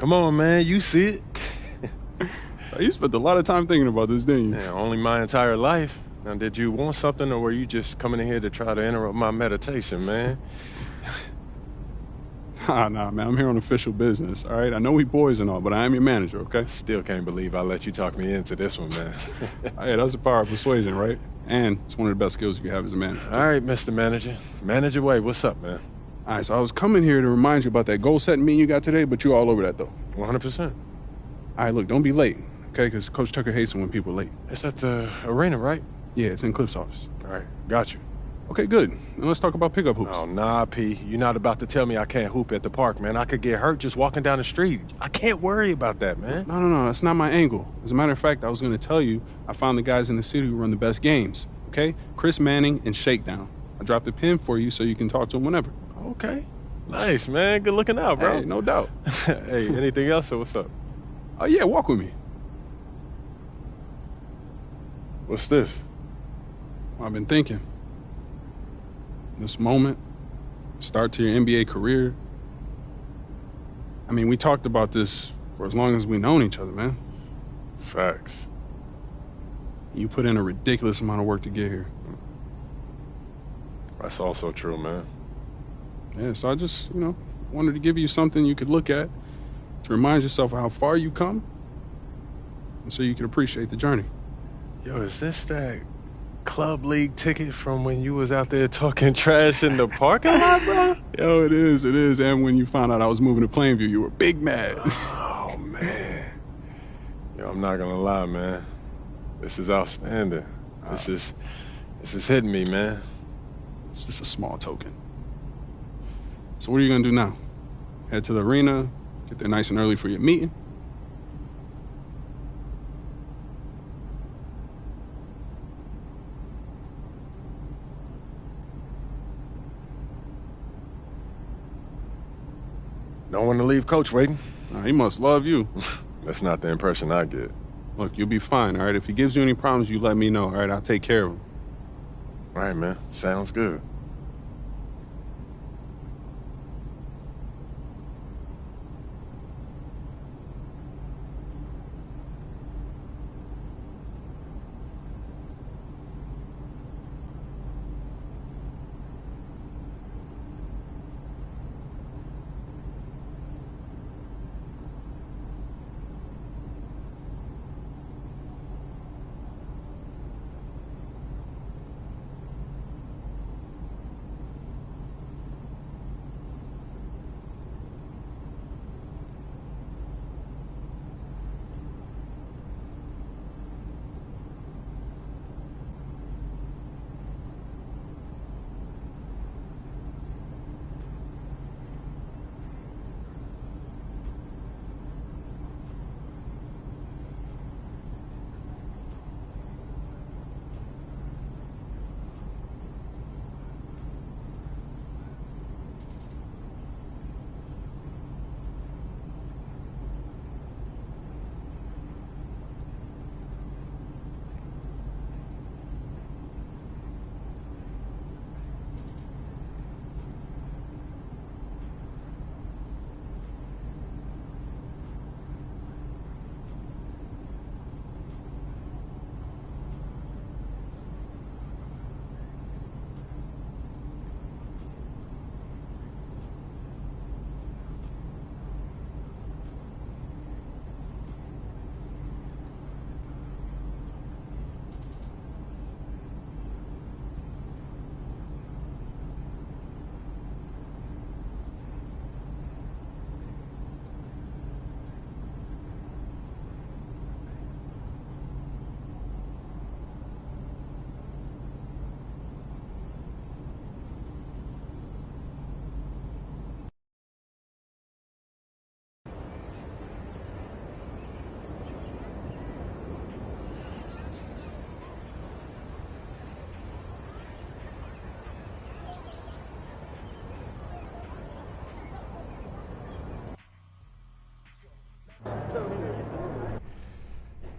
Come on, man. You see it. You spent a lot of time thinking about this, didn't you? Yeah, only my entire life. Now, did you want something, or were you just coming in here to try to interrupt my meditation, man? Nah, man. I'm here on official business, all right? I know we boys and all, but I am your manager, okay? Still can't believe I let you talk me into this one, man. Hey, that's the power of persuasion, right? And it's one of the best skills you can have as a manager. All right, Mr. Manager. Manage away. What's up, man? All right, so I was coming here to remind you about that goal-setting meeting you got today, but you're all over that, though. 100%. All right, look, don't be late, okay? Because Coach Tucker hates it when people are late. It's at the arena, right? Yeah, it's in Cliff's office. All right, got you. Okay, good. Now let's talk about pickup hoops. Oh, nah, P. You're not about to tell me I can't hoop at the park, man. I could get hurt just walking down the street. I can't worry about that, man. No, that's not my angle. As a matter of fact, I was going to tell you I found the guys in the city who run the best games, okay? Chris Manning and Shakedown. I dropped a pin for you so you can talk to them whenever. Okay. Nice, man. Good looking out, bro. Hey, no doubt. Hey, anything else or what's up? Oh, yeah, walk with me. What's this? I've been thinking. This moment, start to your NBA career. I mean, we talked about this for as long as we've known each other, man. Facts. You put in a ridiculous amount of work to get here. That's also true, man. Yeah, so I just, wanted to give you something you could look at to remind yourself of how far you come and so you can appreciate the journey. Yo, is this that club league ticket from when you was out there talking trash in the parking lot, bro? Yo, it is. And when you found out I was moving to Plainview, you were big mad. Oh, man. Yo, I'm not gonna lie, man. This is outstanding. This is hitting me, man. It's just a small token. So what are you gonna do now? Head to the arena, get there nice and early for your meeting? Don't want to leave Coach waiting. He must love you. That's not the impression I get. Look, you'll be fine, all right? If he gives you any problems, you let me know, all right? I'll take care of him. All right, man. Sounds good.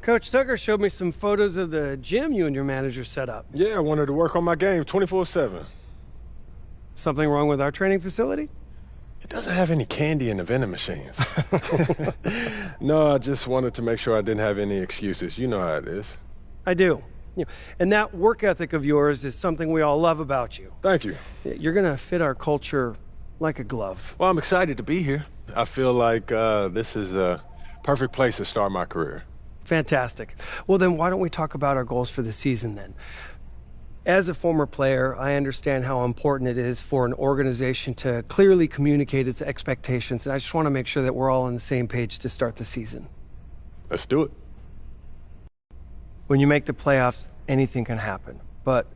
Coach Tucker showed me some photos of the gym you and your manager set up. Yeah, I wanted to work on my game 24/7. Something wrong with our training facility? It doesn't have any candy in the vending machines. No, I just wanted to make sure I didn't have any excuses. You know how it is. I do. And that work ethic of yours is something we all love about you. Thank you. You're going to fit our culture like a glove. Well, I'm excited to be here. I feel like this is a perfect place to start my career. Fantastic. Well, then why don't we talk about our goals for the season then? As a former player, I understand how important it is for an organization to clearly communicate its expectations, and I just want to make sure that we're all on the same page to start the season. Let's do it. When you make the playoffs, anything can happen. But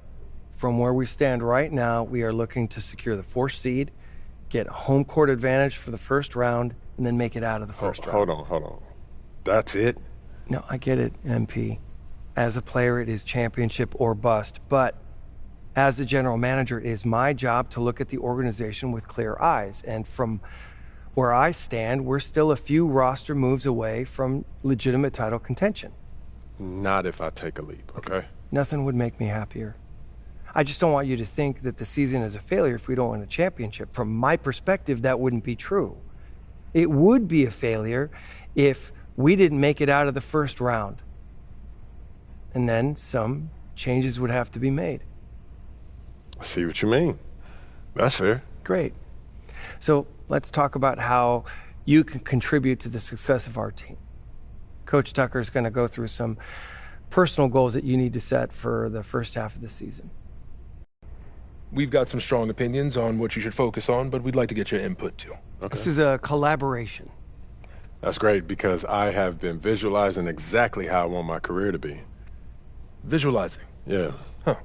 from where we stand right now, we are looking to secure the 4th seed, get home court advantage for the first round, and then make it out of the first round. Hold on. That's it? No, I get it, MP. As a player, it is championship or bust. But as the general manager, it is my job to look at the organization with clear eyes. And from where I stand, we're still a few roster moves away from legitimate title contention. Not if I take a leap, okay? Nothing would make me happier. I just don't want you to think that the season is a failure if we don't win a championship. From my perspective, that wouldn't be true. It would be a failure if we didn't make it out of the first round. And then some changes would have to be made. I see what you mean. That's fair. Great. So let's talk about how you can contribute to the success of our team. Coach Tucker is going to go through some personal goals that you need to set for the first half of the season. We've got some strong opinions on what you should focus on, but we'd like to get your input too. Okay. This is a collaboration. That's great because I have been visualizing exactly how I want my career to be. Visualizing? Yeah. Huh.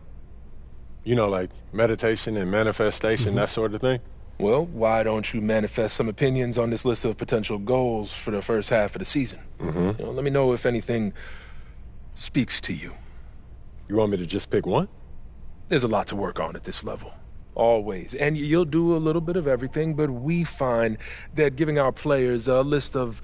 You know, like meditation and manifestation, that sort of thing? Well, why don't you manifest some opinions on this list of potential goals for the first half of the season? Let me know if anything speaks to you. You want me to just pick one? There's a lot to work on at this level. Always. And you'll do a little bit of everything, but we find that giving our players a list of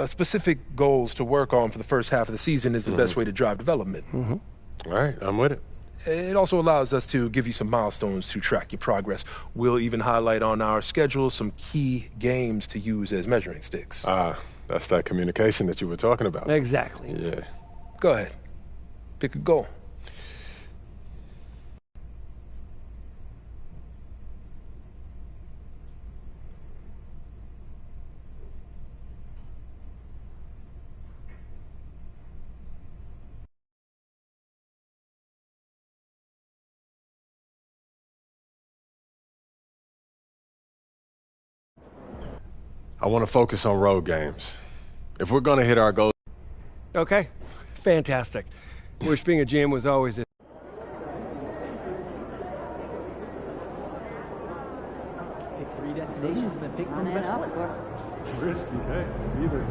specific goals to work on for the first half of the season is the best way to drive development. All right, I'm with it. It also allows us to give you some milestones to track your progress. We'll even highlight on our schedule some key games to use as measuring sticks. That's that communication that you were talking about. Exactly. Yeah. Go ahead. Pick a goal. I want to focus on road games. If we're going to hit our goals... Okay, fantastic. Wish being a GM was always a... Pick 3 destinations and then pick from the best one. Risky, hey, either.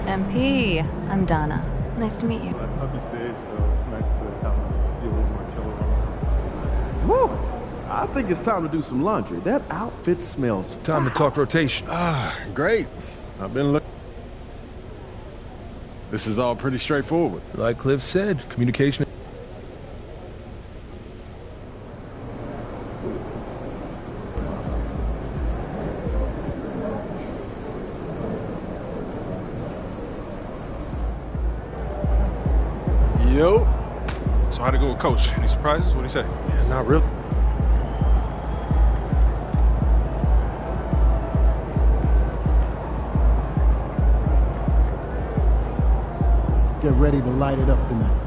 MP, I'm Donna. Nice to meet you. That puppy stage, though, it's nice to kind of be a little more chill. Woo! I think it's time to do some laundry. That outfit smells Time to talk rotation. Great. I've been looking... This is all pretty straightforward. Like Cliff said, communication. Yo. So how'd it go with Coach? Any surprises? What'd he say? Yeah, not really. Get ready to light it up tonight.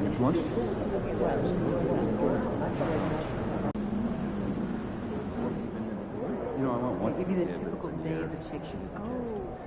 Which one? You know, I want one. Give you the typical day of the chicken. Oh.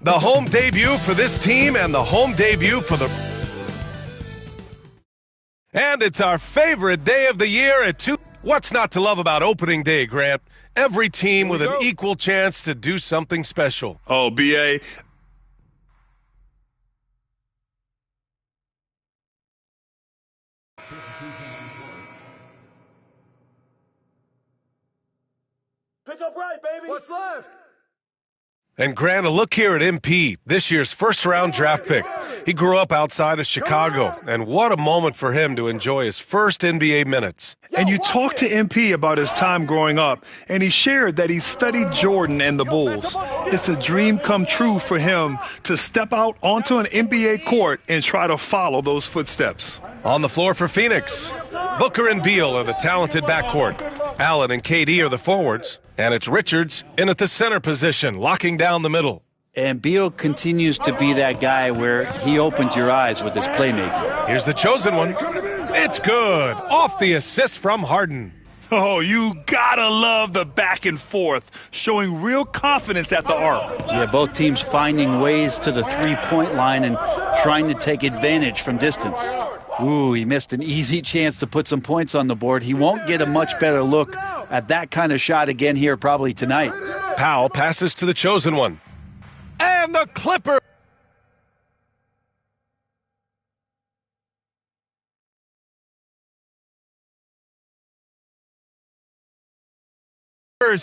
The home debut for this team and the home debut for the... And it's our favorite day of the year at 2. What's not to love about opening day, Grant? Every team with an equal chance to do something special. Oh, B.A., pick up right, baby. What's left? And Grant, a look here at MP, this year's first-round draft pick. He grew up outside of Chicago, and what a moment for him to enjoy his first NBA minutes. And you talked to MP about his time growing up, and he shared that he studied Jordan and the Bulls. It's a dream come true for him to step out onto an NBA court and try to follow those footsteps. On the floor for Phoenix, Booker and Beal are the talented backcourt. Allen and KD are the forwards. And it's Richards in at the center position, locking down the middle. And Beal continues to be that guy where he opens your eyes with his playmaking. Here's the chosen one. It's good. Off the assist from Harden. Oh, you gotta love the back and forth, showing real confidence at the arc. Yeah, both teams finding ways to the three-point line and trying to take advantage from distance. Ooh, he missed an easy chance to put some points on the board. He won't get a much better look at that kind of shot again here probably tonight. Powell passes to the chosen one. And the Clippers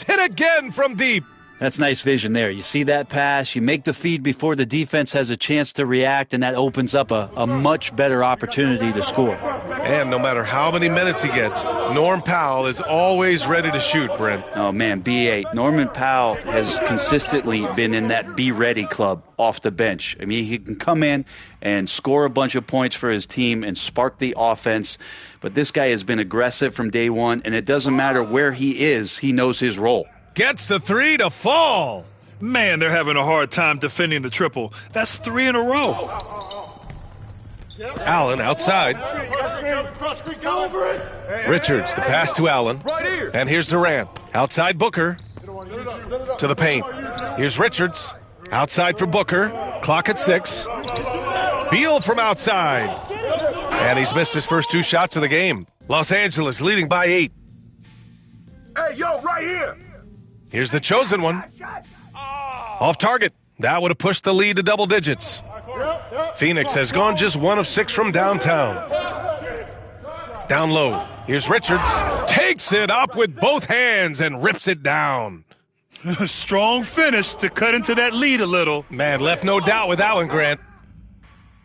hit again from deep. That's nice vision there. You see that pass, you make the feed before the defense has a chance to react, and that opens up a much better opportunity to score. And no matter how many minutes he gets, Norm Powell is always ready to shoot, Brent. Oh, man, B.A. Norman Powell has consistently been in that be-ready club off the bench. I mean, he can come in and score a bunch of points for his team and spark the offense. But this guy has been aggressive from day one, and it doesn't matter where he is, he knows his role. Gets the three to fall. Man, they're having a hard time defending the triple. That's 3 in a row. Allen outside. Richards, the pass to Allen. And here's Durant. Outside Booker. To the paint. Here's Richards. Outside for Booker. Clock at 6. Beal from outside. And he's missed his first 2 shots of the game. Los Angeles leading by 8. Hey, yo, right here. Here's the chosen one. Off target. That would have pushed the lead to double digits. Phoenix has gone just 1 of 6 from downtown. Down low. Here's Richards. Takes it up with both hands and rips it down. Strong finish to cut into that lead a little. Man, left no doubt with that one, Grant.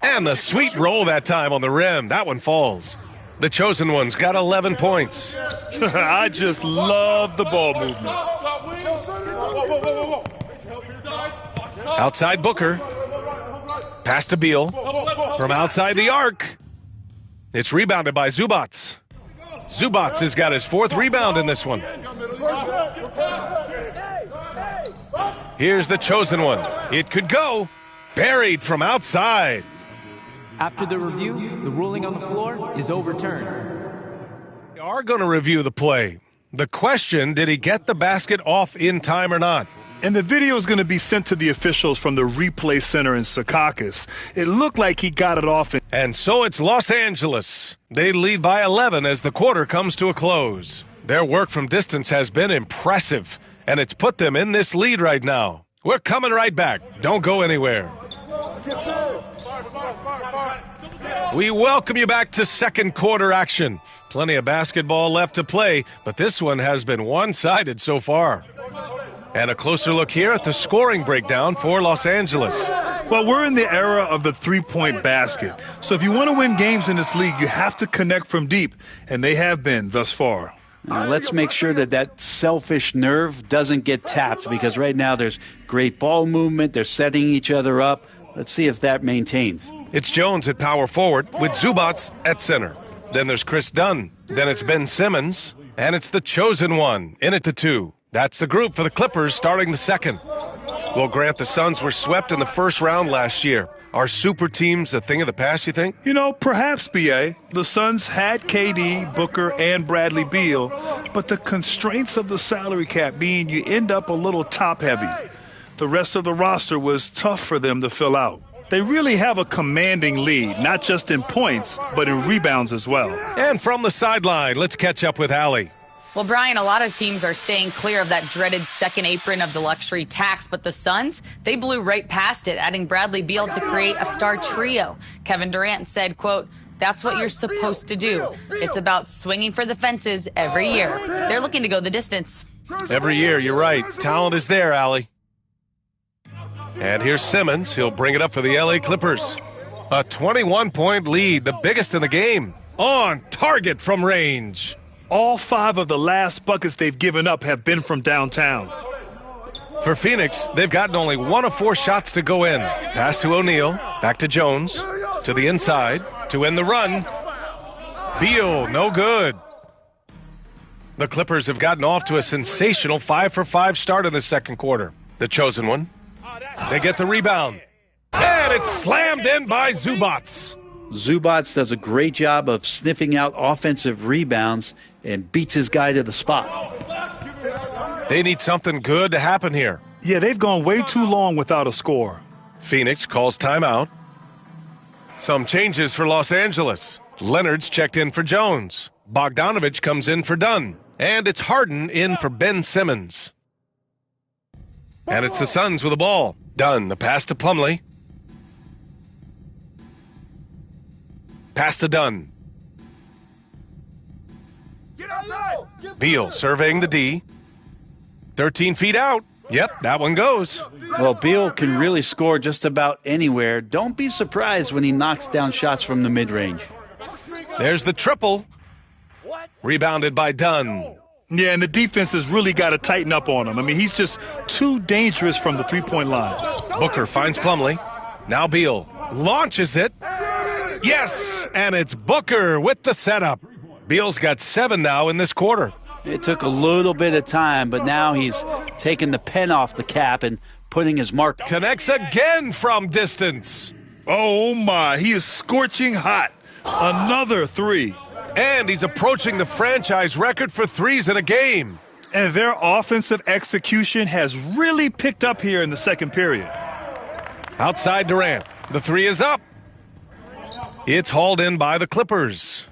And the sweet roll that time on the rim. That one falls. The chosen one's got 11 points. I just love the ball movement. Outside Booker. Pass to Beal. From outside the arc. It's rebounded by Zubats. Zubats has got his 4th rebound in this one. Here's the chosen one. It could go. Buried from outside. After the review, the ruling on the floor is overturned. We are going to review the play. The question, did he get the basket off in time or not? And the video is going to be sent to the officials from the replay center in Secaucus. It looked like he got it off. And so it's Los Angeles. They lead by 11 as the quarter comes to a close. Their work from distance has been impressive, and it's put them in this lead right now. We're coming right back. Don't go anywhere. We welcome you back to second quarter action. Plenty of basketball left to play, but this one has been one-sided so far. And a closer look here at the scoring breakdown for Los Angeles. Well, we're in the era of the three-point basket. So if you want to win games in this league, you have to connect from deep, and they have been thus far. Now, let's make sure that selfish nerve doesn't get tapped, because right now there's great ball movement. They're setting each other up. Let's see if that maintains. It's Jones at power forward with Zubats at center. Then there's Chris Dunn. Then it's Ben Simmons. And it's the chosen one in at the 2. That's the group for the Clippers starting the second. Well, Grant, the Suns were swept in the first round last year. Are super teams a thing of the past, you think? You know, perhaps, B.A. The Suns had KD, Booker, and Bradley Beal, but the constraints of the salary cap mean you end up a little top-heavy. The rest of the roster was tough for them to fill out. They really have a commanding lead, not just in points, but in rebounds as well. And from the sideline, let's catch up with Allie. Well, Brian, a lot of teams are staying clear of that dreaded second apron of the luxury tax, but the Suns, they blew right past it, adding Bradley Beal to create a star trio. Kevin Durant said, quote, "That's what you're supposed to do. It's about swinging for the fences every year." They're looking to go the distance. Every year, you're right. Talent is there, Allie. And here's Simmons. He'll bring it up for the LA Clippers. A 21-point lead, the biggest in the game. On target from range. All 5 of the last buckets they've given up have been from downtown. For Phoenix, they've gotten only 1 of 4 shots to go in. Pass to O'Neal, back to Jones, to the inside, to end the run. Beal, no good. The Clippers have gotten off to a sensational 5-for-5 start in the second quarter. The chosen one. They get the rebound. And it's slammed in by Zubats. Zubats does a great job of sniffing out offensive rebounds and beats his guy to the spot. They need something good to happen here. Yeah, they've gone way too long without a score. Phoenix calls timeout. Some changes for Los Angeles. Leonard's checked in for Jones. Bogdanovich comes in for Dunn. And it's Harden in for Ben Simmons. And it's the Suns with the ball. Dunn, the pass to Plumlee. Pass to Dunn. Beal surveying the D. 13 feet out. Yep, that one goes. Well, Beal can really score just about anywhere. Don't be surprised when he knocks down shots from the mid-range. There's the triple. Rebounded by Dunn. Yeah, and the defense has really got to tighten up on him. I mean, he's just too dangerous from the three-point line. Booker finds Plumlee. Now Beal launches it. Yes, and it's Booker with the setup. Beal's got 7 now in this quarter. It took a little bit of time, but now he's taking the pen off the cap and putting his mark. Connects again from distance. Oh, my. He is scorching hot. Another 3. And he's approaching the franchise record for threes in a game. And their offensive execution has really picked up here in the second period. Outside Durant. The 3 is up. It's hauled in by the Clippers.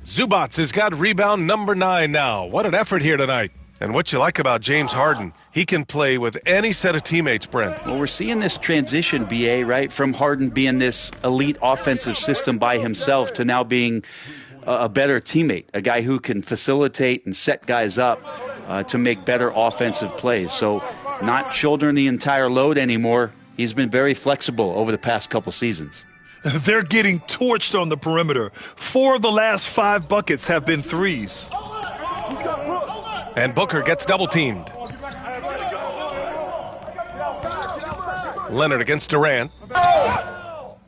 Zubats has got rebound number 9 now. What an effort here tonight. And what you like about James Harden, he can play with any set of teammates, Brent. Well, we're seeing this transition, BA, right, from Harden being this elite offensive system by himself to now being a better teammate, a guy who can facilitate and set guys up to make better offensive plays. So not shouldering the entire load anymore. He's been very flexible over the past couple seasons. They're getting torched on the perimeter. 4 of the last 5 buckets have been threes. And Booker gets double-teamed. Leonard against Durant.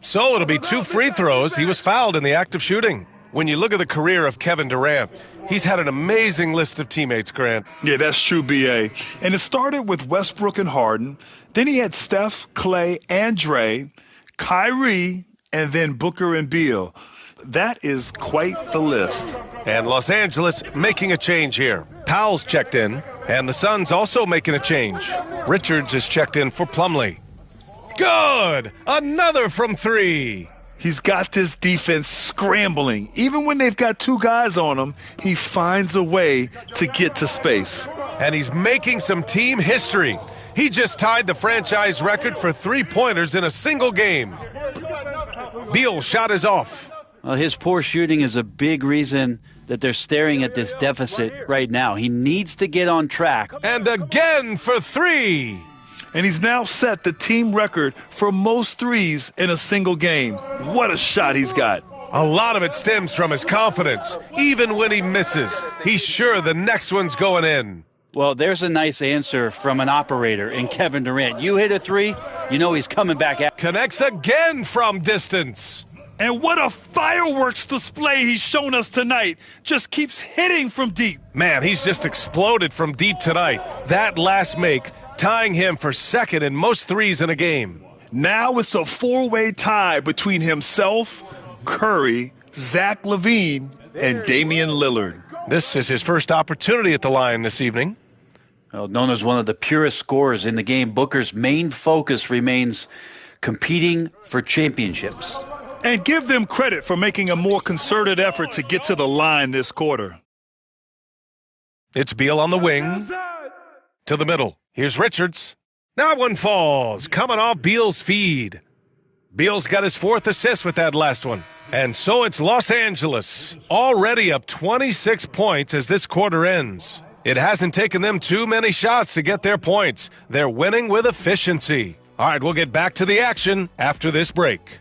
So it'll be 2 free throws. He was fouled in the act of shooting. When you look at the career of Kevin Durant, he's had an amazing list of teammates, Grant. Yeah, that's true, B.A. And it started with Westbrook and Harden. Then he had Steph, Clay, and Dre, Kyrie, and then Booker and Beal. That is quite the list. And Los Angeles making a change here. Powell's checked in, and the Suns also making a change. Richards is checked in for Plumlee. Good! Another from 3. He's got this defense scrambling. Even when they've got 2 guys on him, he finds a way to get to space. And he's making some team history. He just tied the franchise record for 3-pointers in a single game. Beal's shot is off. Well, his poor shooting is a big reason that they're staring at this deficit right now. He needs to get on track. And again for 3. And he's now set the team record for most threes in a single game. What a shot he's got. A lot of it stems from his confidence. Even when he misses, he's sure the next one's going in. Well, there's a nice answer from an operator in Kevin Durant. You hit a 3, you know he's coming back at. Connects again from distance. And what a fireworks display he's shown us tonight. Just keeps hitting from deep. Man, he's just exploded from deep tonight. That last make tying him for second in most threes in a game. Now it's a 4-way tie between himself, Curry, Zach LaVine, and Damian Lillard. This is his first opportunity at the line this evening. Well, known as one of the purest scorers in the game, Booker's main focus remains competing for championships. And give them credit for making a more concerted effort to get to the line this quarter. It's Beal on the wing. To the middle. Here's Richards. That one falls, coming off Beal's feed. Beal's got his 4th assist with that last one. And so it's Los Angeles, already up 26 points as this quarter ends. It hasn't taken them too many shots to get their points. They're winning with efficiency. All right, we'll get back to the action after this break.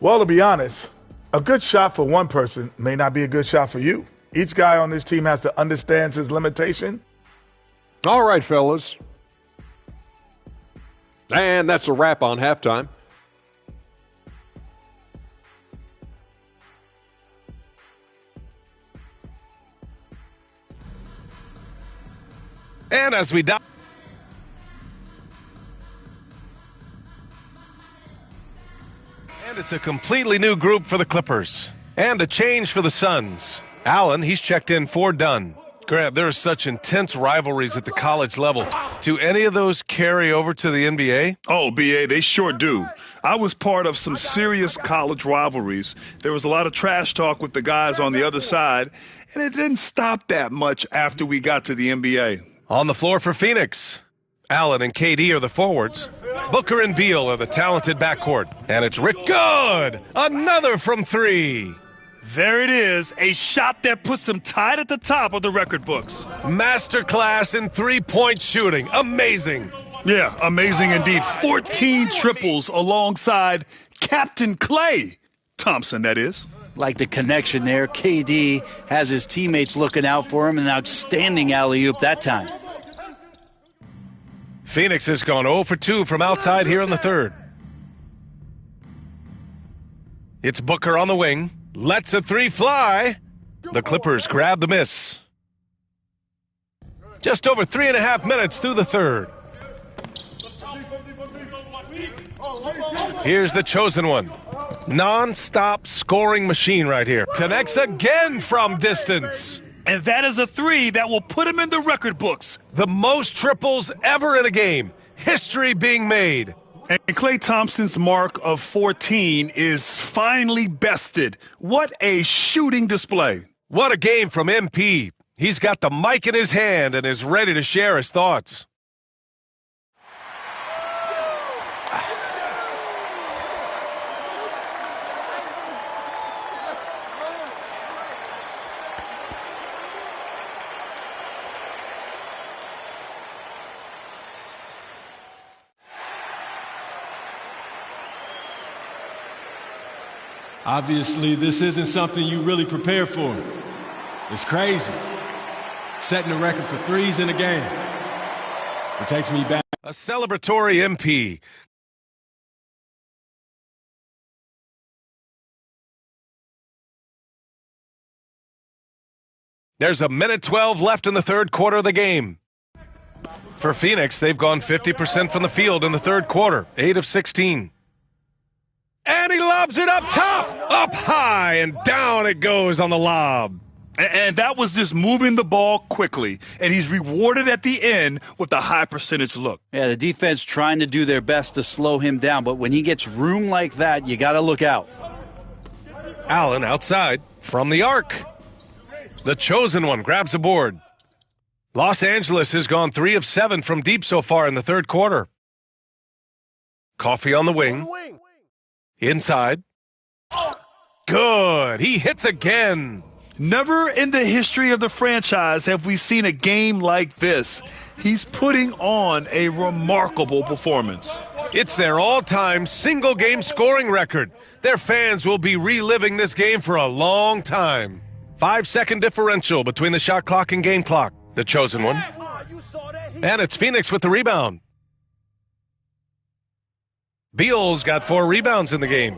Well, to be honest, a good shot for one person may not be a good shot for you. Each guy on this team has to understand his limitation. All right, fellas. And that's a wrap on halftime. And as we dive. And it's a completely new group for the Clippers. And a change for the Suns. Allen, he's checked in for Dunn. Grant, there are such intense rivalries at the college level. Do any of those carry over to the NBA? Oh, BA, they sure do. I was part of some serious college rivalries. There was a lot of trash talk with the guys on the other side, and it didn't stop that much after we got to the NBA. On the floor for Phoenix, Allen and KD are the forwards. Booker and Beal are the talented backcourt. And it's Rick. Good! Another from 3. There it is, a shot that puts him tied at the top of the record books. Masterclass in three-point shooting. Amazing. Yeah, amazing indeed. 14 triples alongside Captain Klay Thompson, that is. Like the connection there, KD has his teammates looking out for him, an outstanding alley-oop that time. Phoenix has gone 0 for 2 from outside here in the third. It's Booker on the wing. Lets the 3 fly. The Clippers grab the miss. Just over 3.5 minutes through the third. Here's the chosen one. Non-stop scoring machine right here. Connects again from distance. And that is a 3 that will put him in the record books. The most triples ever in a game. History being made. And Klay Thompson's mark of 14 is finally bested. What a shooting display. What a game from MP. He's got the mic in his hand and is ready to share his thoughts. Obviously, this isn't something you really prepare for. It's crazy. Setting the record for threes in a game. It takes me back. A celebratory MP. There's a minute 12 left in the third quarter of the game. For Phoenix, they've gone 50% from the field in the third quarter, 8 of 16. And he lobs it up top, up high, and down it goes on the lob. And that was just moving the ball quickly. And he's rewarded at the end with a high percentage look. Yeah, the defense trying to do their best to slow him down. But when he gets room like that, you got to look out. Allen outside from the arc. The chosen one grabs a board. Los Angeles has gone 3 of 7 from deep so far in the third quarter. Coffee on the wing. Inside. Good. He hits again. Never in the history of the franchise have we seen a game like this. He's putting on a remarkable performance. It's their all-time single-game scoring record. Their fans will be reliving this game for a long time. 5-second differential between the shot clock and game clock. The chosen one. And it's Phoenix with the rebound. Beal's got 4 rebounds in the game.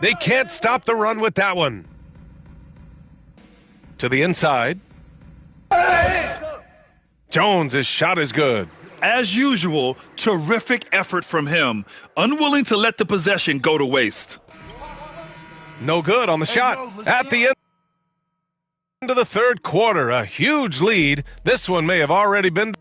They can't stop the run with that one. To the inside. Jones' shot is good. As usual, terrific effort from him. Unwilling to let the possession go to waste. No good on the shot. At the end of the third quarter, a huge lead. This one may have already been.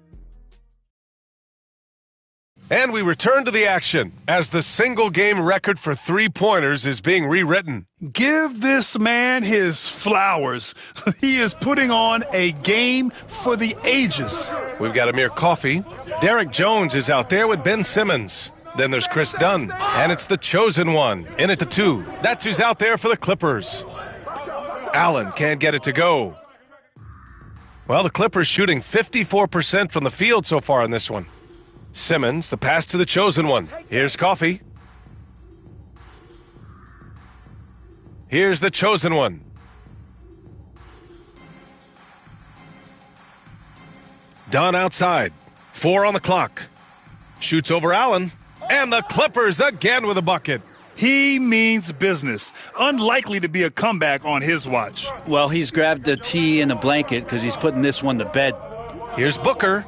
And we return to the action as the single-game record for three-pointers is being rewritten. Give this man his flowers. He is putting on a game for the ages. We've got Amir Coffey. Derek Jones is out there with Ben Simmons. Then there's Chris Dunn, and it's the chosen one in at the 2. That's who's out there for the Clippers. Allen can't get it to go. Well, the Clippers shooting 54% from the field so far in this one. Simmons, the pass to the chosen one. Here's Coffey. Here's the chosen one. Dunn outside. 4 on the clock. Shoots over Allen. And the Clippers again with a bucket. He means business. Unlikely to be a comeback on his watch. Well, he's grabbed the tea and a blanket because he's putting this one to bed. Here's Booker.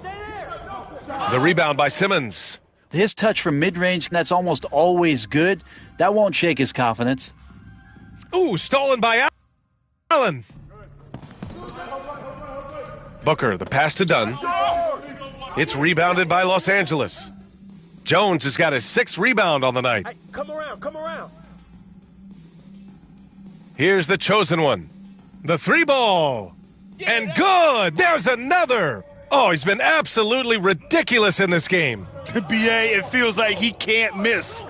The rebound by Simmons. His touch from mid-range, that's almost always good. That won't shake his confidence. Ooh, stolen by Allen. Booker, the pass to Dunn. It's rebounded by Los Angeles. Jones has got his 6th rebound on the night. Hey, come around. Here's the chosen one. The 3 ball. And good. There's another. Oh, he's been absolutely ridiculous in this game. B.A., it feels like he can't miss.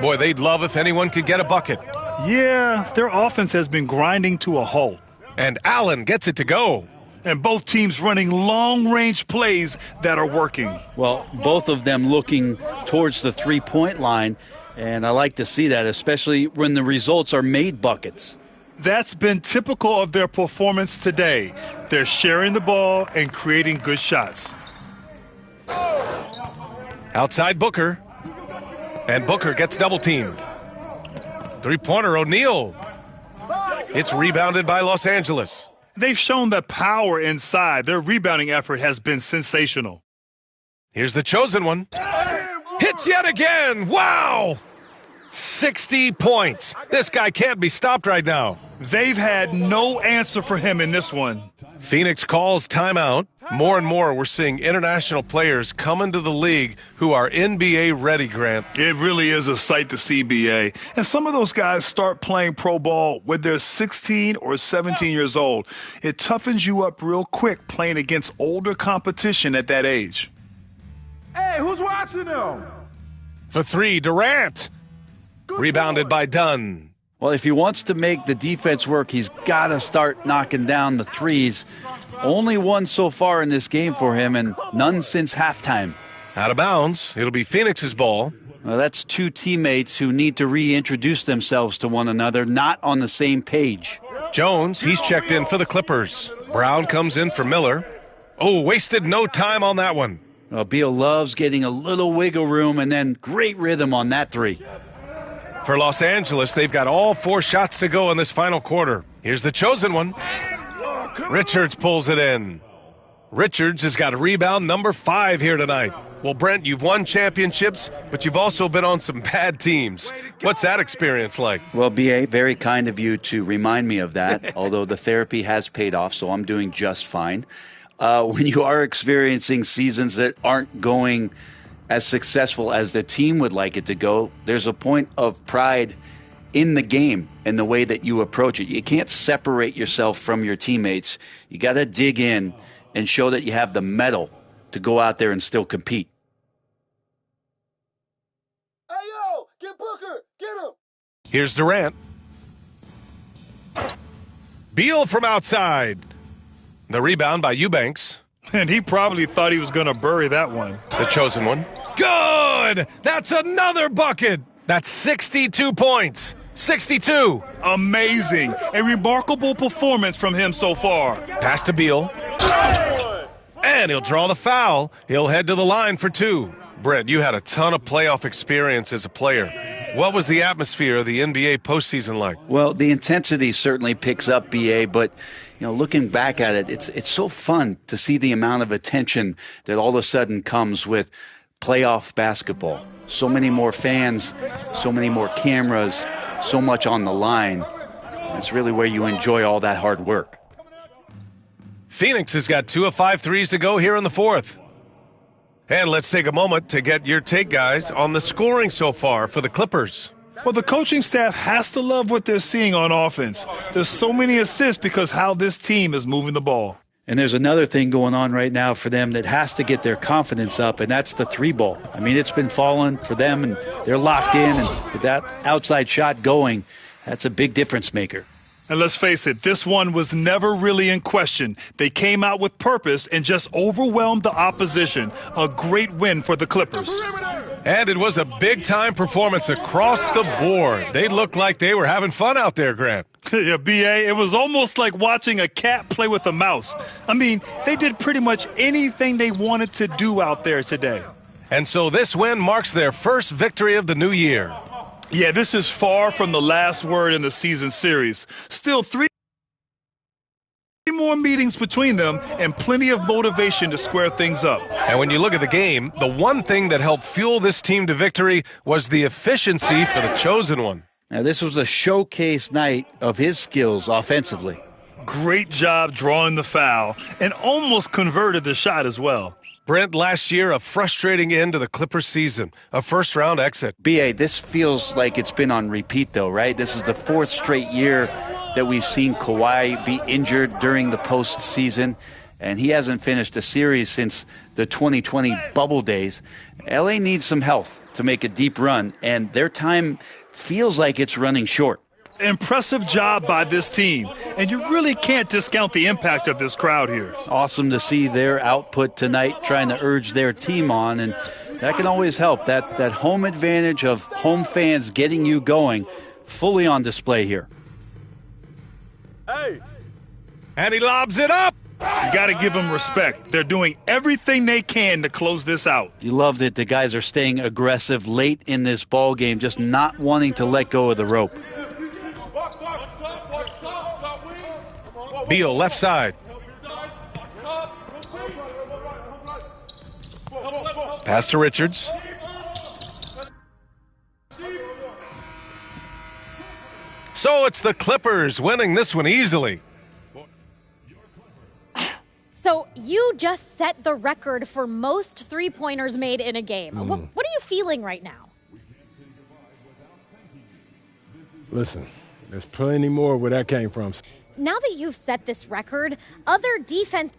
Boy, they'd love if anyone could get a bucket. Yeah, their offense has been grinding to a halt. And Allen gets it to go. And both teams running long-range plays that are working. Well, both of them looking towards the three-point line, and I like to see that, especially when the results are made buckets. That's been typical of their performance today. They're sharing the ball and creating good shots. Outside Booker. And Booker gets double-teamed. Three-pointer O'Neal. It's rebounded by Los Angeles. They've shown the power inside. Their rebounding effort has been sensational. Here's the chosen one. Hits yet again. Wow! 60 points. This guy can't be stopped right now. They've had no answer for him in this one. Phoenix calls timeout. More and more, we're seeing international players come into the league who are NBA ready, Grant. It really is a sight to see, B.A. And some of those guys start playing pro ball when they're 16 or 17 years old. It toughens you up real quick playing against older competition at that age. Hey, who's watching them? For 3, Durant. Rebounded by Dunn. Well, if he wants to make the defense work, he's got to start knocking down the threes. Only one so far in this game for him, and none since halftime. Out of bounds. It'll be Phoenix's ball. Well, that's 2 teammates who need to reintroduce themselves to one another, not on the same page. Jones, he's checked in for the Clippers. Brown comes in for Miller. Oh, wasted no time on that one. Well, Beal loves getting a little wiggle room and then great rhythm on that 3. For Los Angeles, they've got all 4 shots to go in this final quarter. Here's the chosen one. Richards pulls it in. Richards has got a rebound number 5 here tonight. Well, Brent, you've won championships, but you've also been on some bad teams. What's that experience like? Well, B.A., very kind of you to remind me of that, although the therapy has paid off, so I'm doing just fine. When you are experiencing seasons that aren't going as successful as the team would like it to go, there's a point of pride in the game and the way that you approach it. You can't separate yourself from your teammates. You got to dig in and show that you have the mettle to go out there and still compete. Hey, yo, get Booker, get him. Here's Durant. Beal from outside. The rebound by Eubanks. And he probably thought he was going to bury that one. The chosen one. Good! That's another bucket! That's 62 points. 62. Amazing. A remarkable performance from him so far. Pass to Beal. And he'll draw the foul. He'll head to the line for 2. Brent, you had a ton of playoff experience as a player. What was the atmosphere of the NBA postseason like? Well, the intensity certainly picks up, B.A., but looking back at it, it's so fun to see the amount of attention that all of a sudden comes with playoff basketball. So many more fans, so many more cameras, so much on the line. It's really where you enjoy all that hard work. Phoenix has got 2 of 5 threes to go here in the fourth. And let's take a moment to get your take, guys, on the scoring so far for the Clippers. Well, the coaching staff has to love what they're seeing on offense. There's so many assists because how this team is moving the ball. And there's another thing going on right now for them that has to get their confidence up, and that's the 3-ball. I mean, it's been falling for them, and they're locked in, and with that outside shot going, that's a big difference maker. And let's face it, this one was never really in question. They came out with purpose and just overwhelmed the opposition. A great win for the Clippers. And it was a big-time performance across the board. They looked like they were having fun out there, Grant. Yeah, B.A., it was almost like watching a cat play with a mouse. I mean, they did pretty much anything they wanted to do out there today. And so this win marks their first victory of the new year. Yeah, this is far from the last word in the season series. Still 3 more meetings between them and plenty of motivation to square things up. And when you look at the game, the one thing that helped fuel this team to victory was the efficiency for the chosen one. Now, this was a showcase night of his skills offensively. Great job drawing the foul and almost converted the shot as well. Brent, last year, a frustrating end to the Clippers season, a first-round exit. B.A., this feels like it's been on repeat, though, right? This is the 4th straight year that we've seen Kawhi be injured during the postseason, and he hasn't finished a series since the 2020 bubble days. L.A. needs some health to make a deep run, and their time feels like it's running short. Impressive job by this team, and you really can't discount the impact of this crowd here. Awesome to see their output tonight, trying to urge their team on, and that can always help. That home advantage of home fans getting you going, fully on display here. Hey! And he lobs it up! You got to give them respect. They're doing everything they can to close this out. You love that the guys are staying aggressive late in this ball game, just not wanting to let go of the rope. Beal, left side. Pass to Richards. So it's the Clippers winning this one easily. So you just set the record for most three-pointers made in a game. What are you feeling right now? Listen, there's plenty more where that came from. Now that you've set this record, other defense...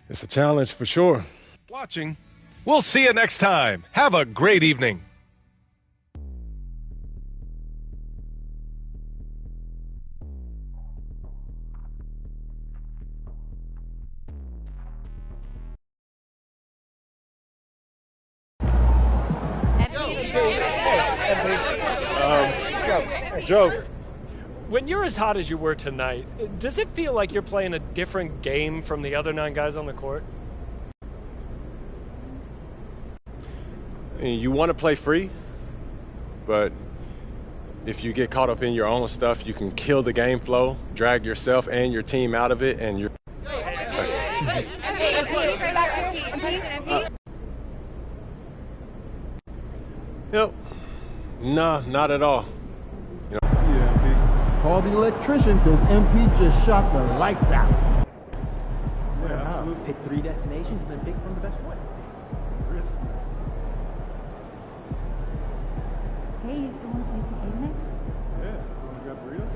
It's a challenge for sure. Watching. We'll see you next time. Have a great evening. Joe, when you're as hot as you were tonight, does it feel like you're playing a different game from the other 9 guys on the court? You want to play free, but if you get caught up in your own stuff, you can kill the game flow, drag yourself and your team out of it, and you're... Yep. No, not at all. You know. Yeah, call the electrician because MP just shot the lights out. Yeah, pick 3 destinations and then pick from the best one. Hey, you still want to play 2K tonight? Yeah, want to grab burritos?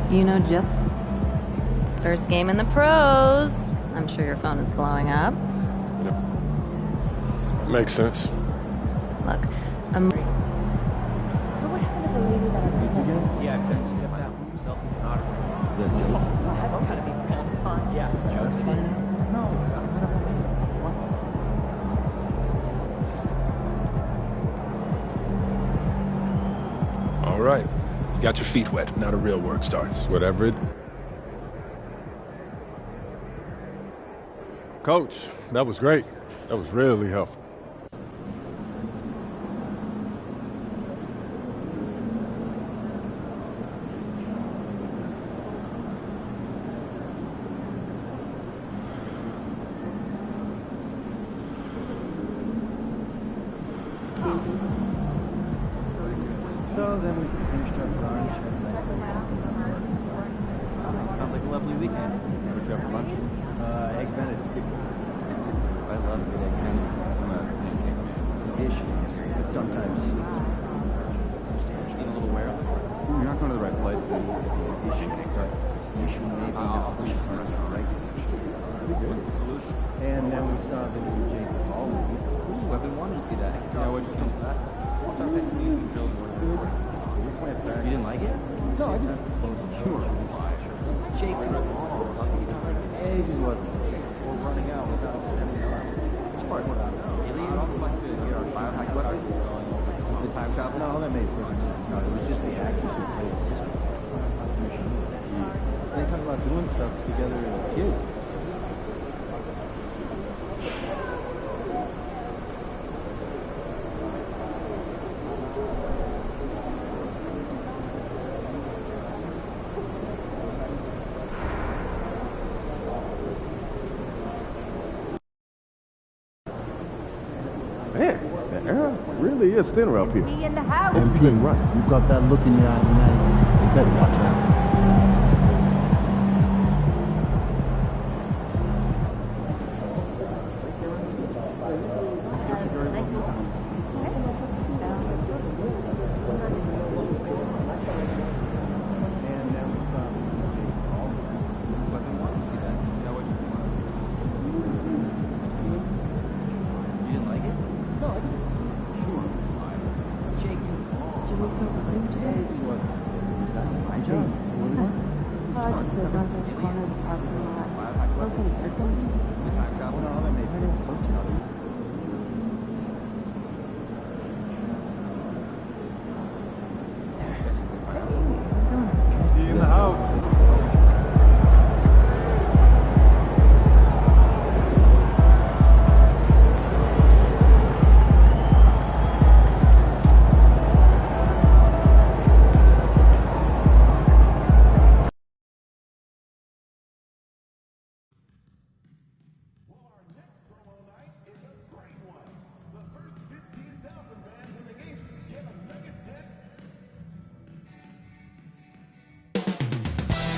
You know, just first game in the pros. I'm sure your phone is blowing up. Makes sense. Look, So what happened to the lady that I Yeah, she kept out herself in an autograph. That's gotta be fun. Yeah. right. You got your feet wet. Now the real work starts. Whatever it... Coach, that was great. That was really helpful. So then we finished our lunch. Sounds like a lovely weekend. What'd you have for lunch? Eggs Benedict. I love good egg Benedict. I'm a pancake man. It's issue, but sometimes it's substantial. Need a little wear. You're not going to the right place. Issue, sorry. Issue maybe not delicious restaurant, right? Pretty good. Solution. And then we saw the new Jake Paul movie. Ooh, I've been wanting to see that. Yeah, what'd you think of that? You didn't like it? No, I didn't. Sure. It's Jake Paul. It just wasn't. We're running out without spending time. Which part? Really? I'd also like to get our biohack cards. The time travel? No, that made perfect sense. No, it was just the actors who played the system. They talk about doing stuff together as kids. Man, the air really is thinner up here. Me in the house. MP right. You've got that look in your eye tonight. You better watch out.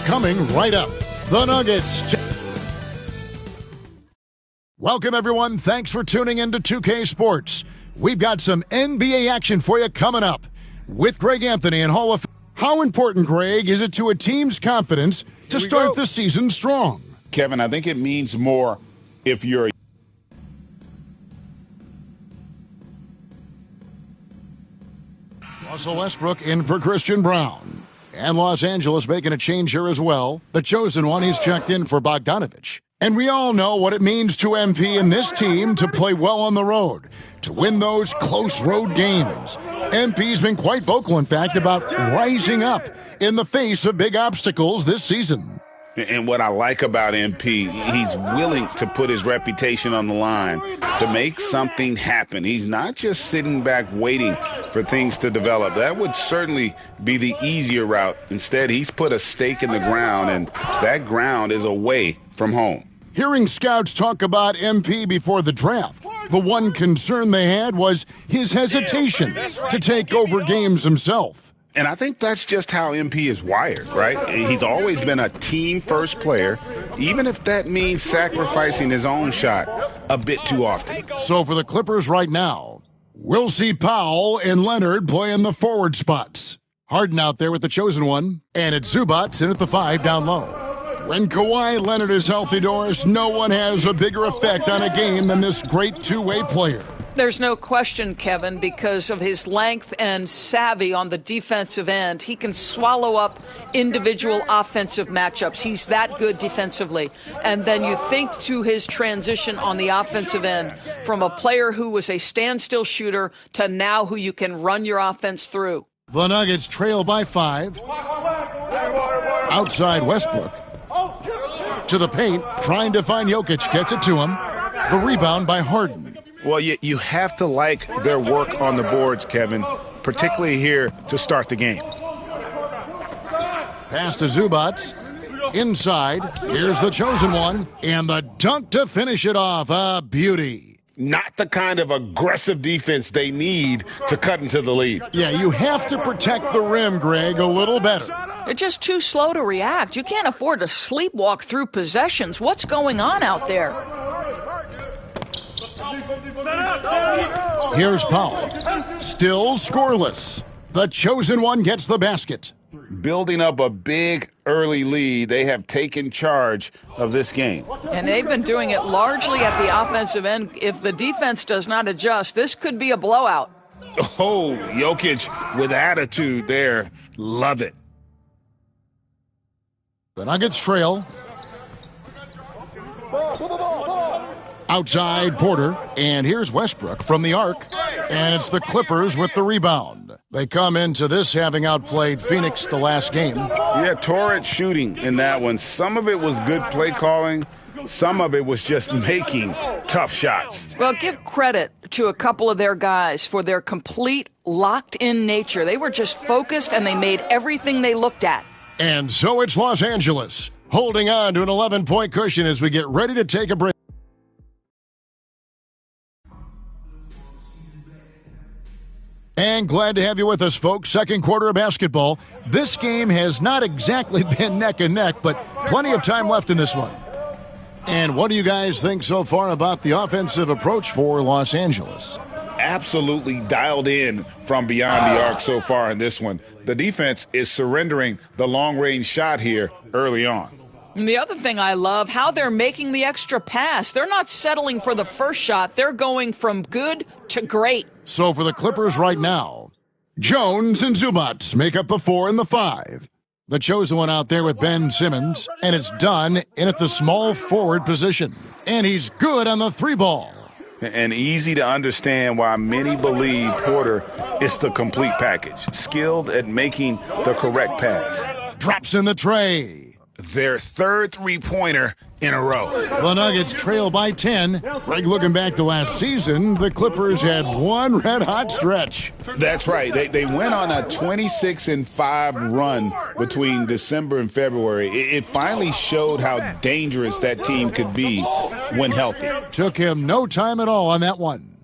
Coming right up, the Nuggets. Welcome, everyone. Thanks for tuning in to 2K Sports. We've got some NBA action for you coming up with Greg Anthony and Hall of Fame. How important, Greg, is it to a team's confidence to start the season strong? Kevin, I think it means more if you're Russell Westbrook in for Christian Brown. And Los Angeles making a change here as well. The chosen one, he's checked in for Bogdanovich. And we all know what it means to MP and this team to play well on the road, to win those close road games. MP's been quite vocal, in fact, about rising up in the face of big obstacles this season. And what I like about MP, he's willing to put his reputation on the line to make something happen. He's not just sitting back waiting for things to develop. That would certainly be the easier route. Instead, he's put a stake in the ground, and that ground is away from home. Hearing scouts talk about MP before the draft, the one concern they had was his hesitation to take over games himself. And I think that's just how MP is wired, right? He's always been a team-first player, even if that means sacrificing his own shot a bit too often. So for the Clippers right now, we'll see Powell and Leonard playing the forward spots. Harden out there with the chosen one, and it's Zubac in at the 5 down low. When Kawhi Leonard is healthy, Doris, no one has a bigger effect on a game than this great two-way player. There's no question, Kevin, because of his length and savvy on the defensive end. He can swallow up individual offensive matchups. He's that good defensively. And then you think to his transition on the offensive end from a player who was a standstill shooter to now who you can run your offense through. The Nuggets trail by 5. Outside Westbrook. To the paint, trying to find Jokic, gets it to him. The rebound by Harden. Well, you have to like their work on the boards, Kevin, particularly here to start the game. Pass to Zubac. Inside, here's the chosen one. And the dunk to finish it off. A beauty. Not the kind of aggressive defense they need to cut into the lead. Yeah, you have to protect the rim, Greg, a little better. They're just too slow to react. You can't afford to sleepwalk through possessions. What's going on out there? Here's Powell. Still scoreless. The chosen one gets the basket. Building up a big early lead, they have taken charge of this game. And they've been doing it largely at the offensive end. If the defense does not adjust, this could be a blowout. Oh, Jokic with attitude there. Love it. The Nuggets trail. Outside Porter, and here's Westbrook from the arc, and it's the Clippers with the rebound. They come into this having outplayed Phoenix the last game. Yeah, torrid shooting in that one. Some of it was good play calling. Some of it was just making tough shots. Well, give credit to a couple of their guys for their complete locked-in nature. They were just focused, and they made everything they looked at. And so it's Los Angeles, holding on to an 11-point cushion as we get ready to take a break. And glad to have you with us, folks. Second quarter of basketball. This game has not exactly been neck and neck, but plenty of time left in this one. And what do you guys think so far about the offensive approach for Los Angeles? Absolutely dialed in from beyond the arc so far in this one. The defense is surrendering the long-range shot here early on. And the other thing I love, how they're making the extra pass. They're not settling for the first shot. They're going from good to great. So for the Clippers right now, Jones and Zubac make up the 4 and the 5. The chosen one out there with Ben Simmons, and it's done in at the small forward position. And he's good on the 3-ball. And easy to understand why many believe Porter is the complete package. Skilled at making the correct pass. Drops in the tray. Their third three-pointer in a row. The Nuggets trail by 10. Greg, looking back to last season, the Clippers had one red-hot stretch. That's right. They went on a 26-5 run between December and February. It finally showed how dangerous that team could be when healthy. Took him no time at all on that one.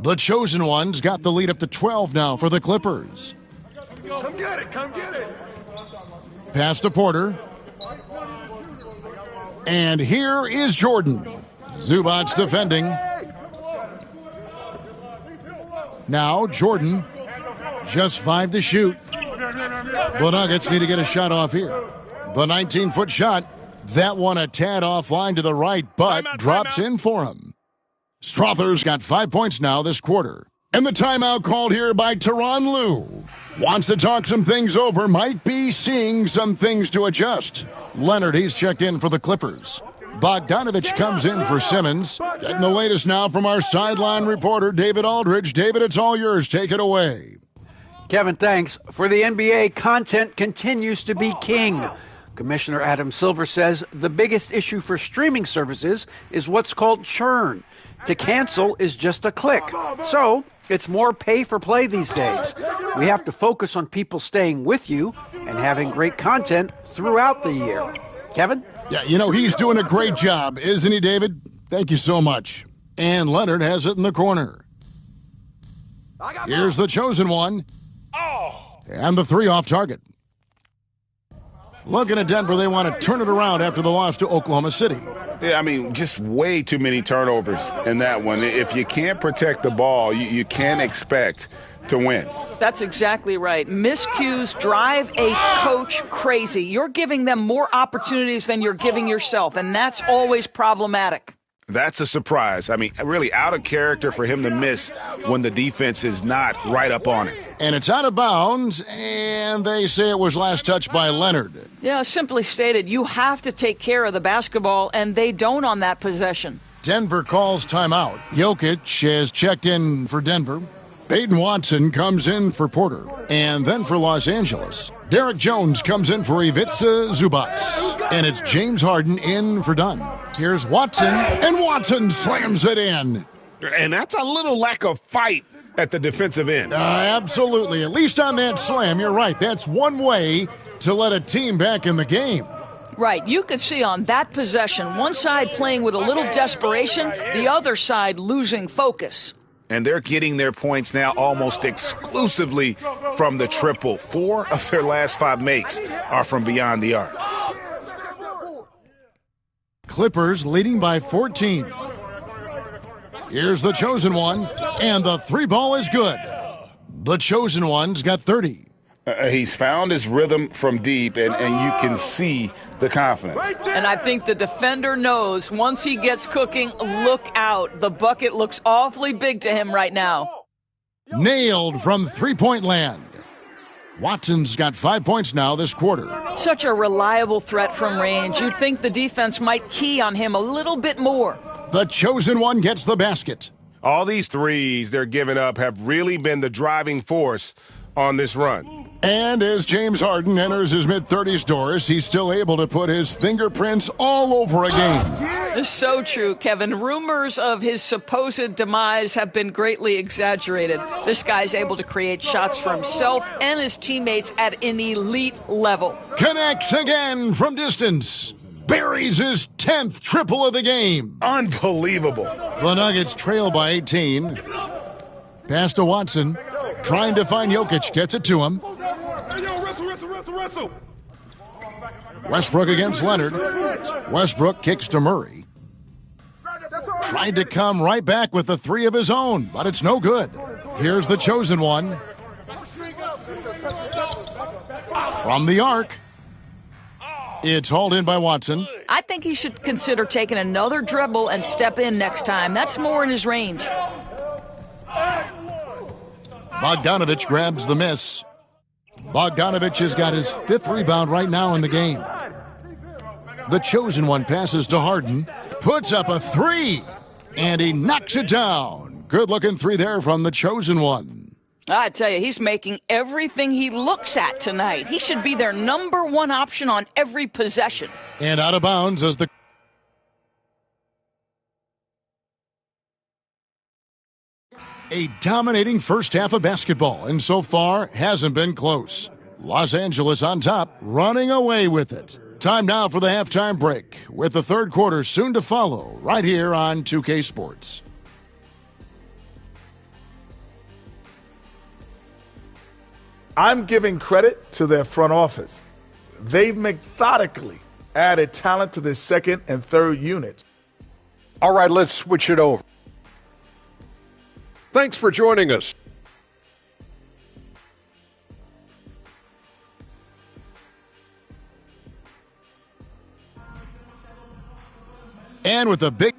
The chosen ones got the lead up to 12 now for the Clippers. Come get it. Come get it. Pass to Porter. And here is Jordan. Zubac defending. Now Jordan, just 5 to shoot. The Nuggets need to get a shot off here. The 19-foot shot, that one a tad offline to the right, but drops in for him. Strother's got 5 points now this quarter. And the timeout called here by Tyronn Lue. Wants to talk some things over, might be seeing some things to adjust. Leonard, he's checked in for the Clippers. Bogdanovich comes in for Simmons. Getting the latest now from our sideline reporter, David Aldridge. David, it's all yours. Take it away. Kevin, thanks. For the NBA, content continues to be king. Commissioner Adam Silver says the biggest issue for streaming services is what's called churn. To cancel is just a click. So it's more pay for play these days. We have to focus on people staying with you and having great content throughout the year. Kevin? Yeah, you know, he's doing a great job, isn't he, David? Thank you so much. And Leonard has it in the corner. Here's the chosen one. And the 3 off target. Looking at Denver, they want to turn it around after the loss to Oklahoma City. Yeah, I mean, just way too many turnovers in that one. If you can't protect the ball, you can't expect to win. That's exactly right. Miscues drive a coach crazy. You're giving them more opportunities than you're giving yourself, and that's always problematic. That's a surprise. I mean, really out of character for him to miss when the defense is not right up on it. And it's out of bounds, and they say it was last touched by Leonard. Yeah, simply stated, you have to take care of the basketball, and they don't on that possession. Denver calls timeout. Jokic has checked in for Denver. Peyton Watson comes in for Porter. And then for Los Angeles, Derek Jones comes in for Ivica Zubac. And it's James Harden in for Dunn. Here's Watson, and Watson slams it in. And that's a little lack of fight at the defensive end. Absolutely. At least on that slam, you're right. That's one way to let a team back in the game. Right. You could see on that possession, one side playing with a little desperation, the other side losing focus. And they're getting their points now almost exclusively from the triple. 4 of their last 5 makes are from beyond the arc. Clippers leading by 14. Here's the chosen one, and the 3 ball is good. The chosen one's got 30. He's found his rhythm from deep, and you can see the confidence. And I think the defender knows once he gets cooking, look out. The bucket looks awfully big to him right now. Nailed from three-point land. Watson's got 5 points now this quarter. Such a reliable threat from range. You'd think the defense might key on him a little bit more. The chosen one gets the basket. All these threes they're giving up have really been the driving force on this run. And as James Harden enters his mid-30s doors, he's still able to put his fingerprints all over a game. So true, Kevin. Rumors of his supposed demise have been greatly exaggerated. This guy's able to create shots for himself and his teammates at an elite level. Connects again from distance. Buries his 10th triple of the game. Unbelievable. The Nuggets trail by 18. Pass to Watson. Trying to find Jokic. Gets it to him. Westbrook against Leonard. Westbrook kicks to Murray. Tried to come right back with the 3 of his own, but it's no good. Here's the chosen one. From the arc. It's hauled in by Watson. I think he should consider taking another dribble and step in next time. That's more in his range. Bogdanovich grabs the miss. Bogdanovich has got his 5th rebound right now in the game. The chosen one passes to Harden, puts up a 3, and he knocks it down. Good-looking 3 there from the chosen one. I tell you, he's making everything he looks at tonight. He should be their number 1 option on every possession. And out of bounds as the a dominating first half of basketball, and so far hasn't been close. Los Angeles on top, running away with it. Time now for the halftime break, with the third quarter soon to follow, right here on 2K Sports. I'm giving credit to their front office. They've methodically added talent to their second and third units. All right, let's switch it over. Thanks for joining us. And with a big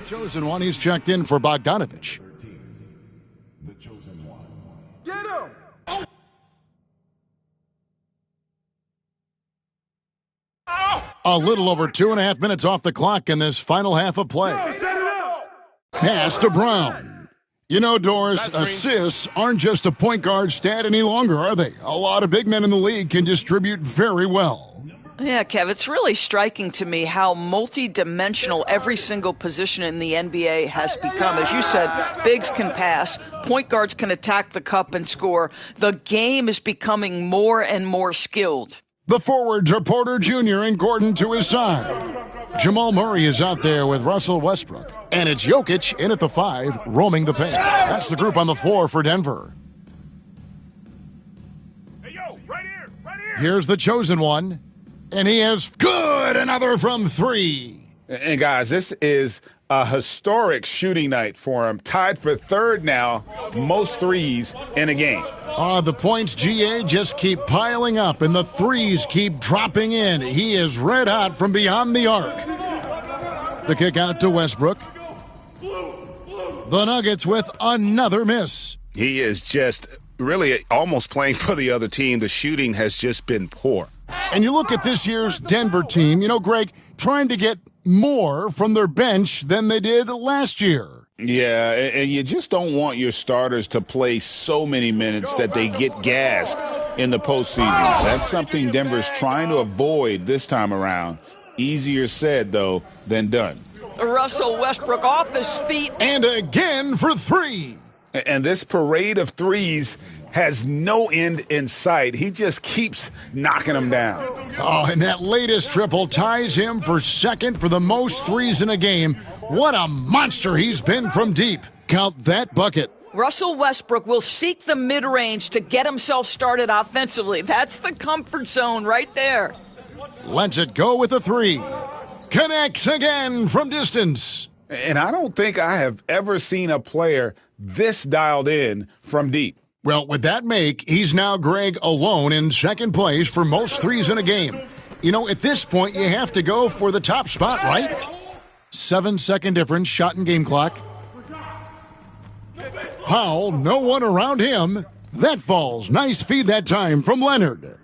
chosen one, he's checked in for Bogdanovich. Get him! A little over 2.5 minutes off the clock in this final half of play. Pass to Brown. You know, Doris, assists aren't just a point guard stat any longer, are they? A lot of big men in the league can distribute very well. Yeah, Kev, it's really striking to me how multi-dimensional every single position in the NBA has become. As you said, bigs can pass, point guards can attack the cup and score. The game is becoming more and more skilled. The forwards are Porter Jr. and Gordon to his side. Jamal Murray is out there with Russell Westbrook. And it's Jokic in at the 5, roaming the paint. That's the group on the floor for Denver. Hey, yo, right here, right here. Here's the chosen one. And he is good. Another from 3. And guys, this is a historic shooting night for him. Tied for 3rd now, most threes in a game. The points, GA, just keep piling up, and the threes keep dropping in. He is red hot from beyond the arc. The kick out to Westbrook. The Nuggets with another miss. He is just really almost playing for the other team. The shooting has just been poor. And you look at this year's Denver team, you know, Greg, trying to get more from their bench than they did last year. Yeah, and you just don't want your starters to play so many minutes that they get gassed in the postseason. That's something Denver's trying to avoid this time around. Easier said, though, than done. Russell Westbrook off his feet. And again for three. And this parade of threes has no end in sight. He just keeps knocking them down. Oh, and that latest triple ties him for second for the most threes in a game. What a monster he's been from deep. Count that bucket. Russell Westbrook will seek the mid-range to get himself started offensively. That's the comfort zone right there. Lets it go with a three. Connects again from distance. And I don't think I have ever seen a player this dialed in from deep. Well, with that make, he's now, Greg, alone in second place for most threes in a game. You know, at this point, you have to go for the top spot, right? 7-second difference, shot and game clock. Powell, no one around him. That falls. Nice feed that time from Leonard.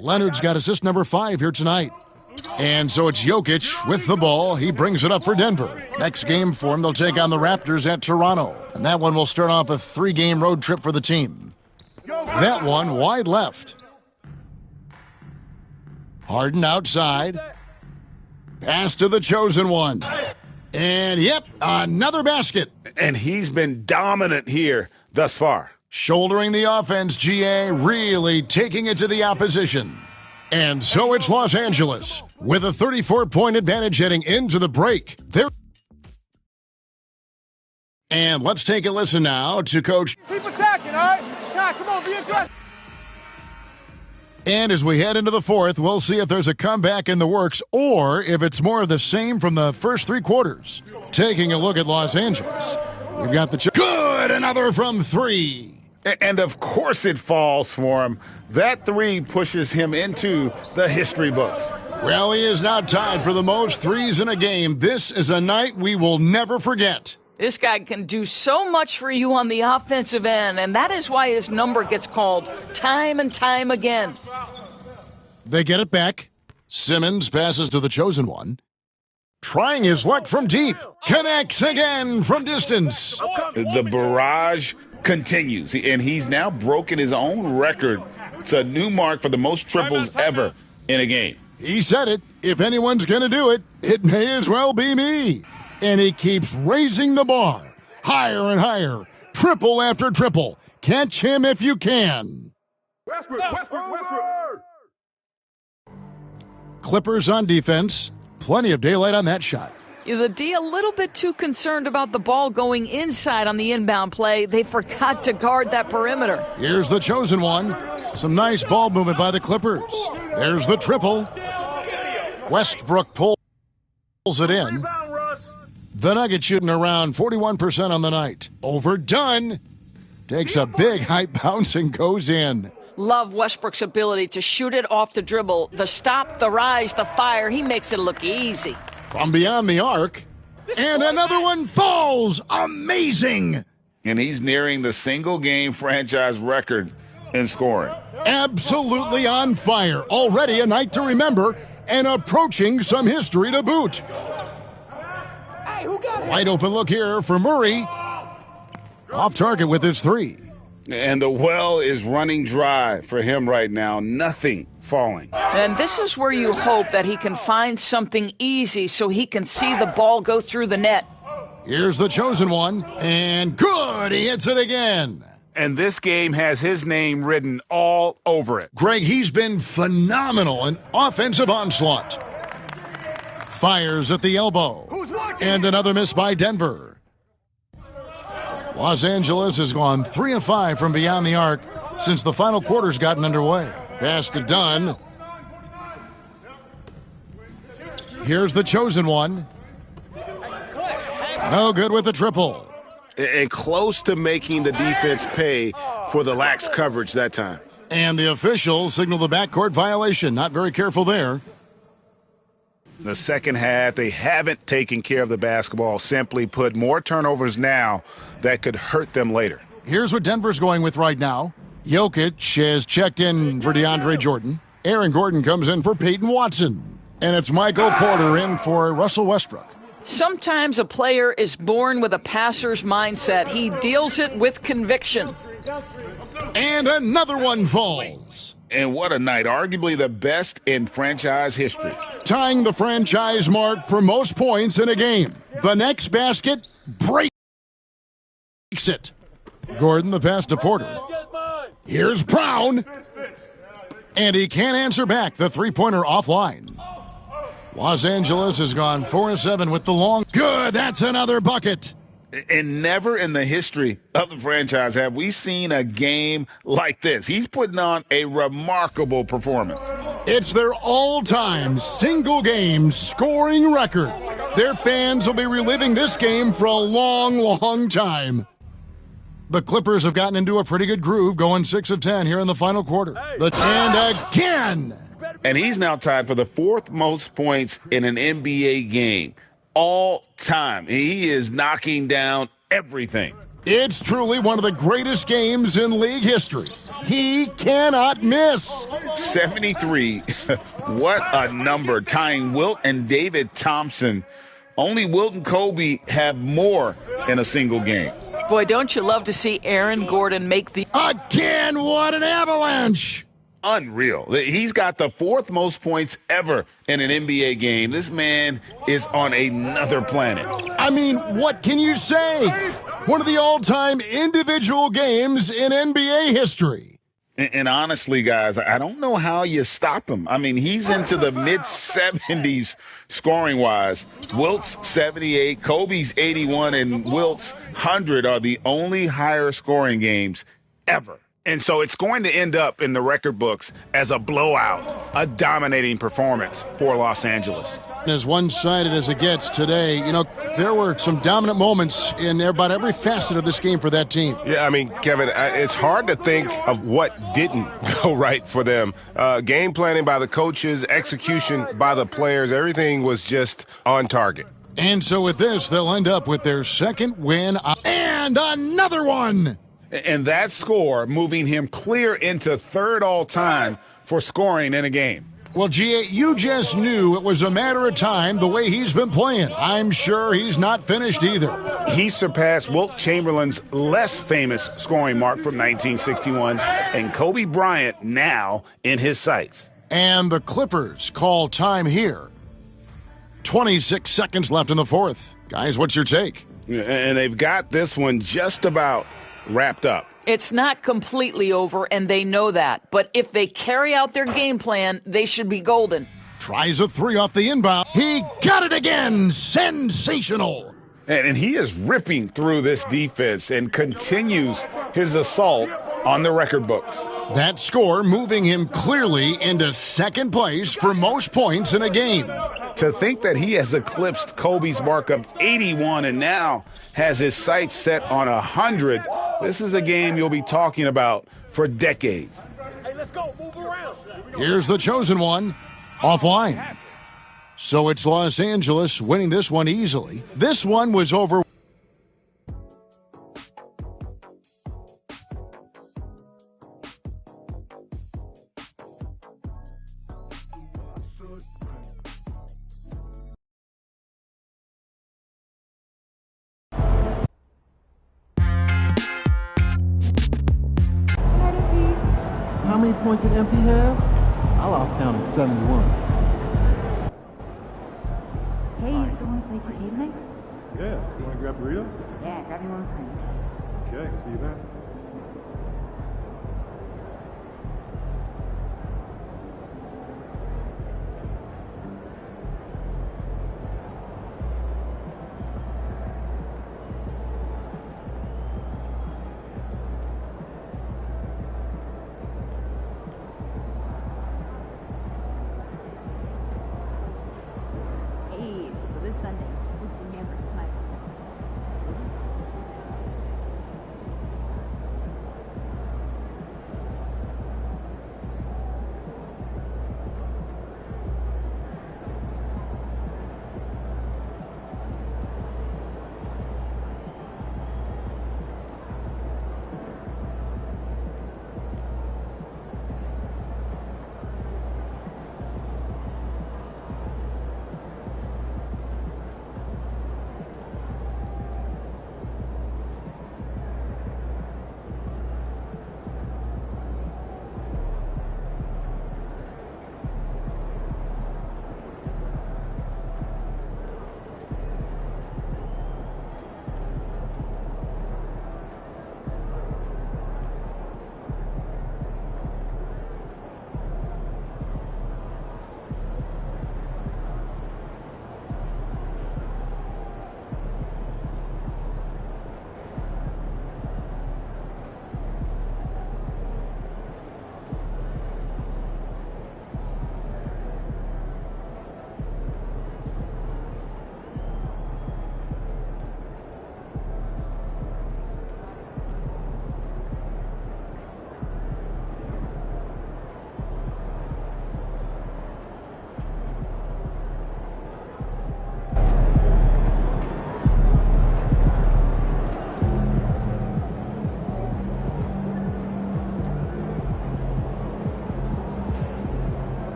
Leonard's got assist number 5 here tonight. And so it's Jokic with the ball. He brings it up for Denver. Next game for him, they'll take on the Raptors at Toronto. And that one will start off a 3-game road trip for the team. That one wide left. Harden outside. Pass to the chosen one. And yep, another basket. And he's been dominant here thus far. Shouldering the offense, GA, really taking it to the opposition. And so it's Los Angeles with a 34-point advantage heading into the break. And let's take a listen now to Coach. Keep attacking, all right? Nah, come on, be aggressive. And as we head into the fourth, we'll see if there's a comeback in the works or if it's more of the same from the first 3 quarters. Taking a look at Los Angeles. We've got the good, another from 3. And of course it falls for him. That 3 pushes him into the history books. Well, he is now tied for the most threes in a game. This is a night we will never forget. This guy can do so much for you on the offensive end, and that is why his number gets called time and time again. They get it back. Simmons passes to the chosen one. Trying his luck from deep. Connects again from distance. The barrage continues, and he's now broken his own record. It's a new mark for the most triples ever in a game. He said it. If anyone's going to do it, it may as well be me. And he keeps raising the bar. Higher and higher. Triple after triple. Catch him if you can. Westbrook. Clippers on defense. Plenty of daylight on that shot. The D a little bit too concerned about the ball going inside on the inbound play. They forgot to guard that perimeter. Here's the chosen one. Some nice ball movement by the Clippers. There's the triple. Westbrook pulls it in. The Nuggets shooting around 41% on the night. Overdone. Takes a big high bounce and goes in. Love Westbrook's ability to shoot it off the dribble. The stop, the rise, the fire. He makes it look easy. From beyond the arc. And another one falls. Amazing. And he's nearing the single-game franchise record in scoring. Absolutely on fire. Already a night to remember and approaching some history to boot. Wide open look here for Murray. Off target with his 3. And the well is running dry for him right now. Nothing falling. And this is where you hope that he can find something easy so he can see the ball go through the net. Here's the chosen one. And good. He hits it again. And this game has his name written all over it. Greg, he's been phenomenal. An offensive onslaught. Fires at the elbow. And another miss by Denver. Los Angeles has gone 3 of 5 from beyond the arc since the final quarter's gotten underway. Pass to Dunn. Here's the chosen one. No good with the triple. And close to making the defense pay for the lax coverage that time. And the officials signal the backcourt violation. Not very careful there. The second half, they haven't taken care of the basketball. Simply put, more turnovers now that could hurt them later. Here's what Denver's going with right now. Jokic has checked in for DeAndre Jordan. Aaron Gordon comes in for Peyton Watson. And it's Michael Porter in for Russell Westbrook. Sometimes a player is born with a passer's mindset. He deals it with conviction. And another one falls. And what a night. Arguably the best in franchise history. Tying the franchise mark for most points in a game. The next basket breaks it. Gordon the pass to Porter. Here's Brown. And he can't answer back. The three-pointer offline. Los Angeles has gone 4-7 with the long. Good, that's another bucket. And never in the history of the franchise have we seen a game like this. He's putting on a remarkable performance. It's their all-time single-game scoring record. Their fans will be reliving this game for a long, long time. The Clippers have gotten into a pretty good groove, going 6 of 10 here in the final quarter. And again. And he's now tied for the fourth most points in an NBA game all time. He is knocking down everything. It's truly one of the greatest games in league history. He cannot miss. 73. What a number. Tying Wilt and David Thompson. Only Wilt and Kobe have more in a single game. Boy, don't you love to see Aaron Gordon make the... Again, what an avalanche! Unreal. He's got the fourth most points ever in an NBA game. This man is on another planet. I mean, what can you say? One of the all-time individual games in NBA history. And honestly, guys, I don't know how you stop him. I mean, he's into the mid-70s scoring-wise. Wilt's 78, Kobe's 81, and Wilt's 100 are the only higher scoring games ever. And so it's going to end up in the record books as a blowout, a dominating performance for Los Angeles. As one-sided as it gets today, you know, there were some dominant moments in about every facet of this game for that team. Yeah, I mean, Kevin, it's hard to think of what didn't go right for them. Game planning by the coaches, execution by the players, everything was just on target. And so with this, they'll end up with their second win and another one. And that score moving him clear into third all-time for scoring in a game. Well, G.A., you just knew it was a matter of time the way he's been playing. I'm sure he's not finished either. He surpassed Wilt Chamberlain's less famous scoring mark from 1961, and Kobe Bryant now in his sights. And the Clippers call time here. 26 seconds left in the fourth. Guys, what's your take? And they've got this one just about wrapped up. It's not completely over, and they know that. But if they carry out their game plan, they should be golden. Tries a three off the inbound. He got it again. Sensational. And he is ripping through this defense and continues his assault on the record books. That score moving him clearly into second place for most points in a game. To think that he has eclipsed Kobe's mark of 81 and now has his sights set on 100, this is a game you'll be talking about for decades. Hey, let's go. Move around. Here's the chosen one, offline. So it's Los Angeles winning this one easily. This one was over. How many points did MP have? I lost count at 71. Hey, you still want to play 2K tonight? Yeah, you want to grab burrito? Yeah, grab me one for me. Okay, see you then. Hey, so this Sunday, hoops and hamburgers to my place.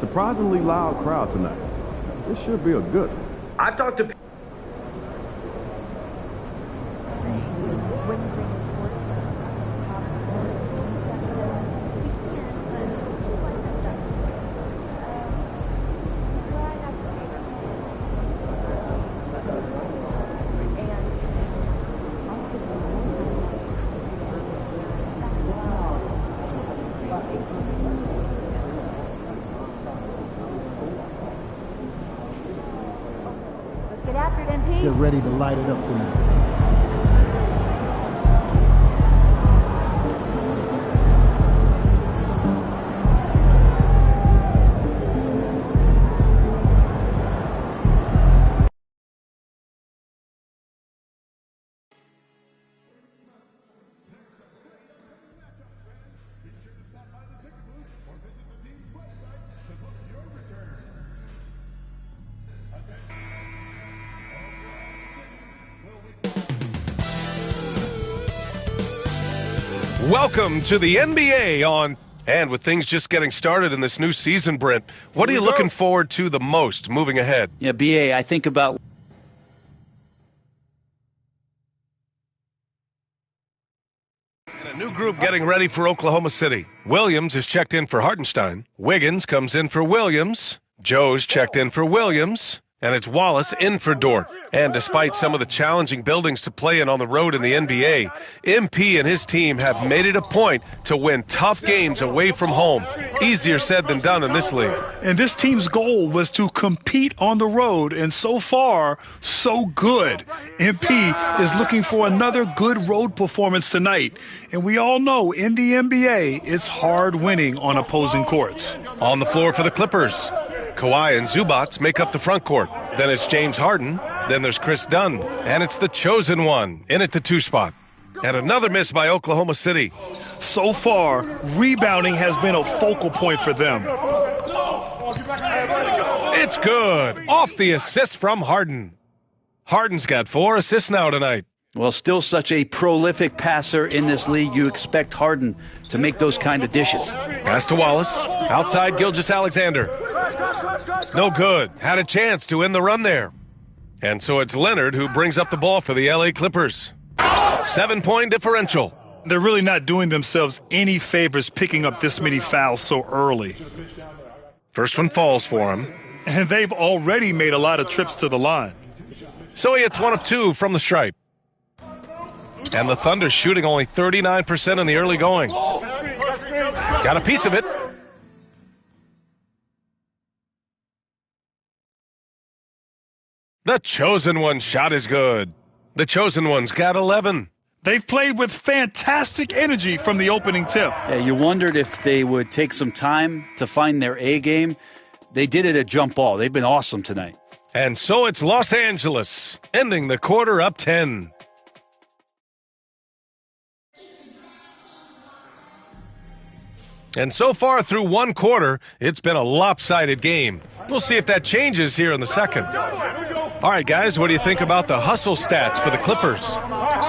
surprisingly loud crowd tonight. This should be a good one. I've talked to... Get after it, MP. Get ready to light it up tonight. Welcome to the NBA on, and with things just getting started in this new season, Brent, what are you looking forward to the most moving ahead? Yeah, BA, I think about a new group getting ready for Oklahoma City. Williams is checked in for Hartenstein. Wiggins comes in for Williams. Joe's checked in for Williams. And it's Wallace in for Dort. And despite some of the challenging buildings to play in on the road in the NBA, MP and his team have made it a point to win tough games away from home. Easier said than done in this league. And this team's goal was to compete on the road, and so far, so good. MP is looking for another good road performance tonight. And we all know in the NBA, it's hard winning on opposing courts. On the floor for the Clippers, Kawhi and Zubats make up the front court. Then it's James Harden. Then there's Chris Dunn. And it's the chosen one in at the 2 spot. And another miss by Oklahoma City. So far, rebounding has been a focal point for them. It's good. Off the assist from Harden. Harden's got 4 assists now tonight. Well, still such a prolific passer in this league. You expect Harden to make those kind of dishes. Pass to Wallace. Outside Gilgeous-Alexander. No good. Had a chance to end the run there. And so it's Leonard who brings up the ball for the LA Clippers. 7-point differential. They're really not doing themselves any favors picking up this many fouls so early. First one falls for him. And they've already made a lot of trips to the line. So he hits 1 of 2 from the stripe. And the Thunder shooting only 39% in the early going. Got a piece of it. The chosen one shot is good. The chosen one's got 11. They've played with fantastic energy from the opening tip. Yeah, you wondered if they would take some time to find their A game. They did it at jump ball. They've been awesome tonight. And so it's Los Angeles, ending the quarter up 10. And so far through 1 quarter, it's been a lopsided game. We'll see if that changes here in the second. All right, guys, what do you think about the hustle stats for the Clippers?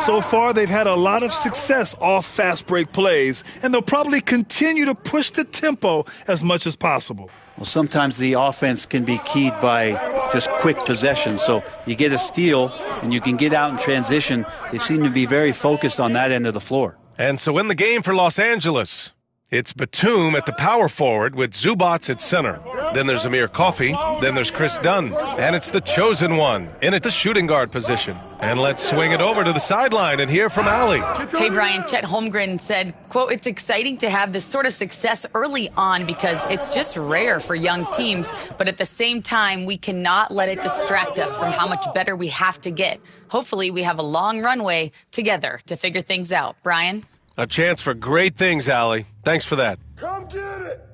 So far, they've had a lot of success off fast break plays, and they'll probably continue to push the tempo as much as possible. Well, sometimes the offense can be keyed by just quick possession. So you get a steal, and you can get out in transition. They seem to be very focused on that end of the floor. And so in the game for Los Angeles, it's Batum at the power forward with Zubats at center. Then there's Amir Coffey. Then there's Chris Dunn. And it's the chosen one in at the shooting guard position. And let's swing it over to the sideline and hear from Allie. Hey, Brian, Chet Holmgren said, quote, "It's exciting to have this sort of success early on because it's just rare for young teams. But at the same time, we cannot let it distract us from how much better we have to get. Hopefully, we have a long runway together to figure things out." Brian? A chance for great things, Allie. Thanks for that. Come get it!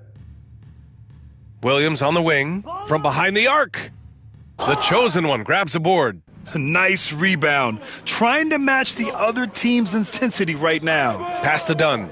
Williams on the wing from behind the arc. The chosen one grabs a board. Nice rebound. Trying to match the other team's intensity right now. Pass to Dunn.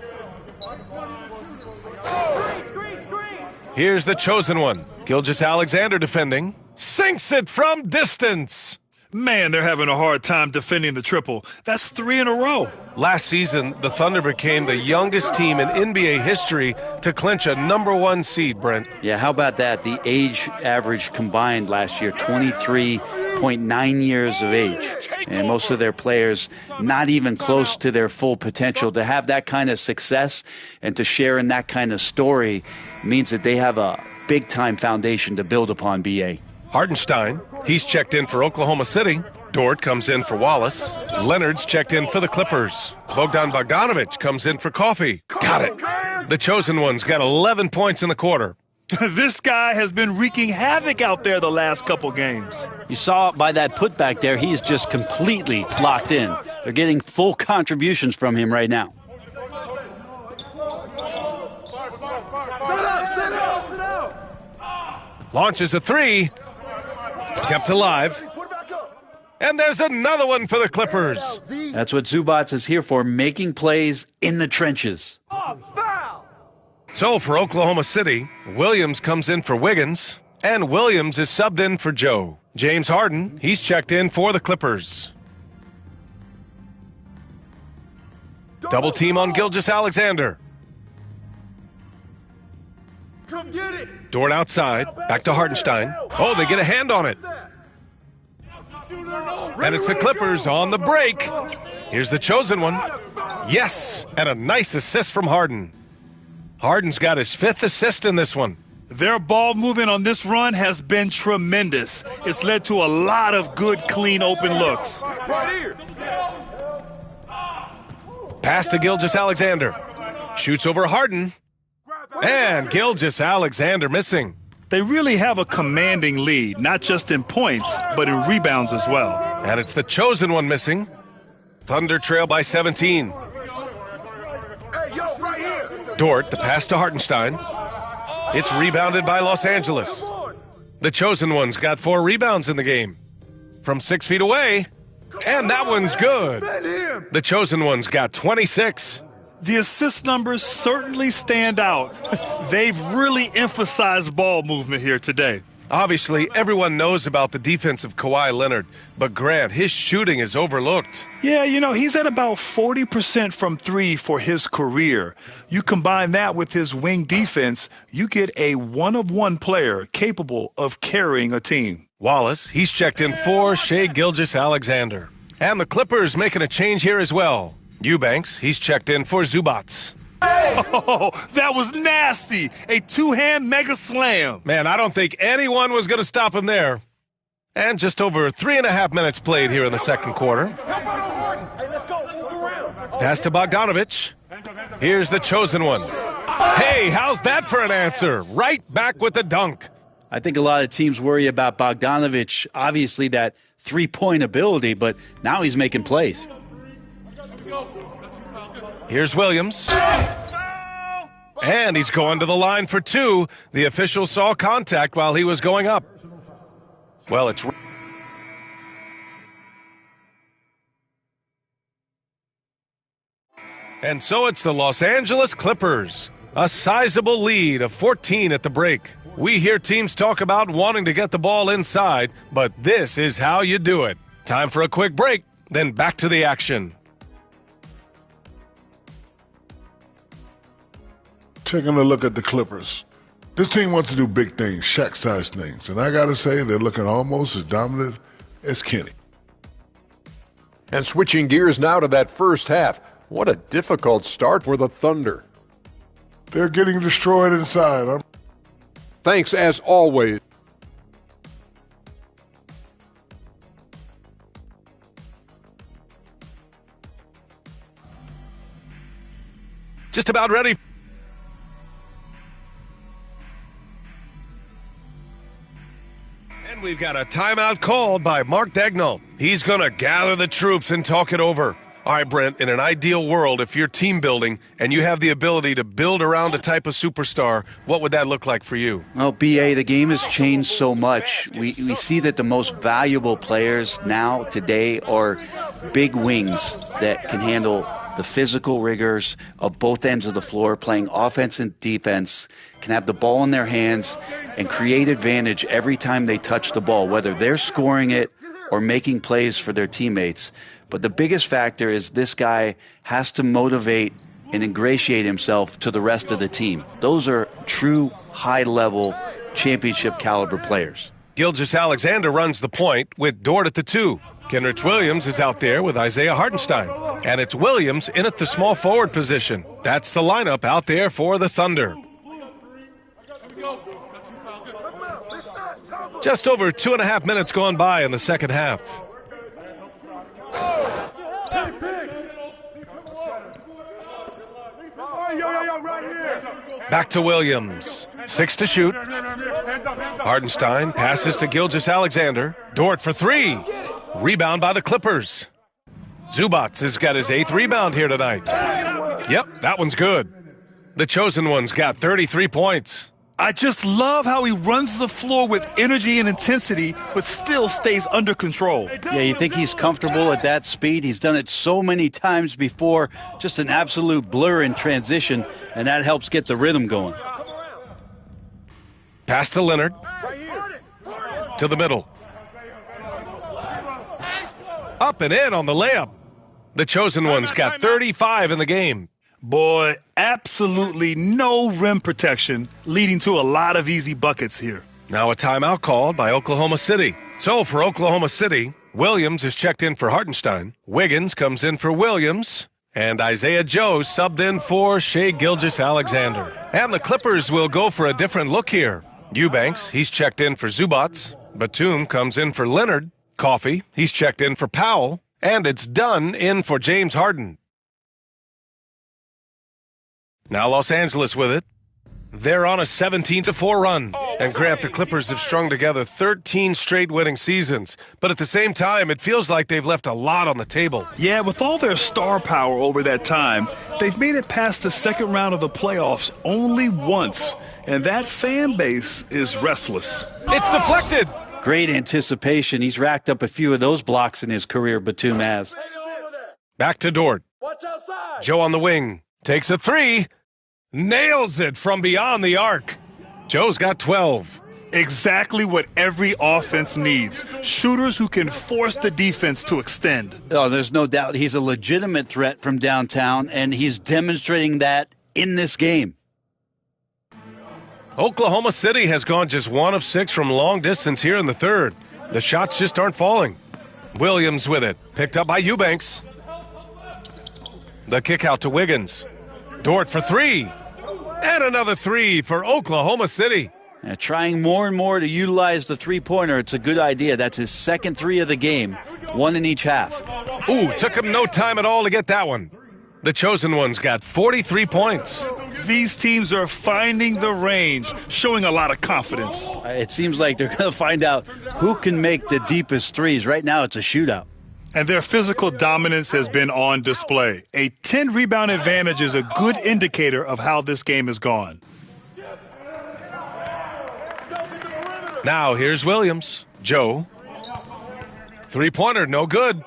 Here's the chosen one. Gilgeous-Alexander defending. Sinks it from distance. Man, they're having a hard time defending the triple. That's 3 in a row. Last season, the Thunder became the youngest team in NBA history to clinch a #1 seed, Brent. Yeah, how about that? The age average combined last year, 23.9 years of age. And most of their players not even close to their full potential. To have that kind of success and to share in that kind of story means that they have a big-time foundation to build upon, B.A. Hartenstein, he's checked in for Oklahoma City. Dort comes in for Wallace. Leonard's checked in for the Clippers. Bogdan Bogdanović comes in for Coffee. Got it. The Chosen One's got 11 points in the quarter. This guy has been wreaking havoc out there the last couple games. You saw by that putback there, he's just completely locked in. They're getting full contributions from him right now. Launches a 3. Kept alive. And there's another one for the Clippers. That's what Zubats is here for, making plays in the trenches. So for Oklahoma City, Williams comes in for Wiggins, and Williams is subbed in for Joe. James Harden, he's checked in for the Clippers. Double team on Gilgeous-Alexander. Come get it. Dort outside, back to Hartenstein. Oh, they get a hand on it. And it's the Clippers on the break. Here's the Chosen One. Yes, and a nice assist from Harden. Harden's got his 5th assist in this one. Their ball movement on this run has been tremendous. It's led to a lot of good, clean, open looks. Pass to Gilgeous-Alexander. Shoots over Harden. And Gilgeous-Alexander missing. They really have a commanding lead, not just in points, but in rebounds as well. And it's the Chosen One missing. Thunder trail by 17. Dort, the pass to Hartenstein. It's rebounded by Los Angeles. The Chosen One's got 4 rebounds in the game. From 6 feet away. And that one's good. The Chosen One's got 26. The assist numbers certainly stand out. They've really emphasized ball movement here today. Obviously, everyone knows about the defense of Kawhi Leonard, but Grant, his shooting is overlooked. Yeah, he's at about 40% from 3 for his career. You combine that with his wing defense, you get a one-of-one player capable of carrying a team. Wallace, he's checked in for Shai Gilgeous-Alexander. And the Clippers making a change here as well. Eubanks, he's checked in for Zubats. Oh, that was nasty. A 2-hand mega slam. Man, I don't think anyone was going to stop him there. And just over 3.5 minutes played here in the second quarter. Pass to Bogdanović. Here's the Chosen One. Hey, how's that for an answer? Right back with the dunk. I think a lot of teams worry about Bogdanović, obviously that three-point ability, but now he's making plays. Here's Williams. And he's going to the line for 2. The official saw contact while he was going up. Well, it's... And so it's the Los Angeles Clippers. A sizable lead of 14 at the break. We hear teams talk about wanting to get the ball inside, but this is how you do it. Time for a quick break, then back to the action. Taking a look at the Clippers. This team wants to do big things, Shaq-sized things, and I got to say they're looking almost as dominant as Kenny. And switching gears now to that first half. What a difficult start for the Thunder. They're getting destroyed inside. Thanks as always. Just about ready. And we've got a timeout called by Mark Daigneault. He's going to gather the troops and talk it over. All right, Brent, in an ideal world, if you're team building and you have the ability to build around a type of superstar, what would that look like for you? Well, B.A., the game has changed so much. We see that the most valuable players now, today, are big wings that can handle the physical rigors of both ends of the floor, playing offense and defense, can have the ball in their hands and create advantage every time they touch the ball, whether they're scoring it or making plays for their teammates. But the biggest factor is this guy has to motivate and ingratiate himself to the rest of the team. Those are true high-level championship caliber players. Gilgeous-Alexander runs the point with Dort at the 2. Kenrich Williams is out there with Isaiah Hartenstein. And it's Williams in at the small forward position. That's the lineup out there for the Thunder. Just over 2.5 minutes gone by in the second half. Back to Williams. 6 to shoot. Hartenstein passes to Gilgeous-Alexander. Dort for 3. Rebound by the Clippers. Zubac has got his 8th rebound here tonight. Yep, that one's good. The Chosen One's got 33 points. I just love how he runs the floor with energy and intensity, but still stays under control. Yeah, you think he's comfortable at that speed? He's done it so many times before. Just an absolute blur in transition, and that helps get the rhythm going. Pass to Leonard. To the middle. Up and in on the layup. The Chosen One's got 35 in the game. Boy, absolutely no rim protection, leading to a lot of easy buckets here. Now a timeout called by Oklahoma City. So for Oklahoma City, Williams is checked in for Hartenstein. Wiggins comes in for Williams. And Isaiah Joe subbed in for Shai Gilgeous-Alexander. And the Clippers will go for a different look here. Eubanks, he's checked in for Zubac. Batum comes in for Leonard. Coffey, he's checked in for Powell. And it's Dunn in for James Harden. Now Los Angeles with it. They're on a 17-4 run. And Grant, the Clippers have strung together 13 straight winning seasons. But at the same time, it feels like they've left a lot on the table. Yeah, with all their star power over that time, they've made it past the second round of the playoffs only once. And that fan base is restless. It's deflected. Great anticipation. He's racked up a few of those blocks in his career, Batum has. Back to Dort. Joe on the wing. Takes a 3. Nails it from beyond the arc. Joe's got 12. Exactly what every offense needs. Shooters who can force the defense to extend. Oh, there's no doubt he's a legitimate threat from downtown, and he's demonstrating that in this game. Oklahoma City has gone just 1 of 6 from long distance here in the third. The shots just aren't falling. Williams with it. Picked up by Eubanks. The kick out to Wiggins. Dort for 3. And another 3 for Oklahoma City. Trying more and more to utilize the three-pointer. It's a good idea. That's his second 3 of the game. 1 in each half. Ooh, took him no time at all to get that one. The Chosen One's got 43 points. These teams are finding the range, showing a lot of confidence. It seems like they're going to find out who can make the deepest threes. Right now, it's a shootout. And their physical dominance has been on display. A 10-rebound advantage is a good indicator of how this game has gone. Now here's Williams. Joe. Three-pointer, no good.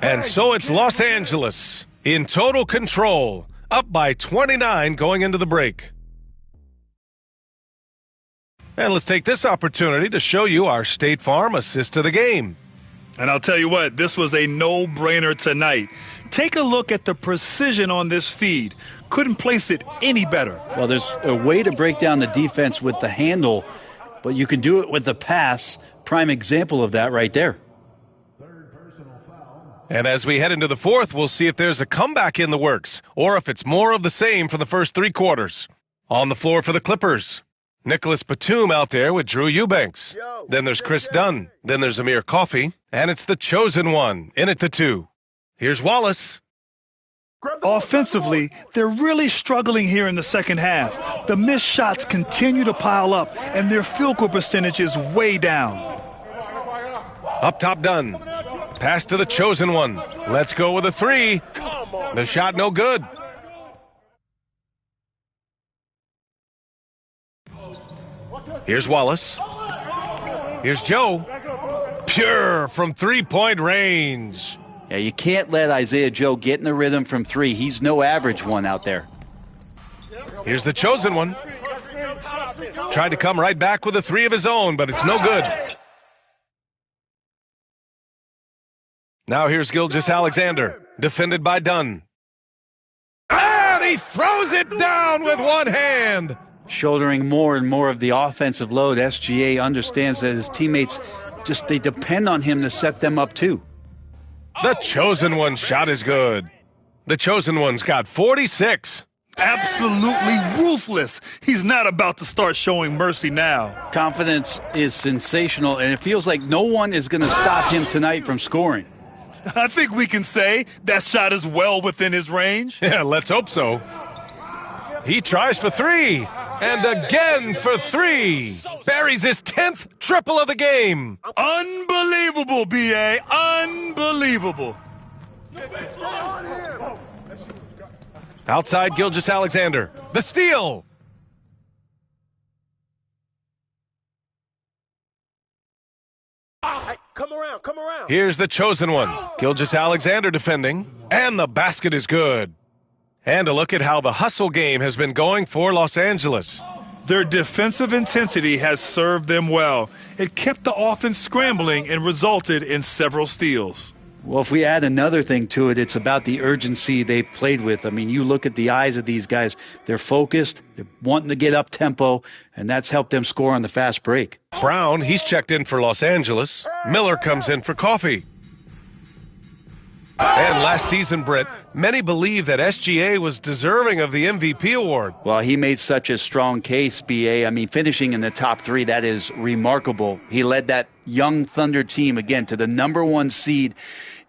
And so it's Los Angeles in total control, up by 29 going into the break. And let's take this opportunity to show you our State Farm assist to the game. And I'll tell you what, this was a no-brainer tonight. Take a look at the precision on this feed. Couldn't place it any better. Well, there's a way to break down the defense with the handle, but you can do it with the pass. Prime example of that right there. And as we head into the fourth, we'll see if there's a comeback in the works or if it's more of the same from the first 3 quarters. On the floor for the Clippers, Nicholas Batum out there with Drew Eubanks. Then there's Chris Dunn. Then there's Amir Coffey. And it's the Chosen One in at the 2. Here's Wallace. Offensively, they're really struggling here in the second half. The missed shots continue to pile up, and their field goal percentage is way down. Up top, Dunn. Pass to the Chosen One. Let's go with a 3. The shot no good. Here's Wallace. Here's Joe. Pure from 3-point range. Yeah, you can't let Isaiah Joe get in the rhythm from 3. He's no average one out there. Here's the Chosen One. Tried to come right back with a three of his own, but it's no good. Now here's Gilgeous-Alexander, defended by Dunn. And he throws it down with one hand. Shouldering more and more of the offensive load, SGA understands that his teammates they depend on him to set them up too. The Chosen One shot is good. The Chosen One's got 46. Absolutely ruthless. He's not about to start showing mercy now. Confidence is sensational, and it feels like no one is going to stop him tonight from scoring. I think we can say that shot is well within his range. Yeah, let's hope so. He tries for three, and again for three. Buries his 10th triple of the game. Unbelievable, B.A. Unbelievable. Outside Gilgeous-Alexander. The steal. Come around, come around. Here's the Chosen One. Gilgeous-Alexander defending. And the basket is good. And a look at how the hustle game has been going for Los Angeles. Their defensive intensity has served them well. It kept the offense scrambling and resulted in several steals. Well, if we add another thing to it, it's about the urgency they've played with. I mean, you look at the eyes of these guys. They're focused. They're wanting to get up tempo, and that's helped them score on the fast break. Brown, he's checked in for Los Angeles. Miller comes in for Coffee. And last season, Britt, many believe that SGA was deserving of the MVP award. Well, he made such a strong case, B.A. I mean, finishing in the top three, that is remarkable. He led that young Thunder team, again, to the #1 seed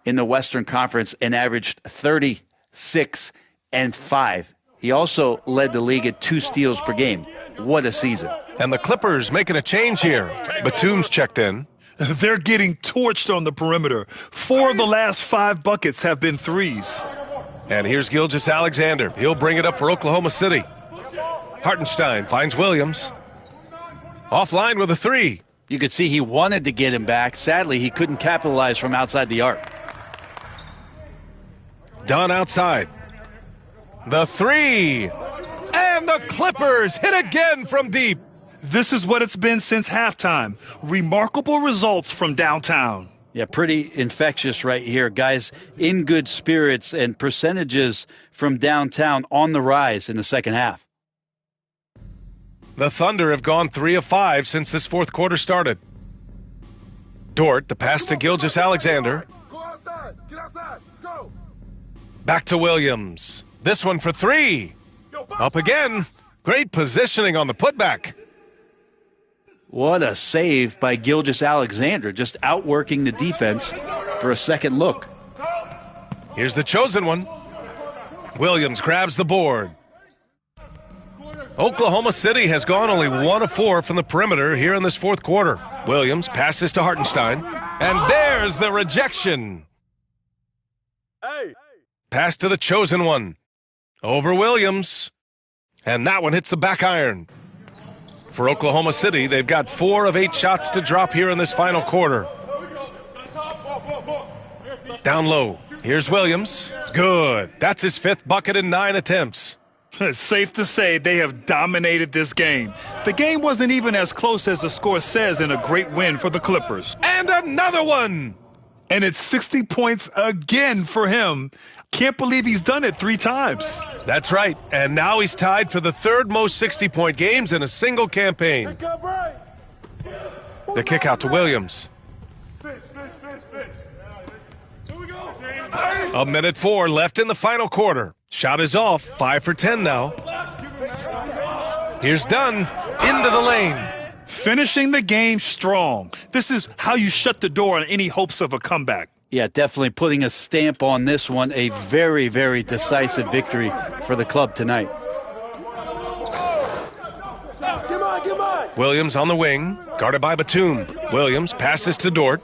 in the Western Conference and averaged 36 and 5. He also led the league at 2 steals per game. What a season. And the Clippers making a change here. Batum's checked in. They're getting torched on the perimeter. 4 of the last 5 buckets have been threes. And here's Gilgeous-Alexander. He'll bring it up for Oklahoma City. Hartenstein finds Williams. Offline with a three. You could see he wanted to get him back. Sadly, he couldn't capitalize from outside the arc. Dunn outside. The three. And the Clippers hit again from deep. This is what it's been since halftime. Remarkable results from downtown. Yeah, pretty infectious right here. Guys in good spirits and percentages from downtown on the rise in the second half. The Thunder have gone 3 of 5 since this fourth quarter started. Dort, the pass to Gilgeous-Alexander. Go outside. Get outside. Go. Back to Williams. This one for three. Up again. Great positioning on the putback. What a save by Gilgeous-Alexander, just outworking the defense for a second look. Here's the Chosen One. Williams grabs the board. Oklahoma City has gone only 1 of 4 from the perimeter here in this fourth quarter. Williams passes to Hartenstein. And there's the rejection. Pass to the Chosen One. Over Williams. And that one hits the back iron. For Oklahoma City, they've got 4 of 8 shots to drop here in this final quarter. Down low. Here's Williams. Good. That's his 5th bucket in 9 attempts. It's safe to say they have dominated this game. The game wasn't even as close as the score says in a great win for the Clippers. And another one! And it's 60 points again for him. Can't believe he's done it 3 times. That's right. And now he's tied for the 3rd most 60-point games in a single campaign. The kick out to Williams. A minute 4 left in the final quarter. Shot is off. 5 for 10 now. Here's Dunn into the lane. Finishing the game strong. This is how you shut the door on any hopes of a comeback. Yeah, definitely putting a stamp on this one. A very, very decisive victory for the club tonight. Williams on the wing, guarded by Batum. Williams passes to Dort.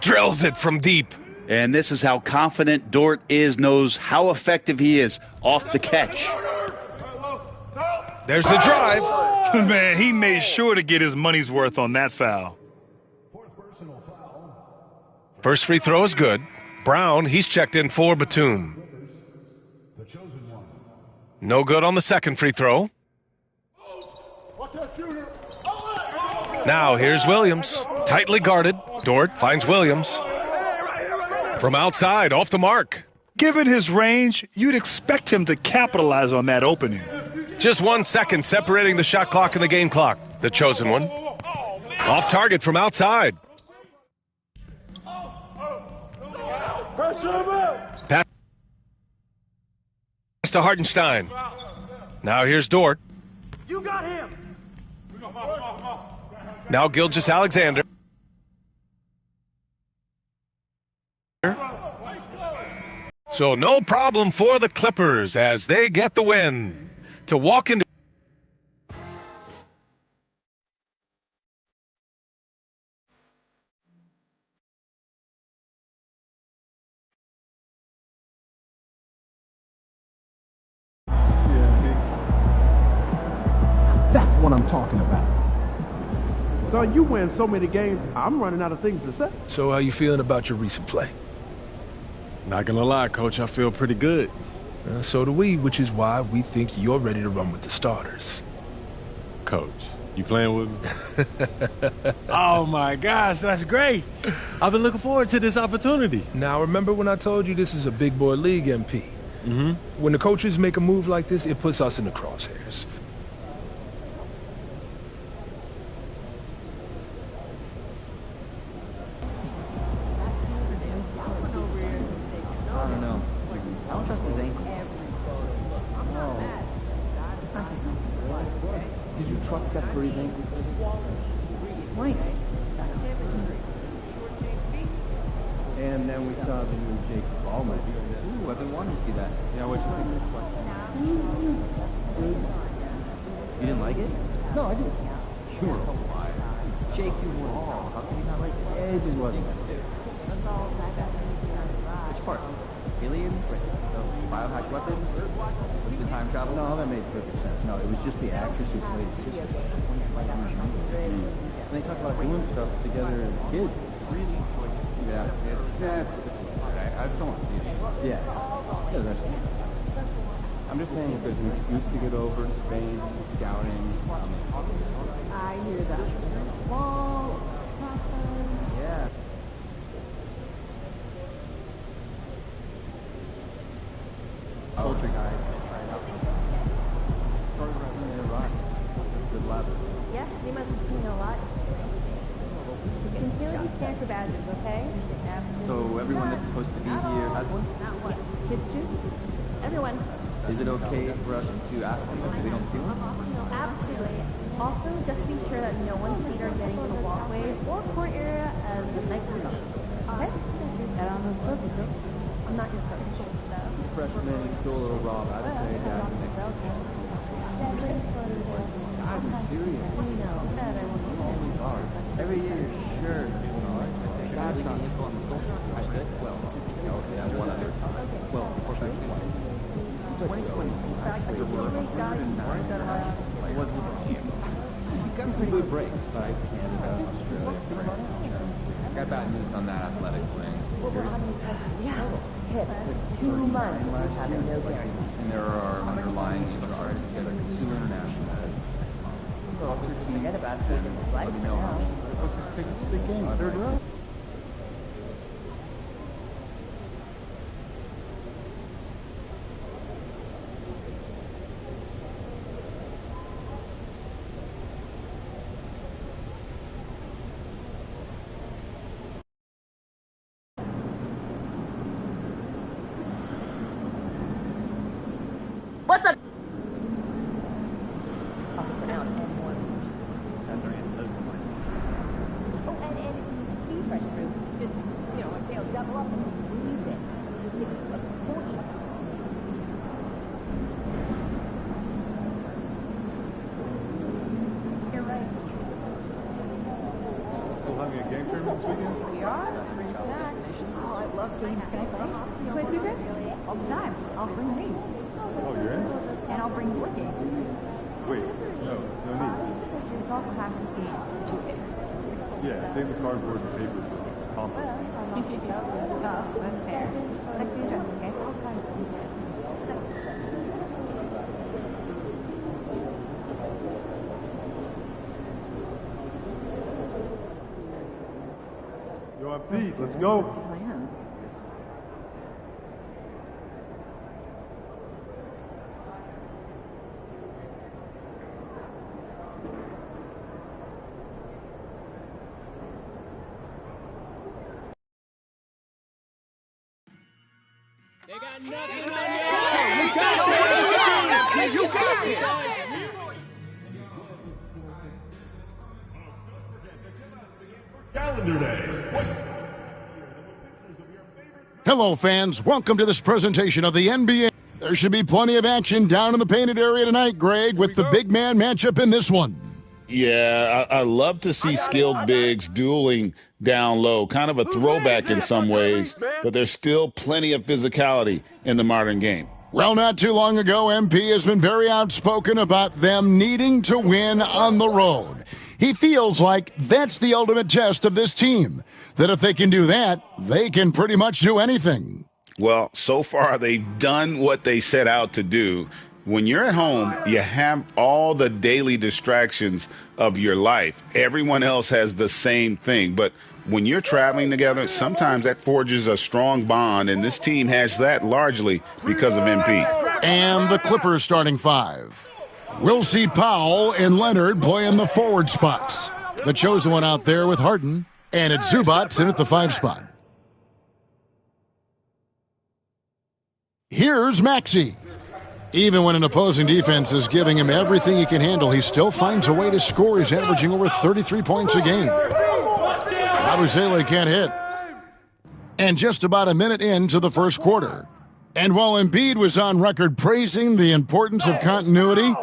Drills it from deep. And this is how confident Dort knows how effective he is off the catch. There's the drive. Man, he made sure to get his money's worth on that foul. First free throw is good. Brown, he's checked in for Batum. No good on the second free throw. Now here's Williams. Tightly guarded. Dort finds Williams. From outside, off the mark. Given his range, you'd expect him to capitalize on that opening. Just 1 second separating the shot clock and the game clock. The chosen one. Off target from outside. Pass to Hartenstein. Now here's Dort. You got him. Now Gilgeous-Alexander. So no problem for the Clippers as they get the win. To walk into That's what I'm talking about. Son, you win so many games, I'm running out of things to say. So how you feeling about your recent play? Not gonna lie, Coach, I feel pretty good. So do we, which is why we think you're ready to run with the starters. Coach, you playing with me? Oh my gosh, that's great. I've been looking forward to this opportunity. Now remember when I told you this is a big boy league, MP? Mm-hmm. When the coaches make a move like this, it puts us in the crosshairs. I don't know. I don't trust his ankles. Did you trust Steph Curry's ankles? Right. And then we saw the new Jake Paul movie. Ooh, I've been wanting to see that. Yeah, which one? You didn't like it? No, I didn't. You were a liar. It's Jake Paul. How can you not like it? It just wasn't. Which part? Aliens? The biohack weapons? The time travel? No, that made perfect sense. No, it was just the actress who played his sister. And they talk about doing stuff together as kids. Really? Yeah. I just don't want to see it. Yeah. Yeah, that's I'm just saying if there's an excuse to get over to Spain, scouting. I hear that. Wall, Yeah. Culture guy. Started wrestling in Iraq. Good ladder. yeah, you must have seen a lot. Continue to scan for badges, okay? So everyone that's supposed to be here has one? Kids too? Everyone. Is it okay for us to ask them if they don't see one? Absolutely. Also, just be sure that no one's feet are getting to the walkway or court area as the night goes on. Okay? I'm not your coach. Freshman is still a little raw. I'd say that next Guys, I'm serious. Always are. Every year, sure. That's not on the social. I should. Well, yeah, one other time. Well, unfortunately, twice. 2020. It wasn't here. He's gotten some good breaks, right? Canada, Australia. I got bad news on that athletic thing. Yeah. Hit. 2 months of having no guarantee. And there are underlying stars that are consumer international. Forget about it. Let me know. Just take a big game. Third row. What's up? Fresh fruit, just, if they'll double up and squeeze it, just make it like fortune. You're right. Still having a game tournament this weekend? We are. Bring snacks. Oh, I love games. Can I play? You play too, Chris? All the time. I'll bring names. Oh, you're in? And I'll bring board games. Wait, no need. It's all classic games. Too big. Yeah, save the cardboard and paper for compost. That's fair. Check the address, okay? Go on feet. Let's go. They got nothing on you. You got it. Calendar Day. Hello, fans. Welcome to this presentation of the NBA. There should be plenty of action down in the painted area tonight, Greg, with the big man matchup in this one. Yeah, I love to see skilled bigs dueling down low. Kind of a throwback in some ways, but there's still plenty of physicality in the modern game. Well, not too long ago, MP has been very outspoken about them needing to win on the road. He feels like that's the ultimate test of this team, that if they can do that, they can pretty much do anything. Well, so far they've done what they set out to do. When you're at home, you have all the daily distractions of your life. Everyone else has the same thing. But when you're traveling together, sometimes that forges a strong bond, and this team has that largely because of MP. And the Clippers starting five. We'll see Powell and Leonard play in the forward spots. The chosen one out there with Harden, and it's Zubats in at the 5 spot. Here's Maxey. Even when an opposing defense is giving him everything he can handle, he still finds a way to score. He's averaging over 33 points a game. Abusele can't hit. And just about a minute into the first quarter. And while Embiid was on record praising the importance of continuity,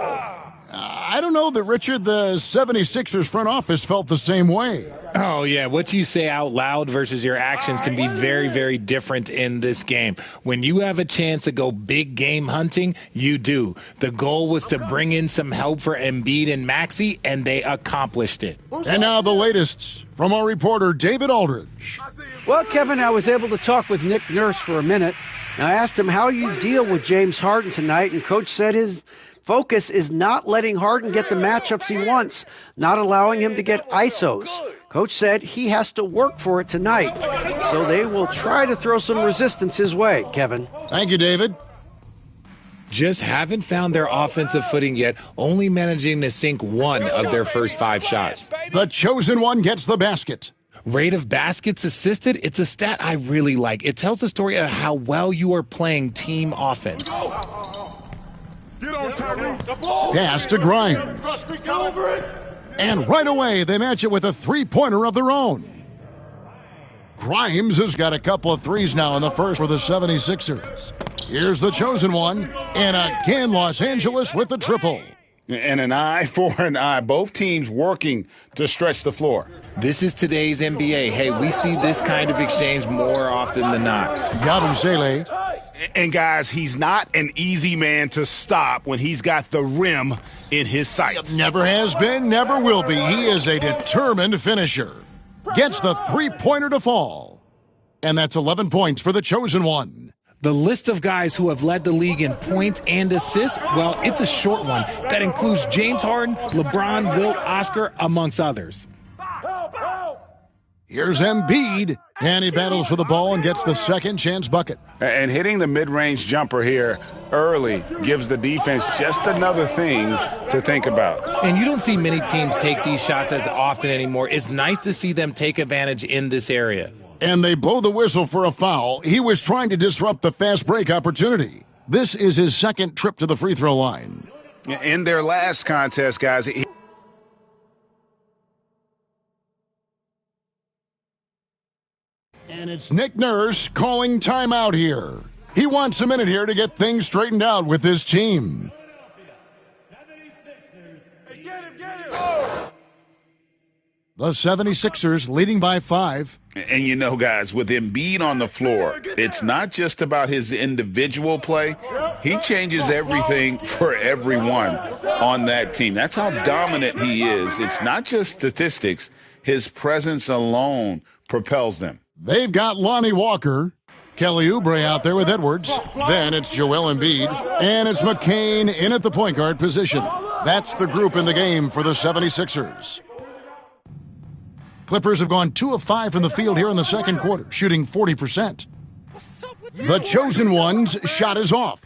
I don't know that, Richard, the 76ers front office felt the same way. Oh, yeah. What you say out loud versus your actions can be very, very different in this game. When you have a chance to go big game hunting, you do. The goal was to bring in some help for Embiid and Maxey, and they accomplished it. And now the latest from our reporter, David Aldridge. Well, Kevin, I was able to talk with Nick Nurse for a minute. And I asked him how you deal with James Harden tonight, and Coach said his focus is not letting Harden get the matchups he wants, not allowing him to get ISOs. Coach said he has to work for it tonight, so they will try to throw some resistance his way, Kevin. Thank you, David. Just haven't found their offensive footing yet, only managing to sink one of their first 5 shots. The chosen one gets the basket. Rate of baskets assisted, it's a stat I really like. It tells the story of how well you are playing team offense. Pass to Grimes. And right away, they match it with a three-pointer of their own. Grimes has got a couple of threes now in the first for the 76ers. Here's the chosen one. And again, Los Angeles with the triple. And an eye for an eye. Both teams working to stretch the floor. This is today's NBA. Hey, we see this kind of exchange more often than not. Yabusele. And guys, he's not an easy man to stop when he's got the rim in his sights. Never has been, never will be. He is a determined finisher. Gets the three-pointer to fall. And that's 11 points for the chosen one. The list of guys who have led the league in points and assists, well, it's a short one that includes James Harden, LeBron, Wilt, Oscar, amongst others. Here's Embiid, and he battles for the ball and gets the second chance bucket. And hitting the mid-range jumper here early gives the defense just another thing to think about. And you don't see many teams take these shots as often anymore. It's nice to see them take advantage in this area. And they blow the whistle for a foul. He was trying to disrupt the fast break opportunity. This is his second trip to the free throw line. In their last contest, guys, and it's Nick Nurse calling timeout here. He wants a minute here to get things straightened out with his team. The 76ers leading by 5. And you know, guys, with Embiid on the floor, it's not just about his individual play. He changes everything for everyone on that team. That's how dominant he is. It's not just statistics. His presence alone propels them. They've got Lonnie Walker, Kelly Oubre out there with Edwards. Then it's Joel Embiid, and it's McCain in at the point guard position. That's the group in the game for the 76ers. Clippers have gone 2 of 5 from the field here in the second quarter, shooting 40%. The chosen one's shot is off.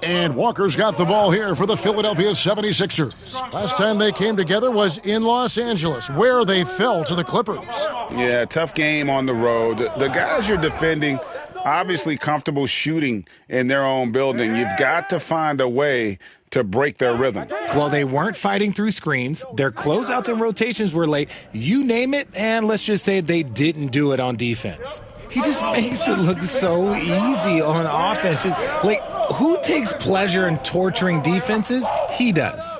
And Walker's got the ball here for the Philadelphia 76ers. Last time they came together was in Los Angeles, where they fell to the Clippers. Yeah, tough game on the road. The guys you're defending, obviously comfortable shooting in their own building. You've got to find a way to break their rhythm. Well, they weren't fighting through screens. Their closeouts and rotations were late. You name it, and let's just say they didn't do it on defense. He just makes it look so easy on offense. Like, who takes pleasure in torturing defenses? He does.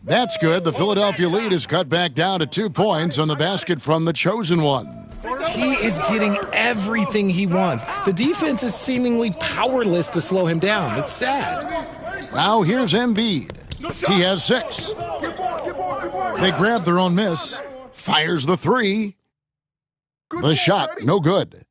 That's good. The Philadelphia lead is cut back down to 2 points on the basket from the chosen one. He is getting everything he wants. The defense is seemingly powerless to slow him down. It's sad. Now here's Embiid. He has 6. They grab their own miss. Fires the 3. The shot, no good.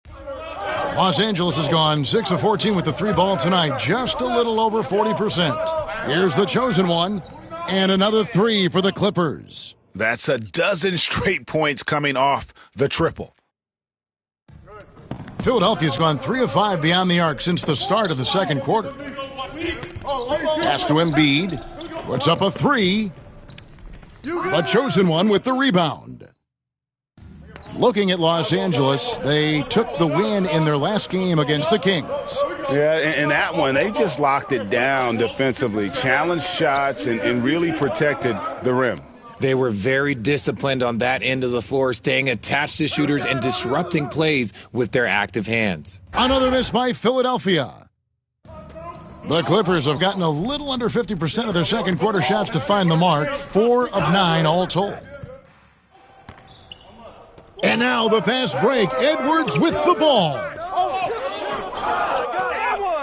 Los Angeles has gone 6 of 14 with the 3 ball tonight, just a little over 40%. Here's the chosen one, and another 3 for the Clippers. That's a dozen straight points coming off the triple. Philadelphia's gone 3 of 5 beyond the arc since the start of the second quarter. Pass to Embiid, puts up a 3. The chosen one with the rebound. Looking at Los Angeles, they took the win in their last game against the Kings. Yeah, in that one, they just locked it down defensively, challenged shots, and really protected the rim. They were very disciplined on that end of the floor, staying attached to shooters and disrupting plays with their active hands. Another miss by Philadelphia. The Clippers have gotten a little under 50% of their second quarter shots to find the mark, 4 of 9 all told. And now the fast break. Edwards with the ball.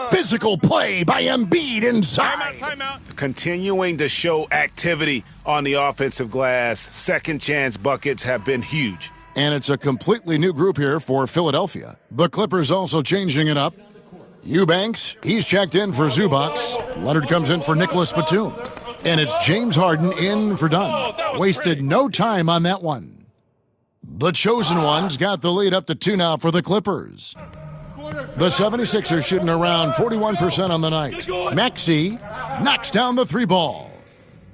Physical play by Embiid inside. Continuing to show activity on the offensive glass. Second chance buckets have been huge. And it's a completely new group here for Philadelphia. The Clippers also changing it up. Eubanks, he's checked in for Zubac. Leonard comes in for Nicholas Batum. And it's James Harden in for Dunn. Wasted no time on that one. The chosen ones got the lead up to 2 now for the Clippers. The 76ers shooting around 41% on the night. Maxey knocks down the 3 ball.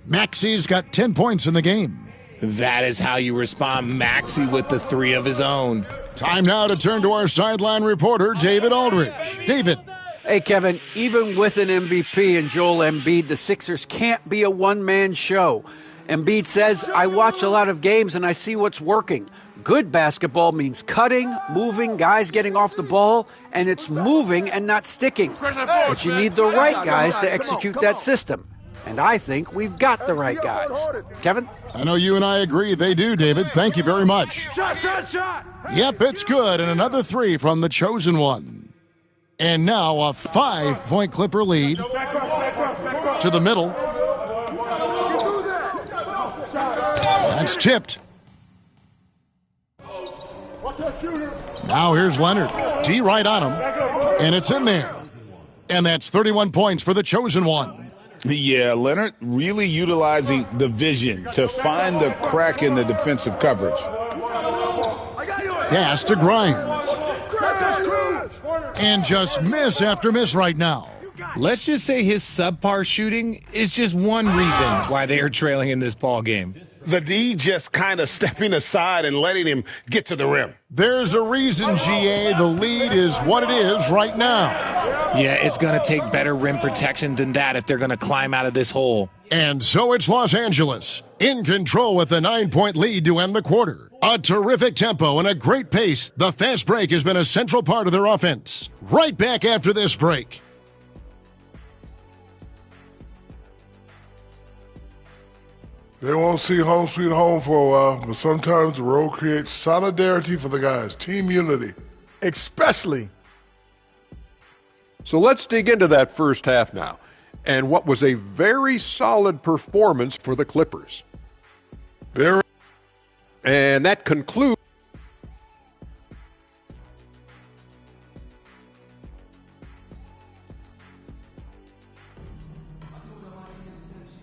Maxey's got 10 points in the game. That is how you respond. Maxey with the 3 of his own. Time now to turn to our sideline reporter, David Aldridge. David. Hey, Kevin, even with an MVP and Joel Embiid, the Sixers can't be a one-man show. Embiid says, I watch a lot of games and I see what's working. Good basketball means cutting, moving, guys getting off the ball, and it's moving and not sticking. But you need the right guys to execute that system. And I think we've got the right guys. Kevin? I know you and I agree they do, David. Thank you very much. Shot! Yep, it's good. And another 3 from the chosen one. And now a 5-point Clipper lead to the middle. That's tipped. Now here's Leonard. D right on him. And it's in there. And that's 31 points for the chosen one. Yeah, Leonard really utilizing the vision to find the crack in the defensive coverage. Pass to Grimes. And just miss after miss right now. Let's just say his subpar shooting is just one reason why they are trailing in this ball game. The D just kind of stepping aside and letting him get to the rim. There's a reason, GA. The lead is what it is right now. Yeah, it's going to take better rim protection than that if they're going to climb out of this hole. And so it's Los Angeles in control with a 9-point lead to end the quarter. A terrific tempo and a great pace. The fast break has been a central part of their offense. Right back after this break. They won't see home sweet home for a while, but sometimes the road creates solidarity for the guys, team unity. Especially. So let's dig into that first half now, and what was a very solid performance for the Clippers. And that concludes.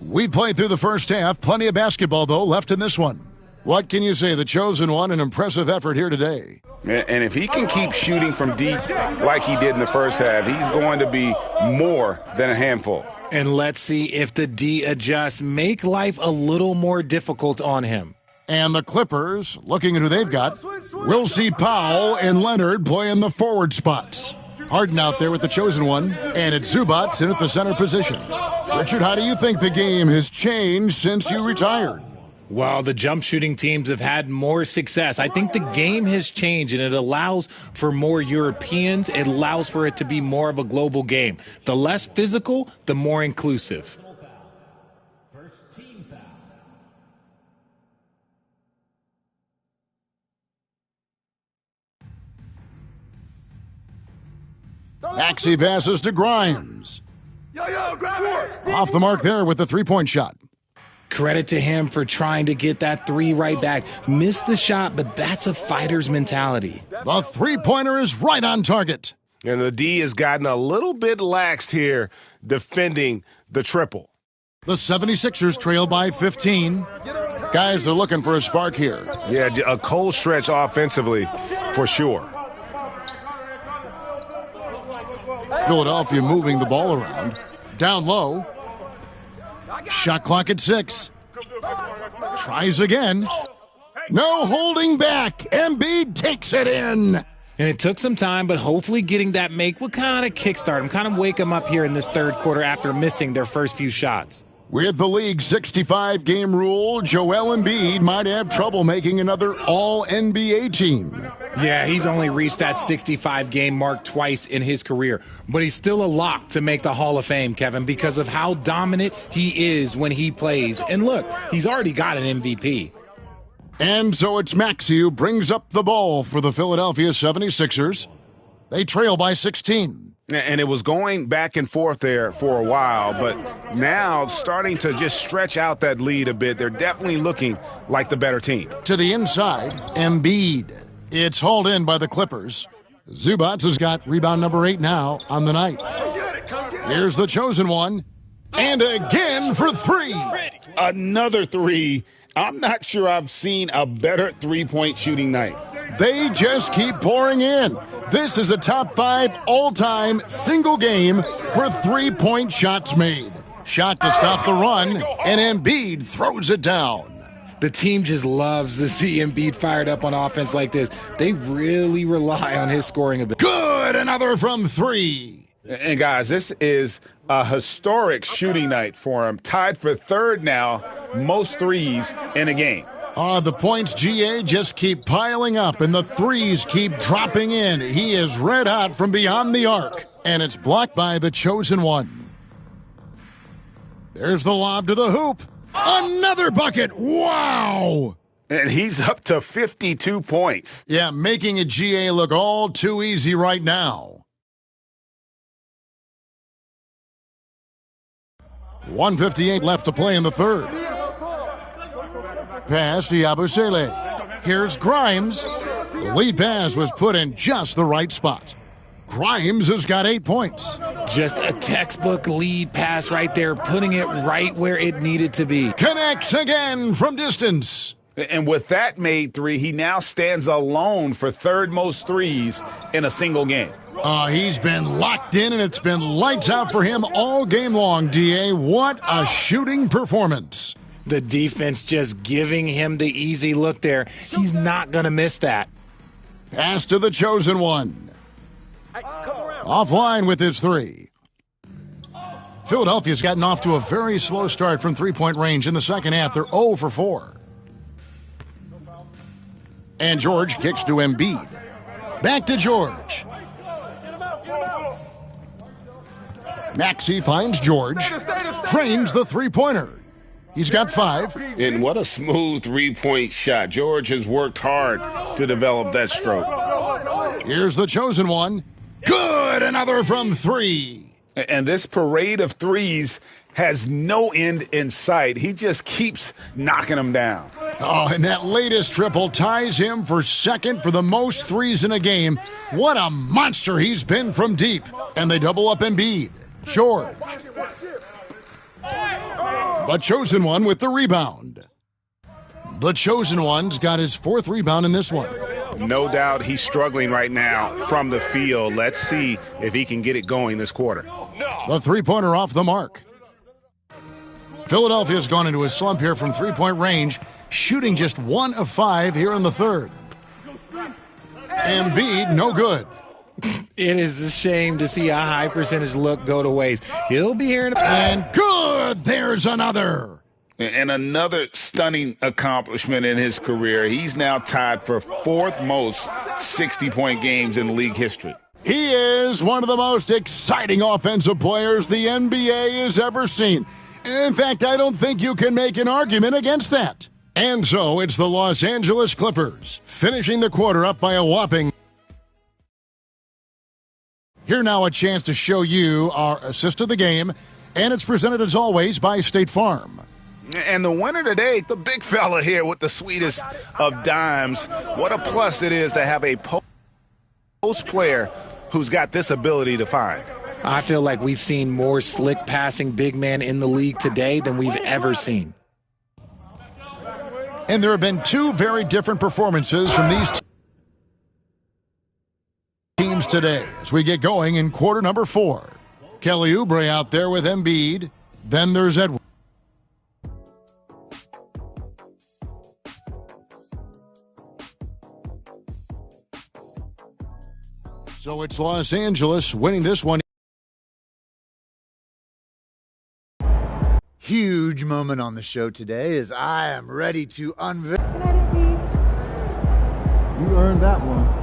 We played through the first half. Plenty of basketball, though, left in this one. What can you say? The chosen one, an impressive effort here today. And if he can keep shooting from deep like he did in the first half, he's going to be more than a handful. And let's see if the D adjusts, make life a little more difficult on him. And the Clippers, looking at who they've got, we'll see Powell and Leonard play in the forward spots. Harden out there with the chosen one, and it's Zubats in at the center position. Richard, how do you think the game has changed since you retired? Well, the jump shooting teams have had more success. I think the game has changed, and it allows for more Europeans. It allows for it to be more of a global game. The less physical, the more inclusive. Maxey passes to Grimes. Off the mark there with the three-point shot. Credit to him for trying to get that three right back. Missed the shot, but that's a fighter's mentality. The three-pointer is right on target. And the D has gotten a little bit laxed here defending the triple. The 76ers trail by 15. Guys are looking for a spark here. Yeah, a cold stretch offensively for sure. Philadelphia moving the ball around. Down low. Shot clock at 6. Tries again. No holding back. Embiid takes it in. And it took some time, but hopefully getting that make will kind of kickstart him, kind of wake him up here in this third quarter after missing their first few shots. With the league's 65-game rule, Joel Embiid might have trouble making another All-NBA team. Yeah, he's only reached that 65-game mark twice in his career, but he's still a lock to make the Hall of Fame, Kevin, because of how dominant he is when he plays. And look, he's already got an MVP. And so it's Maxey who brings up the ball for the Philadelphia 76ers. They trail by 16. And it was going back and forth there for a while, but now starting to just stretch out that lead a bit. They're definitely looking like the better team. To the inside, Embiid. It's hauled in by the Clippers. Zubats has got rebound number 8 now on the night. Here's the chosen one. And again for 3. Another 3. I'm not sure I've seen a better three-point shooting night. They just keep pouring in. This is a top 5 all-time single game for three-point shots made. Shot to stop the run, and Embiid throws it down. The team just loves to see Embiid fired up on offense like this. They really rely on his scoring ability. Good, another from 3. And guys, this is a historic shooting night for him. Tied for third now, most threes in a game. The points, GA, just keep piling up, and the threes keep dropping in. He is red hot from beyond the arc, and it's blocked by the chosen one. There's the lob to the hoop. Another bucket. Wow. And he's up to 52 points. Yeah, making a GA look all too easy right now. 1:58 left to play in the third. Pass to Yabusele. Here's Grimes. The lead pass was put in just the right spot. Grimes has got 8 points. Just a textbook lead pass right there, putting it right where it needed to be. Connects again from distance. And with that made 3, he now stands alone for third most threes in a single game. He's been locked in, and it's been lights out for him all game long, DA. What a shooting performance. The defense just giving him the easy look there. He's not going to miss that. Pass to the chosen one. Offline with his 3. Philadelphia's gotten off to a very slow start from three-point range in the second half. They're 0 for 4. And George kicks to Embiid. Back to George. Maxey finds George. Trains the three-pointer. He's got 5. And what a smooth three-point shot. George has worked hard to develop that stroke. Here's the chosen one. Good, another from 3. And this parade of threes has no end in sight. He just keeps knocking them down. And that latest triple ties him for second for the most threes in a game. What a monster he's been from deep. And they double up Embiid. George. But chosen one with the rebound. The chosen one's got his 4th rebound in this one. No doubt he's struggling right now from the field. Let's see if he can get it going this quarter. The three-pointer off the mark. Philadelphia's gone into a slump here from three-point range, shooting just 1 of 5 here in the third. Embiid, no good. It is a shame to see a high percentage look go to waste. He'll be here in And good, there's another. And another stunning accomplishment in his career. He's now tied for 4th most 60-point games in league history. He is one of the most exciting offensive players the NBA has ever seen. In fact, I don't think you can make an argument against that. And so it's the Los Angeles Clippers, finishing the quarter up by a whopping. Here now a chance to show you our assist of the game, and it's presented as always by State Farm. And the winner today, the big fella here with the sweetest of dimes. What a plus it is to have a post player who's got this ability to find. I feel like we've seen more slick passing big man in the league today than we've ever seen. And there have been 2 very different performances from these teams today as we get going in quarter number 4. Kelly Oubre out there with Embiid. Then there's Edwards. So it's Los Angeles winning this one. Huge moment on the show today as I am ready to unveil. You earned that one.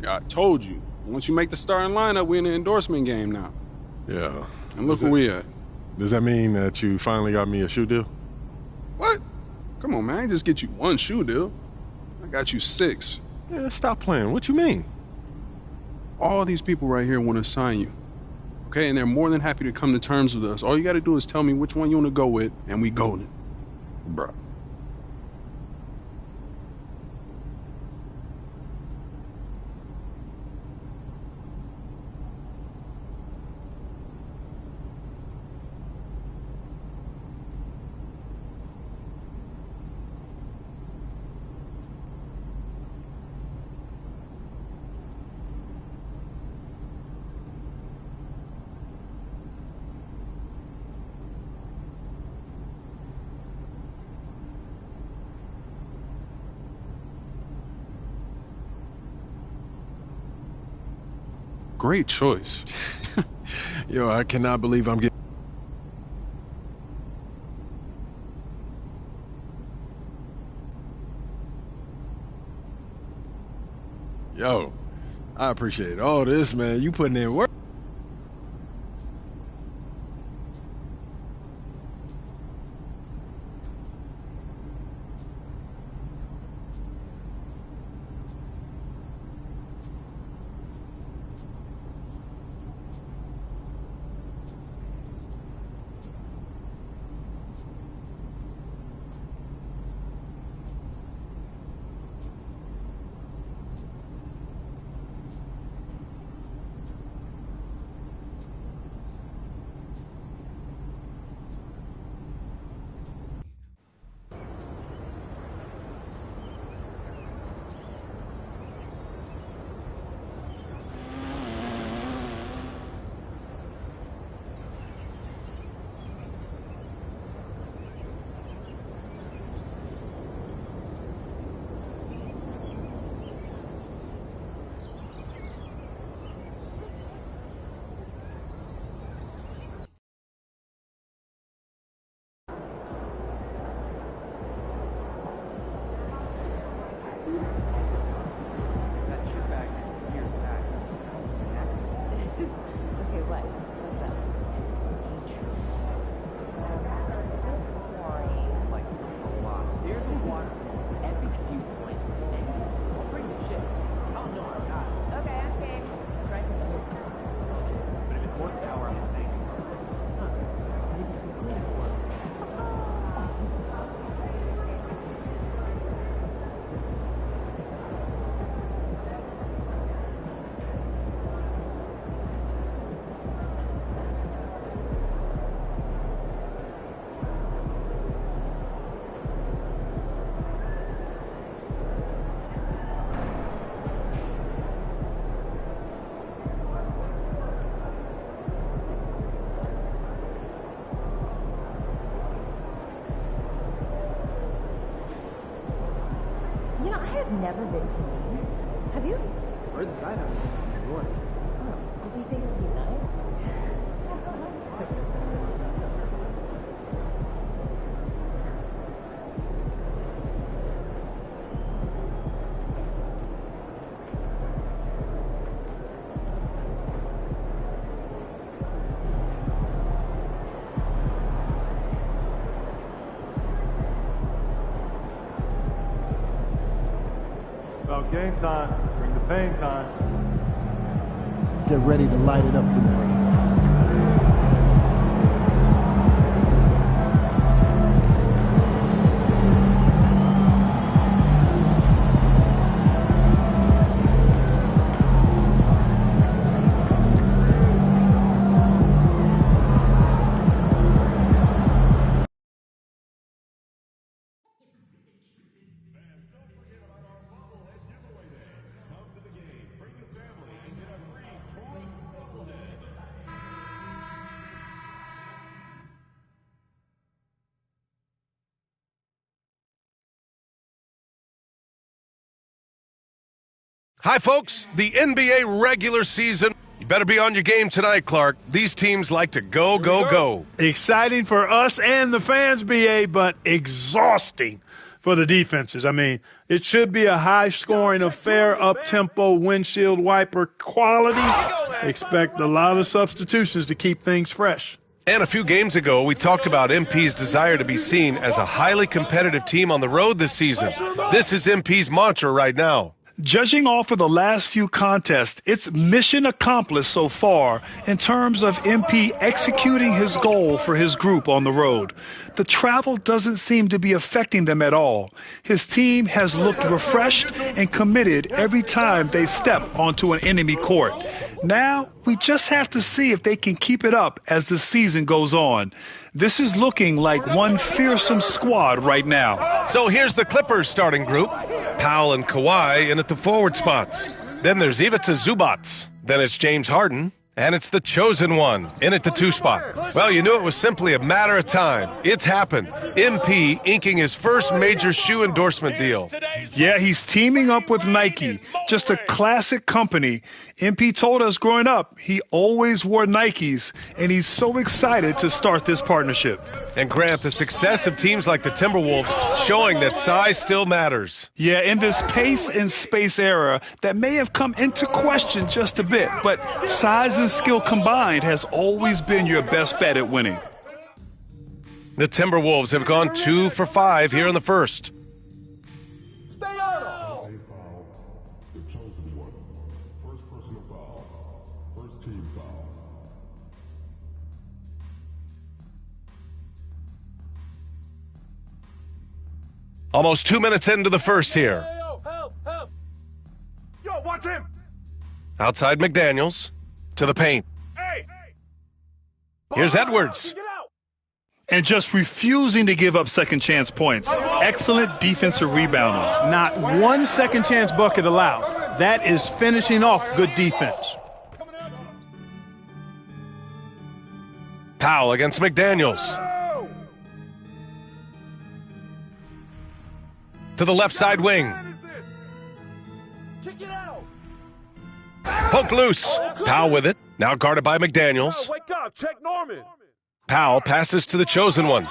I told you. Once you make the starting lineup, we're in the endorsement game now. Yeah. And look where we at. Does that mean that you finally got me a shoe deal? What? Come on, man. I ain't just get you 1 shoe deal. I got you 6. Yeah, stop playing. What you mean? All these people right here want to sign you. Okay? And they're more than happy to come to terms with us. All you got to do is tell me which one you want to go with, and we golden. Bruh. Great choice. Yo, I cannot believe I'm getting... Yo, I appreciate all this, man. You putting in work. have never been to Maine. Have you? Furthest I have is New York. Oh, do you think it would be nice? About game time. Bring the pain time. Get ready to light it up tonight. Hi, folks. The NBA regular season. You better be on your game tonight, Clark. These teams like to go, go, go. Exciting for us and the fans, BA, but exhausting for the defenses. I mean, it should be a high-scoring affair, up-tempo, windshield wiper quality. Expect a lot of substitutions to keep things fresh. And a few games ago, we talked about MP's desire to be seen as a highly competitive team on the road this season. This is MP's mantra right now. Judging off of the last few contests, it's mission accomplished so far in terms of MP executing his goal for his group on the road. The travel doesn't seem to be affecting them at all. His team has looked refreshed and committed every time they step onto an enemy court. Now, we just have to see if they can keep it up as the season goes on. This is looking like one fearsome squad right now. So here's the Clippers starting group. Powell and Kawhi in at the forward spots. Then there's Ivica Zubac. Then it's James Harden. And it's the chosen one in at the 2 spot. Well, you knew it was simply a matter of time. It's happened. MP inking his first major shoe endorsement deal. Yeah, he's teaming up with Nike. Just a classic company. MP told us growing up he always wore Nikes, and he's so excited to start this partnership. And Grant, the success of teams like the Timberwolves showing that size still matters. Yeah, in this pace and space era, that may have come into question just a bit, but size and skill combined has always been your best bet at winning. The Timberwolves have gone 2 for 5 here in the first. Stay on him. Almost 2 minutes into the first here. Help. Yo, watch him. Outside McDaniels to the paint. Hey. Here's Edwards. And just refusing to give up second chance points. Excellent defensive rebounding. Not one second chance bucket allowed. That is finishing off good defense. Powell against McDaniels. To the left side wing. Poked loose. Powell with it. Now guarded by McDaniels. Wake up. Check Norman. Powell passes to the chosen one.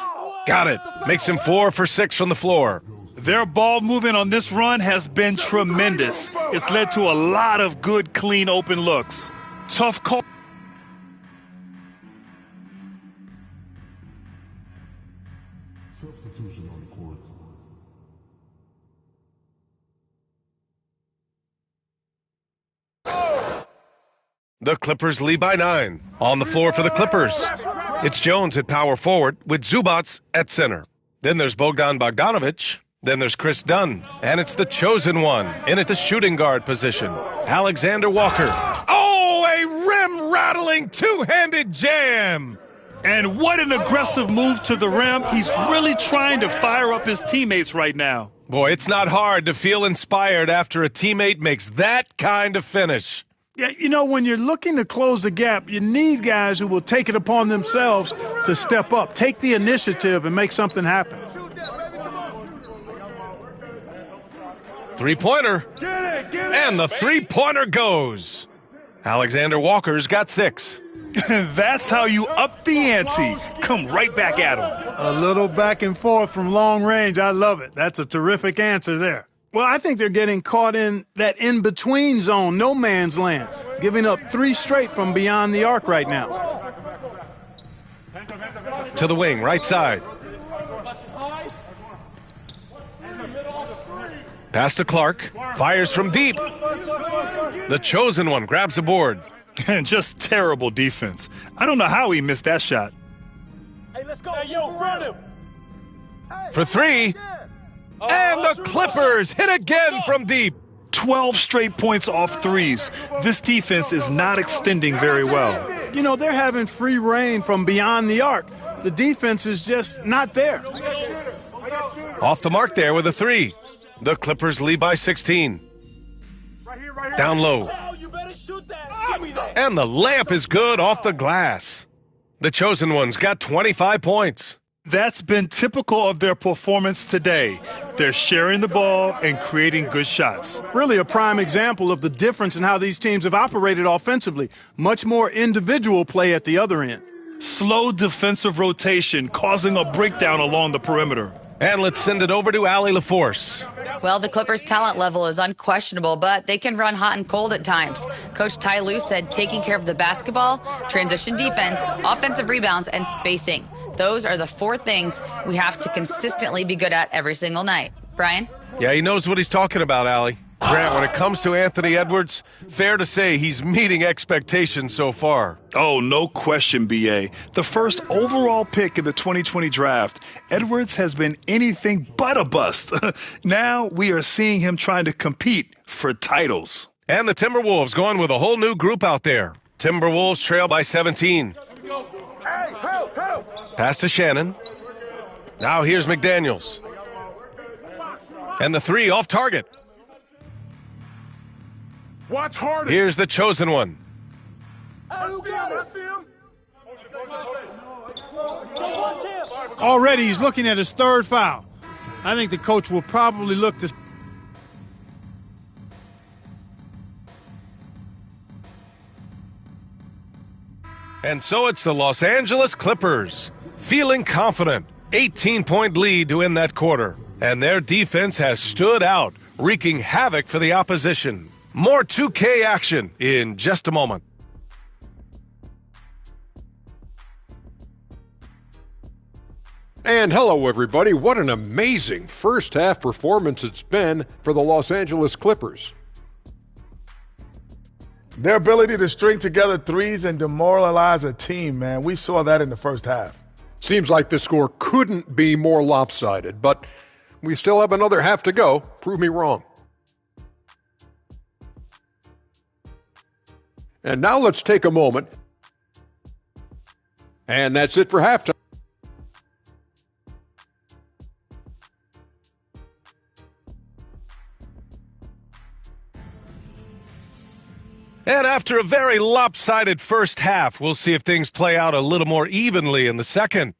Got it. Makes him 4 for 6 from the floor. Their ball movement on this run has been tremendous. It's led to a lot of good, clean, open looks. Tough call. Substitution on the court. The Clippers lead by 9. On the floor for the Clippers. It's Jones at power forward with Zubac at center. Then there's Bogdan Bogdanovic. Then there's Chris Dunn. And it's the chosen one in at the shooting guard position. Alexander Walker. Oh, a rim-rattling two-handed jam. And what an aggressive move to the rim. He's really trying to fire up his teammates right now. Boy, it's not hard to feel inspired after a teammate makes that kind of finish. Yeah, you know, when you're looking to close the gap, you need guys who will take it upon themselves to step up, take the initiative, and make something happen. Three-pointer. And the three-pointer goes. Alexander Walker's got 6. That's how you up the ante. Come right back at him. A little back and forth from long range. I love it. That's a terrific answer there. Well, I think they're getting caught in that in-between zone, no man's land, giving up 3 straight from beyond the arc right now. To the wing, right side. Pass to Clark. Fires from deep. The chosen one grabs a board. And just terrible defense. I don't know how he missed that shot. Hey, let's go. Hey, yo, front him. For 3. And the Clippers hit again from deep. 12 straight points off threes. This defense is not extending very well. You know, they're having free reign from beyond the arc. The defense is just not there. Off the mark there with a 3. The Clippers lead by 16. Down low. And the layup is good off the glass. The chosen one's got 25 points. That's been typical of their performance today. They're sharing the ball and creating good shots. Really a prime example of the difference in how these teams have operated offensively. Much more individual play at the other end. Slow defensive rotation causing a breakdown along the perimeter. And let's send it over to Allie LaForce. Well, the Clippers' talent level is unquestionable, but they can run hot and cold at times. Coach Ty Lue said taking care of the basketball, transition defense, offensive rebounds, and spacing. Those are the 4 things we have to consistently be good at every single night. Brian? Yeah, he knows what he's talking about, Allie. Grant, when it comes to Anthony Edwards, fair to say he's meeting expectations so far. Oh, no question, B.A. The first overall pick in the 2020 draft, Edwards has been anything but a bust. Now we are seeing him trying to compete for titles. And the Timberwolves going with a whole new group out there. Timberwolves trail by 17. Pass to Shannon. Now here's McDaniels. And the 3 off target. Watch harder. Here's the chosen one. Already he's looking at his 3rd foul. I think the coach will probably look to... And so it's the Los Angeles Clippers, feeling confident. 18-point lead to end that quarter. And their defense has stood out, wreaking havoc for the opposition. More 2K action in just a moment. And hello, everybody. What an amazing first half performance it's been for the Los Angeles Clippers. Their ability to string together threes and demoralize a team, man. We saw that in the first half. Seems like the score couldn't be more lopsided, but we still have another half to go. Prove me wrong. And now let's take a moment. And that's it for halftime. And after a very lopsided first half, we'll see if things play out a little more evenly in the second.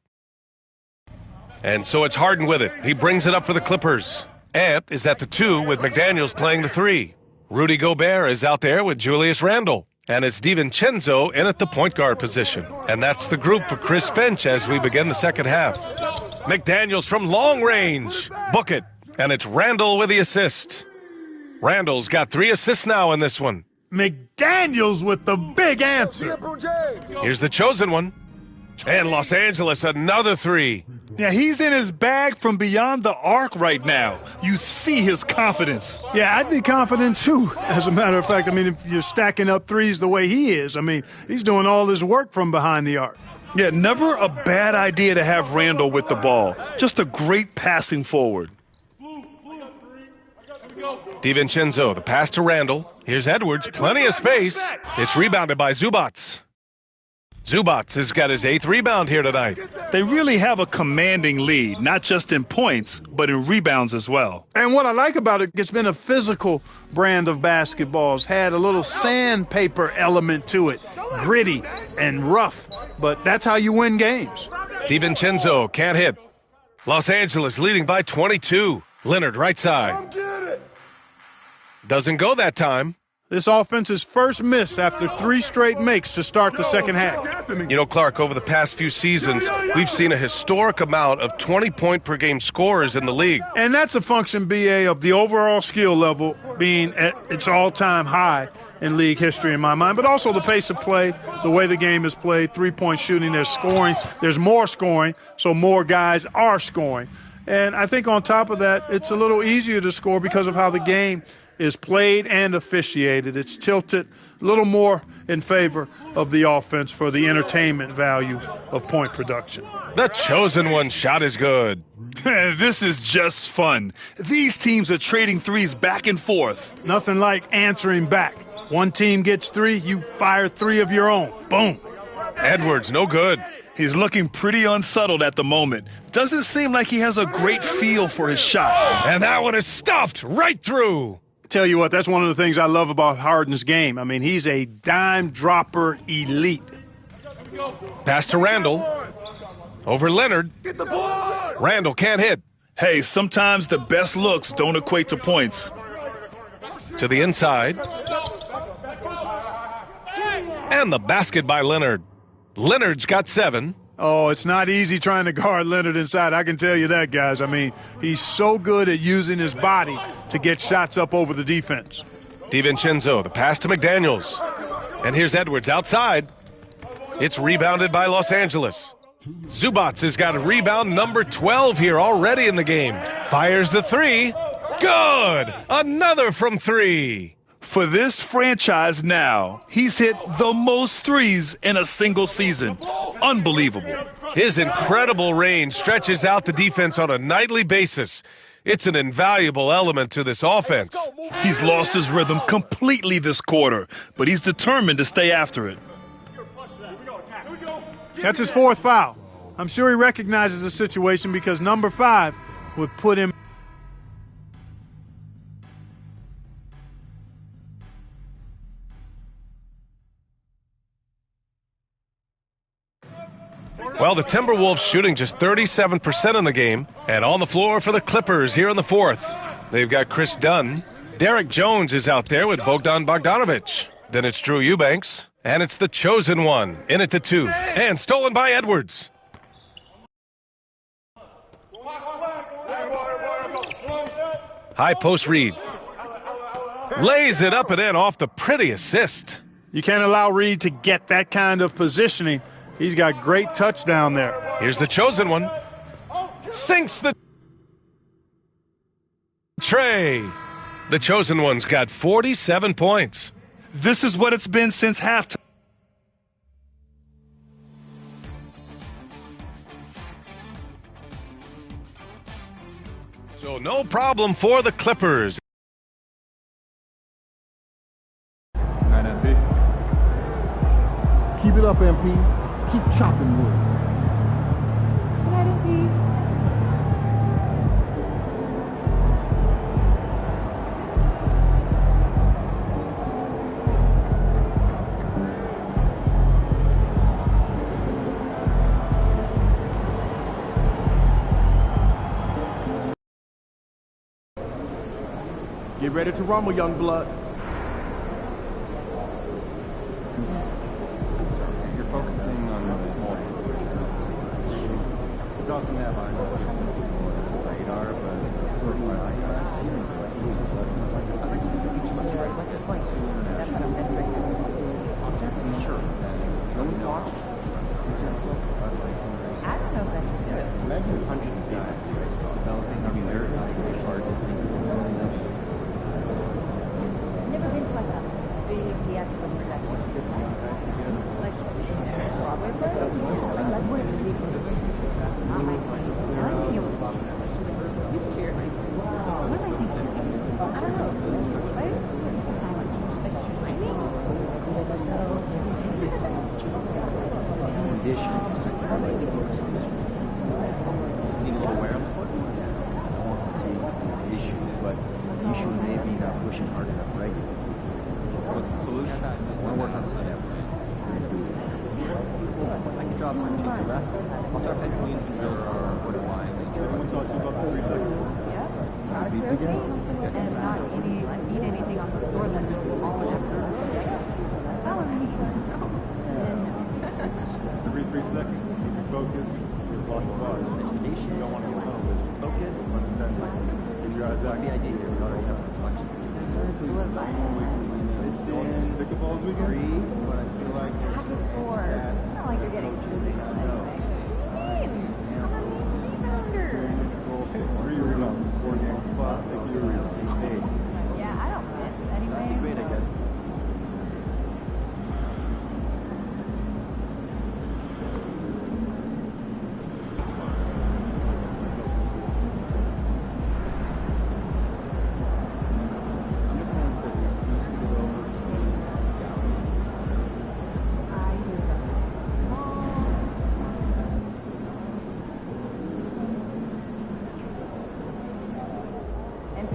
And so it's Harden with it. He brings it up for the Clippers. Ant is at the 2 with McDaniels playing the 3. Rudy Gobert is out there with Julius Randle. And it's DiVincenzo in at the point guard position. And that's the group for Chris Finch as we begin the second half. McDaniels from long range. Book it. And it's Randle with the assist. Randle's got 3 assists now in this one. McDaniels with the big answer. Here's the chosen one. And Los Angeles, another 3. Yeah, he's in his bag from beyond the arc right now. You see his confidence. Yeah, I'd be confident too. As a matter of fact, I mean, if you're stacking up threes the way he is, I mean, he's doing all his work from behind the arc. Yeah, never a bad idea to have Randle with the ball. Just a great passing forward. DiVincenzo, the pass to Randle. Here's Edwards, plenty of space. It's rebounded by Zubats. Zubats has got his 8th rebound here tonight. They really have a commanding lead, not just in points, but in rebounds as well. And what I like about it, it's been a physical brand of basketball. It's had a little sandpaper element to it, gritty and rough, but that's how you win games. DiVincenzo can't hit. Los Angeles leading by 22. Leonard right side. Doesn't go that time. This offense's first miss after 3 straight makes to start the second half. You know, Clark, over the past few seasons, we've seen a historic amount of 20-point-per-game scorers in the league. And that's a function, BA, of the overall skill level being at its all-time high in league history in my mind, but also the pace of play, the way the game is played, three-point shooting, there's scoring, there's more scoring, so more guys are scoring. And I think on top of that, it's a little easier to score because of how the game is played and officiated. It's tilted a little more in favor of the offense for the entertainment value of point production. The chosen one shot is good. This is just fun. These teams are trading threes back and forth. Nothing like answering back. One team gets 3, you fire 3 of your own. Boom. Edwards, no good. He's looking pretty unsettled at the moment. Doesn't seem like he has a great feel for his shot. And that one is stuffed right through. Tell you what, that's one of the things I love about Harden's game. I mean, he's a dime dropper elite. Pass to Randall. Over Leonard. Randall can't hit. Hey, sometimes the best looks don't equate to points. To the inside. And the basket by Leonard. Leonard's got 7. Oh, it's not easy trying to guard Leonard inside. I can tell you that, guys. I mean, he's so good at using his body to get shots up over the defense. DiVincenzo, the pass to McDaniels. And here's Edwards outside. It's rebounded by Los Angeles. Zubats has got a rebound number 12 here already in the game. Fires the 3. Good! Another from 3. For this franchise now, he's hit the most threes in a single season. Unbelievable. His incredible range stretches out the defense on a nightly basis. It's an invaluable element to this offense. He's lost his rhythm completely this quarter, but he's determined to stay after it. That's his 4th foul. I'm sure he recognizes the situation because number 5 would put him. Well, the Timberwolves shooting just 37% in the game. And on the floor for the Clippers here in the 4th. They've got Chris Dunn. Derek Jones is out there with Bogdan Bogdanovic. Then it's Drew Eubanks. And it's the chosen one. In it to 2. And stolen by Edwards. High post Reed. Lays it up and in off the pretty assist. You can't allow Reed to get that kind of positioning. He's got great touch down there. Here's the chosen one. Sinks the tray. The chosen one's got 47 points. This is what it's been since halftime. So no problem for the Clippers. Keep it up, MP. Keep chopping wood. Get ready to rumble, young blood. You're focusing on the small things. It's awesome to have eyes on radar, but for my sure. No one's watching. I don't know if I can do it. Imagine hundreds of guys developing. I mean, they're not very hard to think. I've never been to like a big theatrical production. Like Broadway play? Like one of the big not my thing. I like to hear what you cheer. What am I thinking? I don't know. Right? Like shining? Conditions. Focus on this one. Seeing a little wear on the foot? Yes. The issue, but the issue may be not pushing hard enough regularly. What's the solution? I want to work on step. I can drop from 2 to left. I'll drop that queen to drill or put a line. Can we talk to you about the 3 seconds? Yeah. proud trophy and not eat anything on the floor that is all an effort. That's all I mean. Every 3 seconds, keep your focus. You're blocking bars. You don't want to get home. Focus. Keep your eyes out. The idea here, we already have a bunch of pickleball this weekend. But I feel like It's not like you're getting physical anyway. Yeah, I don't miss anyway. Great, I guess.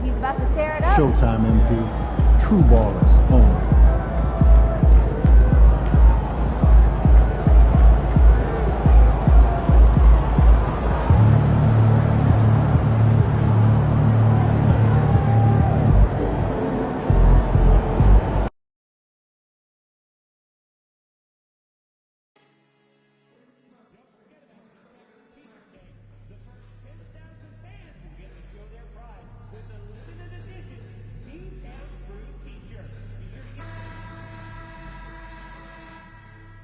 He's about to tear it up. Showtime, MP. True ballers only.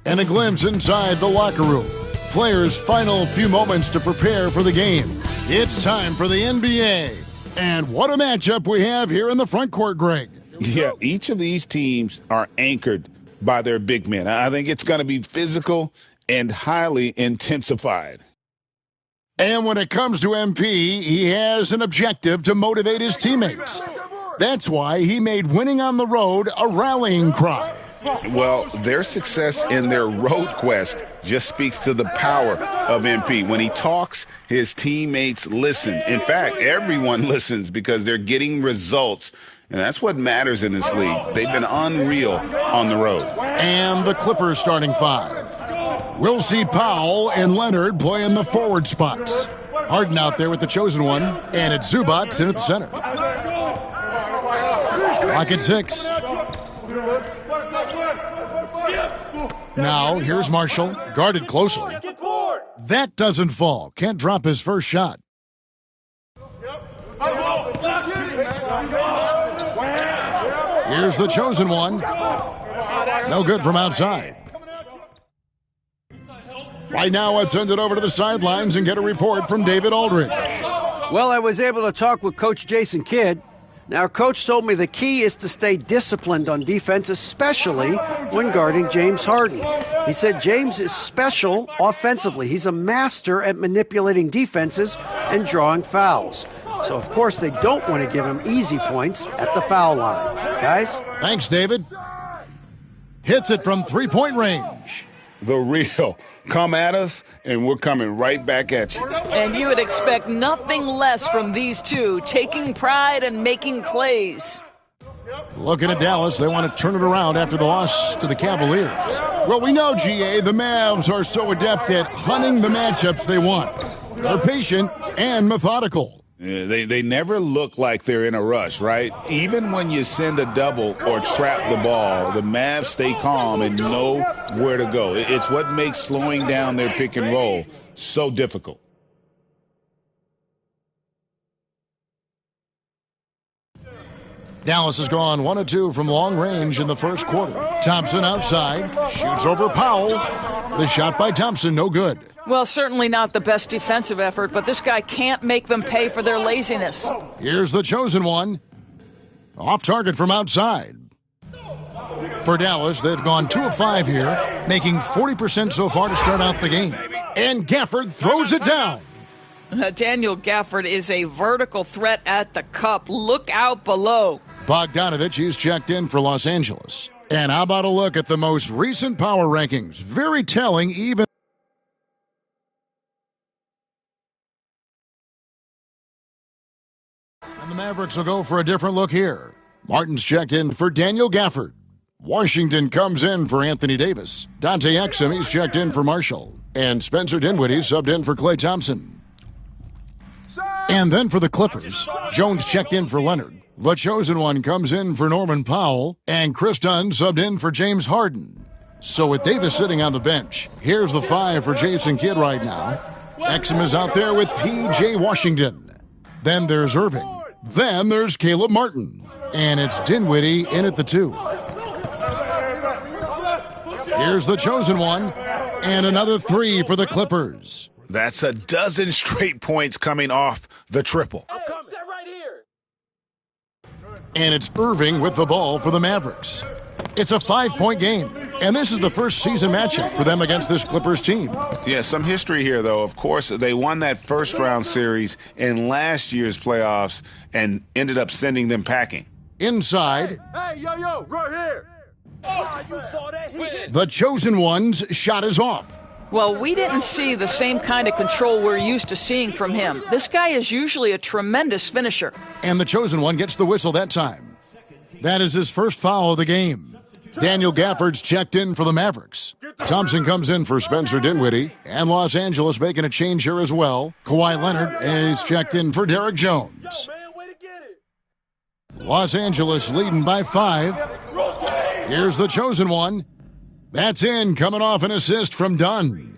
And a glimpse inside the locker room. Players' final few moments to prepare for the game. It's time for the NBA. And what a matchup we have here in the front court, Greg. Yeah, each of these teams are anchored by their big men. I think it's going to be physical and highly intensified. And when it comes to MP, he has an objective to motivate his teammates. That's why he made winning on the road a rallying cry. Well, their success in their road quest just speaks to the power of MP. When he talks, his teammates listen. In fact, everyone listens because they're getting results. And that's what matters in this league. They've been unreal on the road. And the Clippers starting 5. We'll see Powell and Leonard play in the forward spots. Harden out there with the chosen one, and it's Zubac in at the center. Clock at 6. Now, here's Marshall, guarded closely. That doesn't fall. Can't drop his first shot. Here's the chosen one. No good from outside. Right now, let's send it over to the sidelines and get a report from David Aldridge. Well, I was able to talk with Coach Jason Kidd. Now, Coach told me the key is to stay disciplined on defense, especially when guarding James Harden. He said James is special offensively. He's a master at manipulating defenses and drawing fouls. So, of course, they don't want to give him easy points at the foul line. Guys? Thanks, David. Hits it from three-point range. The real. Come at us, and we're coming right back at you. And you would expect nothing less from these two, taking pride and making plays. Looking at Dallas, they want to turn it around after the loss to the Cavaliers. Well, we know, GA, the Mavs are so adept at hunting the matchups they want. They're patient and methodical. Yeah, they never look like they're in a rush, right? Even when you send a double or trap the ball, the Mavs stay calm and know where to go. It's what makes slowing down their pick and roll so difficult. Dallas has gone 1 of 2 from long range in the first quarter. Thompson outside, shoots over Powell. The shot by Thompson, no good. Well, certainly not the best defensive effort, but this guy can't make them pay for their laziness. Here's the chosen one. Off target from outside. For Dallas, they've gone 2 of 5 here, making 40% so far to start out the game. And Gafford throws it down. Daniel Gafford is a vertical threat at the cup. Look out below. Bogdanovich, he's checked in for Los Angeles. And how about a look at the most recent power rankings? Very telling, even. And the Mavericks will go for a different look here. Martin's checked in for Daniel Gafford. Washington comes in for Anthony Davis. Dante Exum, he's checked in for Marshall. And Spencer Dinwiddie subbed in for Klay Thompson. And then for the Clippers, Jones checked in for Leonard. The chosen one comes in for Norman Powell, and Chris Dunn subbed in for James Harden. So with Davis sitting on the bench, here's the 5 for Jason Kidd right now. Exum is out there with P.J. Washington. Then there's Irving. Then there's Caleb Martin. And it's Dinwiddie in at the 2. Here's the chosen one. And another 3 for the Clippers. That's a dozen straight points coming off the triple. And it's Irving with the ball for the Mavericks. It's a 5-point game, and this is the first season matchup for them against this Clippers team. Yeah, some history here, though. Of course, they won that first-round series in last year's playoffs and ended up sending them packing. Inside, Hey, yo, right here. Oh, you saw that? the chosen one's shot is off. Well, we didn't see the same kind of control we're used to seeing from him. This guy is usually a tremendous finisher. And the chosen one gets the whistle that time. That is his first foul of the game. Daniel Gafford's checked in for the Mavericks. Thompson comes in for Spencer Dinwiddie. And Los Angeles making a change here as well. Kawhi Leonard is checked in for Derek Jones. Los Angeles leading by 5. Here's the chosen one. That's in, coming off an assist from Dunn.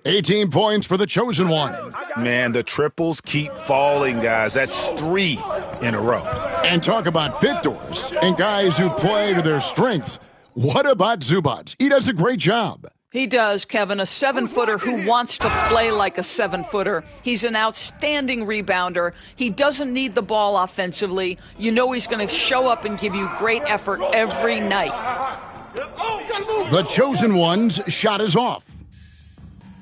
18 points for the chosen one. Man, the triples keep falling, guys. That's 3 in a row. And talk about fit doors and guys who play to their strengths. What about Zubac? He does a great job. He does, Kevin, a 7-footer who wants to play like a 7-footer. He's an outstanding rebounder. He doesn't need the ball offensively. You know he's going to show up and give you great effort every night. The chosen one's shot is off.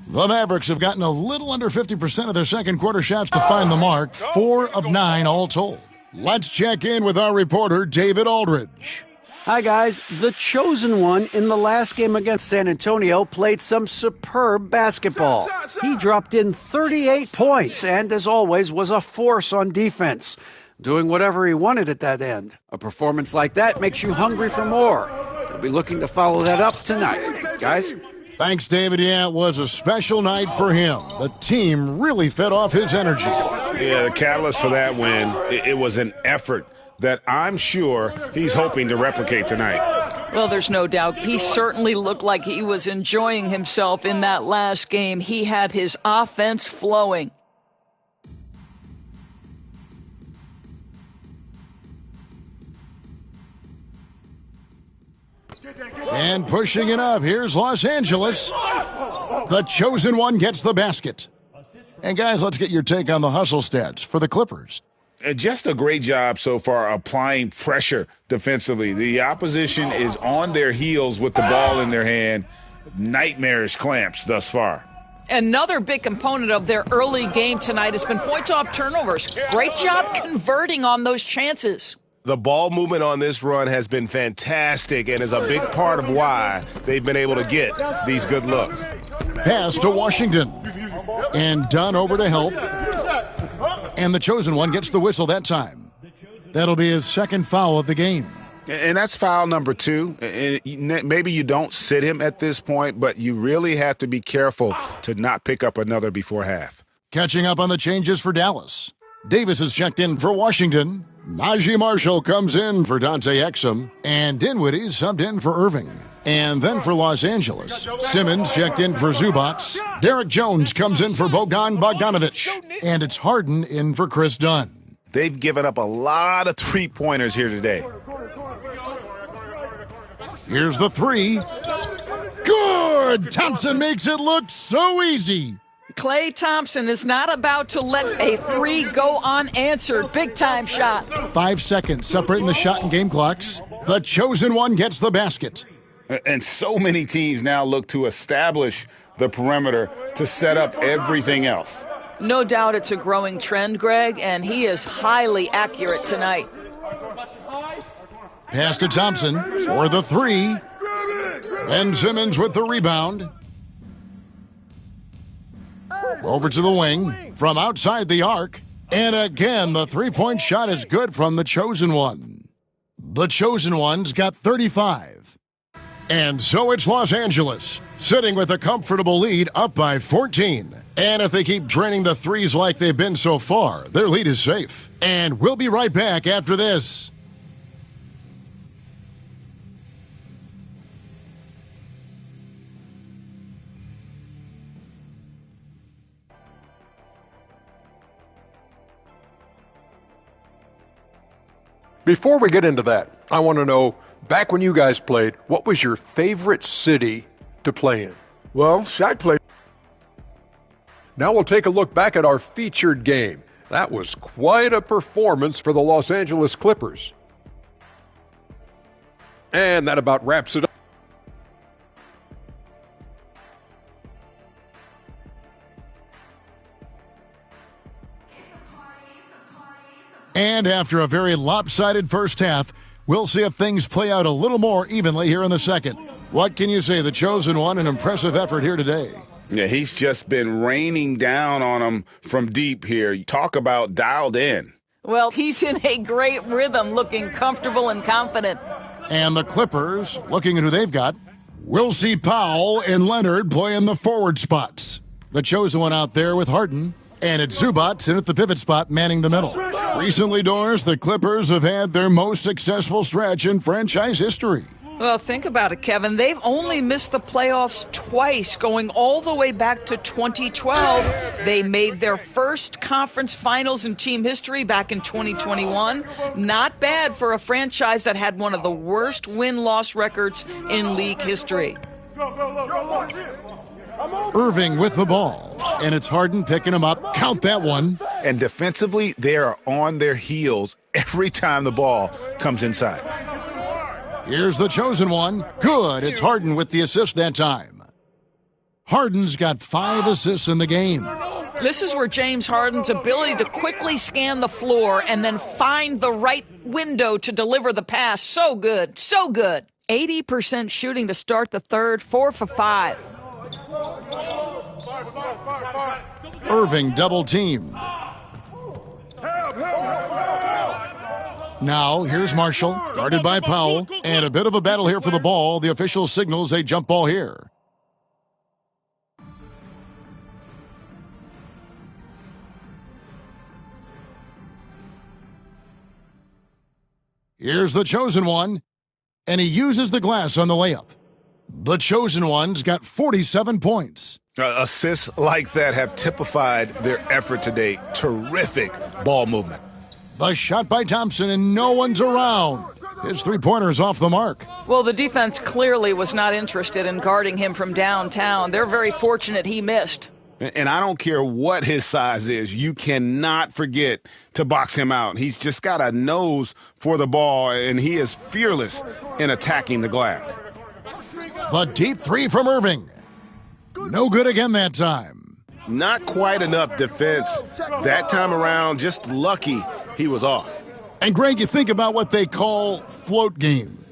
The Mavericks have gotten a little under 50% of their second quarter shots to find the mark, 4 of 9 all told. Let's check in with our reporter, David Aldridge. Hi, guys. The chosen one in the last game against San Antonio played some superb basketball. He dropped in 38 points and, as always, was a force on defense, doing whatever he wanted at that end. A performance like that makes you hungry for more. We'll be looking to follow that up tonight. Guys? Thanks, David. Yeah, it was a special night for him. The team really fed off his energy. Yeah, the catalyst for that win, it was an effort that I'm sure he's hoping to replicate tonight. Well, there's no doubt. He certainly looked like he was enjoying himself in that last game. He had his offense flowing. And pushing it up, here's Los Angeles. The chosen one gets the basket. And guys, let's get your take on the hustle stats for the Clippers. Just a great job so far applying pressure defensively. The opposition is on their heels with the ball in their hand. Nightmarish clamps thus far. Another big component of their early game tonight has been points off turnovers. Great job converting on those chances. The ball movement on this run has been fantastic and is a big part of why they've been able to get these good looks. Pass to Washington. And Dunn over to help. And the chosen one gets the whistle that time. That'll be his second foul of the game. And that's foul number 2. And maybe you don't sit him at this point, but you really have to be careful to not pick up another before half. Catching up on the changes for Dallas. Davis is checked in for Washington. Najee Marshall comes in for Dante Exum. And Dinwiddie subbed in for Irving. And then for Los Angeles, Simmons checked in for Zubac. Derek Jones comes in for Bogdan Bogdanovic. And it's Harden in for Chris Dunn. They've given up a lot of three-pointers here today. Here's the 3. Good! Thompson makes it look so easy. Klay Thompson is not about to let a 3 go unanswered. Big-time shot. 5 seconds separating the shot and game clocks. The chosen one gets the basket. And so many teams now look to establish the perimeter to set up everything else. No doubt it's a growing trend, Greg, and he is highly accurate tonight. Pass to Thompson for the 3. Ben Simmons with the rebound. Over to the wing from outside the arc. And again, the three-point shot is good from the chosen one. The chosen one's got 35. And so it's Los Angeles, sitting with a comfortable lead up by 14. And if they keep draining the threes like they've been so far, their lead is safe. And we'll be right back after this. Before we get into that, I want to know, back when you guys played, what was your favorite city to play in? Well, Shaq played. Now we'll take a look back at our featured game. That was quite a performance for the Los Angeles Clippers. And that about wraps it up. And after a very lopsided first half, we'll see if things play out a little more evenly here in the second. What can you say? The chosen one, an impressive effort here today. Yeah, he's just been raining down on them from deep here. You talk about dialed in. Well, he's in a great rhythm, looking comfortable and confident. And the Clippers, looking at who they've got, we'll see Powell and Leonard play in the forward spots. The chosen one out there with Harden. And it's Zubac in at the pivot spot, manning the middle. Recently, Doris, the Clippers have had their most successful stretch in franchise history. Well, think about it, Kevin. They've only missed the playoffs twice, going all the way back to 2012. They made their first conference finals in team history back in 2021. Not bad for a franchise that had one of the worst win-loss records in league history. Irving with the ball, and it's Harden picking him up. Count that one. And defensively, they are on their heels every time the ball comes inside. Here's the chosen one. Good. It's Harden with the assist that time. Harden's got 5 assists in the game. This is where James Harden's ability to quickly scan the floor and then find the right window to deliver the pass. So good. So good. 80% shooting to start the third, 4 for 5. Irving double teamed. Now, here's Marshall, guarded by Powell, and a bit of a battle here for the ball. The official signals a jump ball here. Here's the chosen one, and he uses the glass on the layup. The chosen one's got 47 points. Assists like that have typified their effort today. Terrific ball movement. The shot by Thompson, and no one's around. His three-pointer is off the mark. Well, the defense clearly was not interested in guarding him from downtown. They're very fortunate he missed. And I don't care what his size is, you cannot forget to box him out. He's just got a nose for the ball, and he is fearless in attacking the glass. The deep three from Irving. No good again that time. Not quite enough defense that time around. Just lucky he was off. And Greg, you think about what they call float game.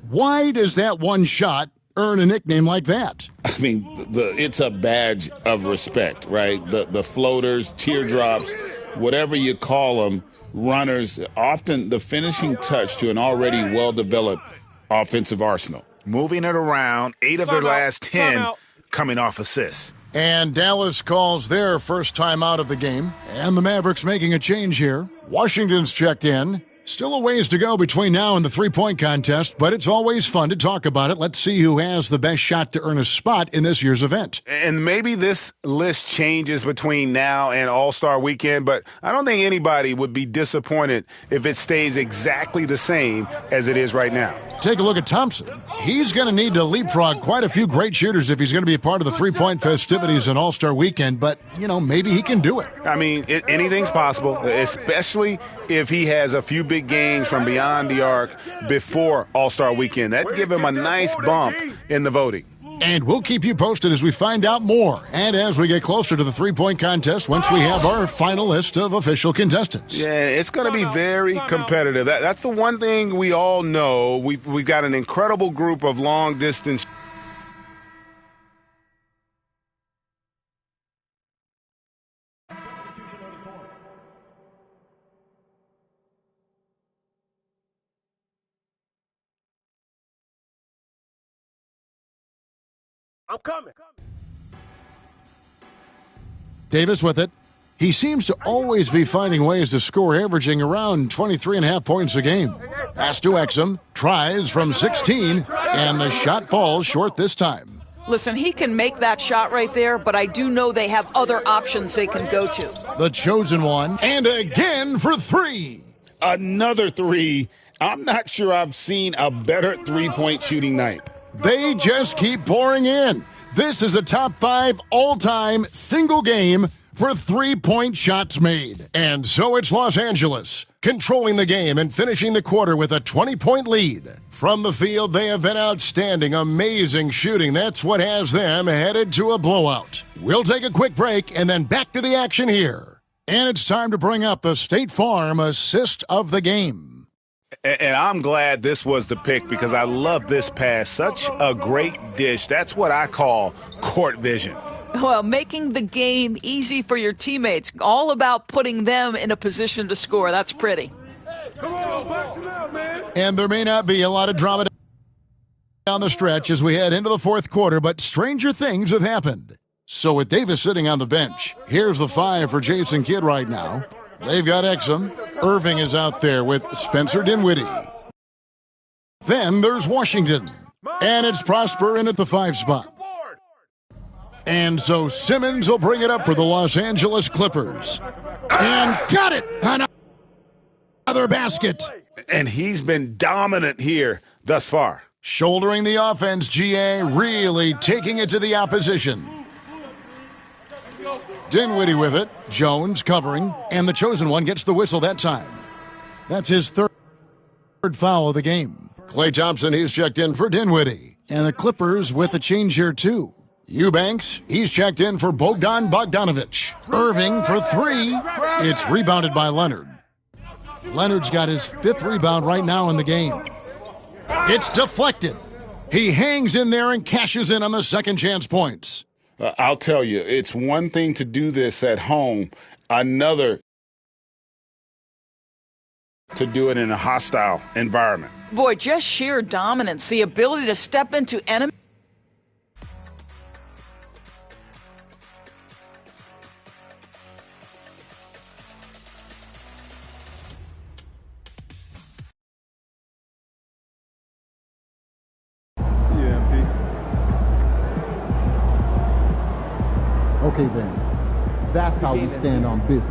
Why does that one shot earn a nickname like that? I mean, it's a badge of respect, right? The floaters, teardrops, whatever you call them, runners, often the finishing touch to an already well-developed offensive arsenal. Moving it around, 8 of their last 10 coming off assists. And Dallas calls their first time out of the game. And the Mavericks making a change here. Washington's checked in. Still a ways to go between now and the three-point contest, but it's always fun to talk about it. Let's see who has the best shot to earn a spot in this year's event. And maybe this list changes between now and All-Star Weekend, but I don't think anybody would be disappointed if it stays exactly the same as it is right now. Take a look at Thompson. He's going to need to leapfrog quite a few great shooters if he's going to be a part of the three-point festivities in All-Star Weekend, but, maybe he can do it. I mean, anything's possible, especially if he has a few big games from beyond the arc before All-Star Weekend. That'd give him a nice bump in the voting. And we'll keep you posted as we find out more and as we get closer to the three-point contest once we have our final list of official contestants. Yeah, it's going to be very competitive. That's the one thing we all know. We've got an incredible group of long-distance I'm coming. Davis with it. He seems to always be finding ways to score, averaging around 23.5 points a game. Pass to Exum, tries from 16, and the shot falls short this time. Listen, he can make that shot right there, but I do know they have other options they can go to. The chosen one, and again for three. Another three. I'm not sure I've seen a better three-point shooting night. They just keep pouring in. This is a top 5 all-time single game for three-point shots made. And so it's Los Angeles, controlling the game and finishing the quarter with a 20-point lead. From the field, they have been outstanding, amazing shooting. That's what has them headed to a blowout. We'll take a quick break and then back to the action here. And it's time to bring up the State Farm assist of the game. And I'm glad this was the pick because I love this pass. Such a great dish. That's what I call court vision. Well, making the game easy for your teammates. All about putting them in a position to score. That's pretty. Come on, box it out, man. And there may not be a lot of drama down the stretch as we head into the fourth quarter, but stranger things have happened. So with Davis sitting on the bench, here's the 5 for Jason Kidd right now. They've got Exum. Irving is out there with Spencer Dinwiddie. Then there's Washington. And it's Prosper in at the 5 spot. And so Simmons will bring it up for the Los Angeles Clippers. And got it! Another basket. And he's been dominant here thus far. Shouldering the offense, GA really taking it to the opposition. Dinwiddie with it, Jones covering, and the chosen one gets the whistle that time. That's his third foul of the game. Klay Thompson, he's checked in for Dinwiddie. And the Clippers with a change here too. Eubanks, he's checked in for Bogdan Bogdanovic. Irving for 3. It's rebounded by Leonard. Leonard's got his 5th rebound right now in the game. It's deflected. He hangs in there and cashes in on the second chance points. I'll tell you, it's one thing to do this at home, another to do it in a hostile environment. Boy, just sheer dominance, the ability to step into enemy. Okay then, that's how we stand on business.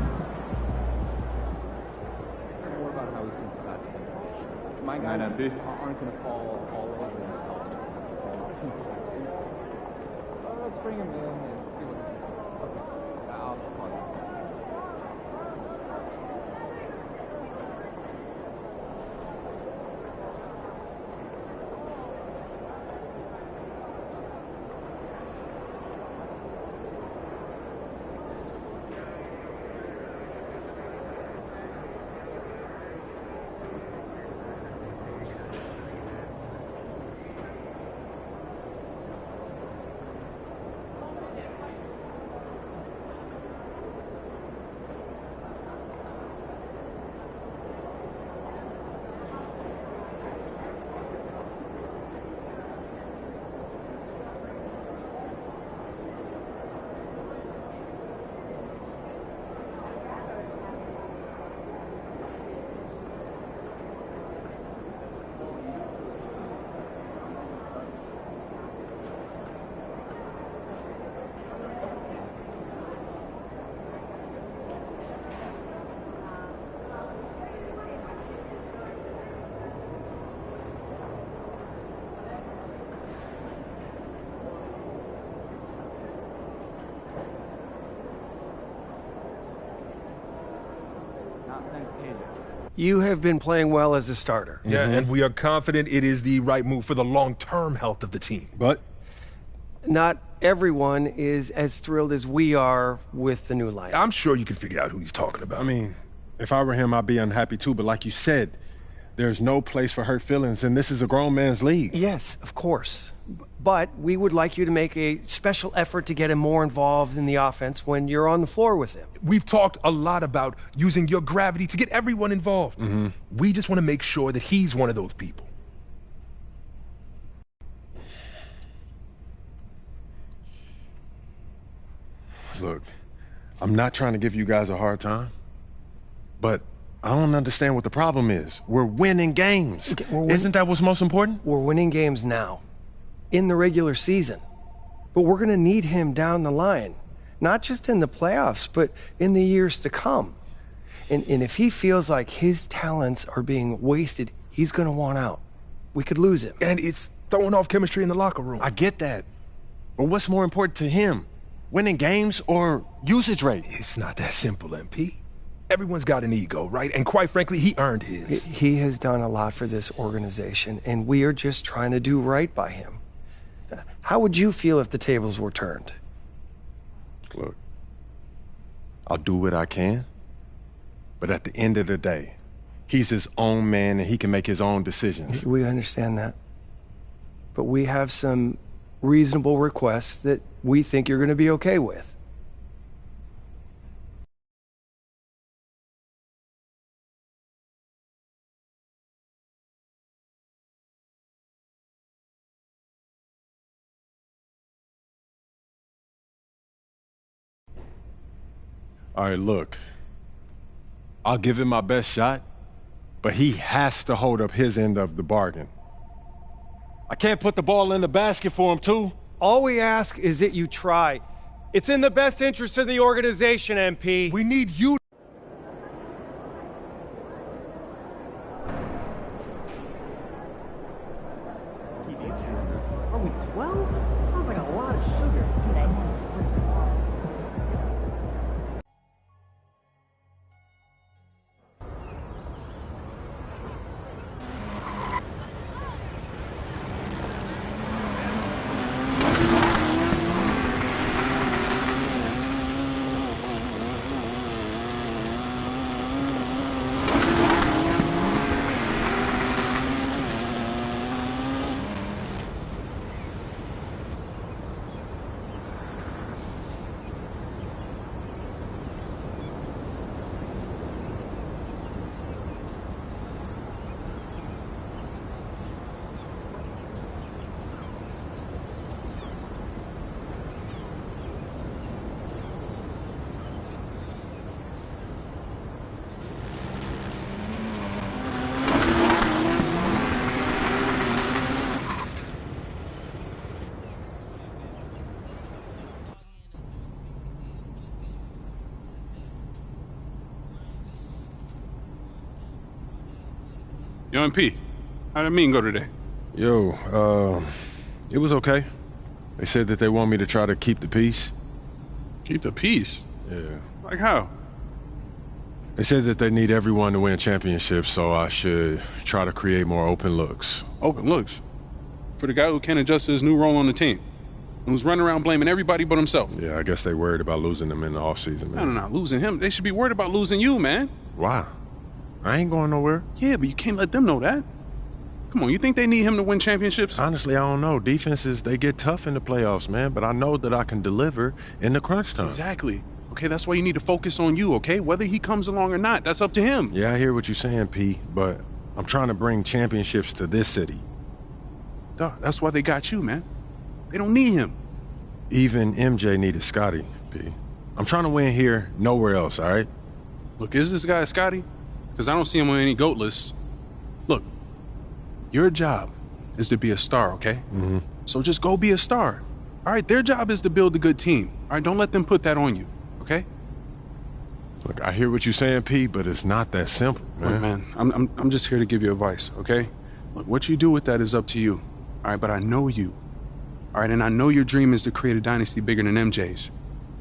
More about how he synthesizes information. My guys aren't going to fall all over themselves. Let's bring him in and see what we can do. Okay, I'll call that. You have been playing well as a starter. Yeah, and we are confident it is the right move for the long-term health of the team. But not everyone is as thrilled as we are with the new lineup. I'm sure you can figure out who he's talking about. I mean, if I were him, I'd be unhappy too. But like you said, there's no place for hurt feelings, and this is a grown man's league. Yes, of course. But we would like you to make a special effort to get him more involved in the offense when you're on the floor with him. We've talked a lot about using your gravity to get everyone involved. We just want to make sure that he's one of those people. Look, I'm not trying to give you guys a hard time, but I don't understand what the problem is. We're winning games. Okay, Isn't that what's most important? We're winning games now, in the regular season. But we're going to need him down the line, not just in the playoffs, but in the years to come. And if he feels like his talents are being wasted, he's going to want out. We could lose him. And it's throwing off chemistry in the locker room. I get that. But what's more important to him? Winning games or usage rate? It's not that simple, MP. Everyone's got an ego, right? And quite frankly, he earned his. He has done a lot for this organization, and we are just trying to do right by him. How would you feel if the tables were turned? Look, I'll do what I can, but at the end of the day, he's his own man and he can make his own decisions. We understand that. But we have some reasonable requests that we think you're going to be okay with. All right, look, I'll give him my best shot, but he has to hold up his end of the bargain. I can't put the ball in the basket for him, too. All we ask is that you try. It's in the best interest of the organization, MP. We need you. Are we 12? Sounds like a lot of sugar. Yo, MP, how'd the meeting go today? Yo, it was okay. They said that they want me to try to keep the peace. Keep the peace? Yeah. Like how? They said that they need everyone to win championships, so I should try to create more open looks. Open looks? For the guy who can't adjust to his new role on the team? And who's running around blaming everybody but himself? Yeah, I guess they worried about losing him in the offseason, man. No, losing him. They should be worried about losing you, man. Why? I ain't going nowhere. Yeah, but you can't let them know that. Come on, you think they need him to win championships? Honestly, I don't know. Defenses, they get tough in the playoffs, man, but I know that I can deliver in the crunch time. Exactly. Okay, that's why you need to focus on you, okay? Whether he comes along or not, that's up to him. Yeah, I hear what you're saying, P, but I'm trying to bring championships to this city. Duh, that's why they got you, man. They don't need him. Even MJ needed Scotty, P. I'm trying to win here, nowhere else, all right? Look, is this guy Scotty? Because I don't see him on any GOAT lists. Look, your job is to be a star, okay? Mm-hmm. So just go be a star. All right, their job is to build a good team. All right, don't let them put that on you, okay? Look, I hear what you're saying, P, but it's not that simple, man. Look, man, I'm just here to give you advice, okay? Look, what you do with that is up to you. All right, but I know you. All right, and I know your dream is to create a dynasty bigger than MJ's.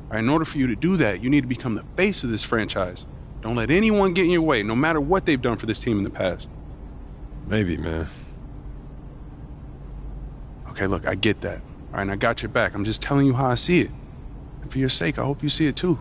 All right, in order for you to do that, you need to become the face of this franchise. Don't let anyone get in your way, no matter what they've done for this team in the past. Maybe, man. Okay, look, I get that. All right, and I got your back. I'm just telling you how I see it. And for your sake, I hope you see it too.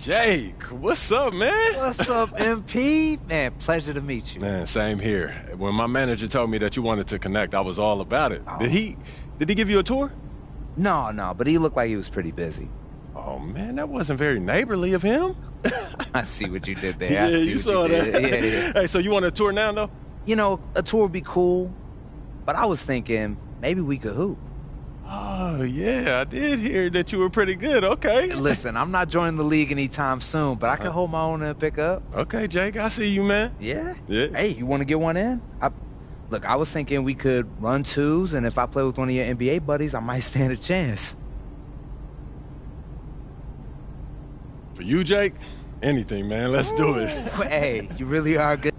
Jake, what's up, man? What's up, MP? Man, pleasure to meet you. Man, same here. When my manager told me that you wanted to connect, I was all about it. Oh. Did he give you a tour? No, but he looked like he was pretty busy. Oh, man, that wasn't very neighborly of him. I see what you did there. Yeah, I see you what saw you that. did. Yeah. Hey, so you want a tour now, though? You know, a tour would be cool, but I was thinking maybe we could hoop. Oh, yeah, I did hear that you were pretty good. Okay. Listen, I'm not joining the league anytime soon, but I can hold my own and pick up. Okay, Jake, I see you, man. Yeah? Yeah. Hey, you want to get one in? Look, I was thinking we could run twos, and if I play with one of your NBA buddies, I might stand a chance. For you, Jake, anything, man. Let's do it. Hey, you really are good.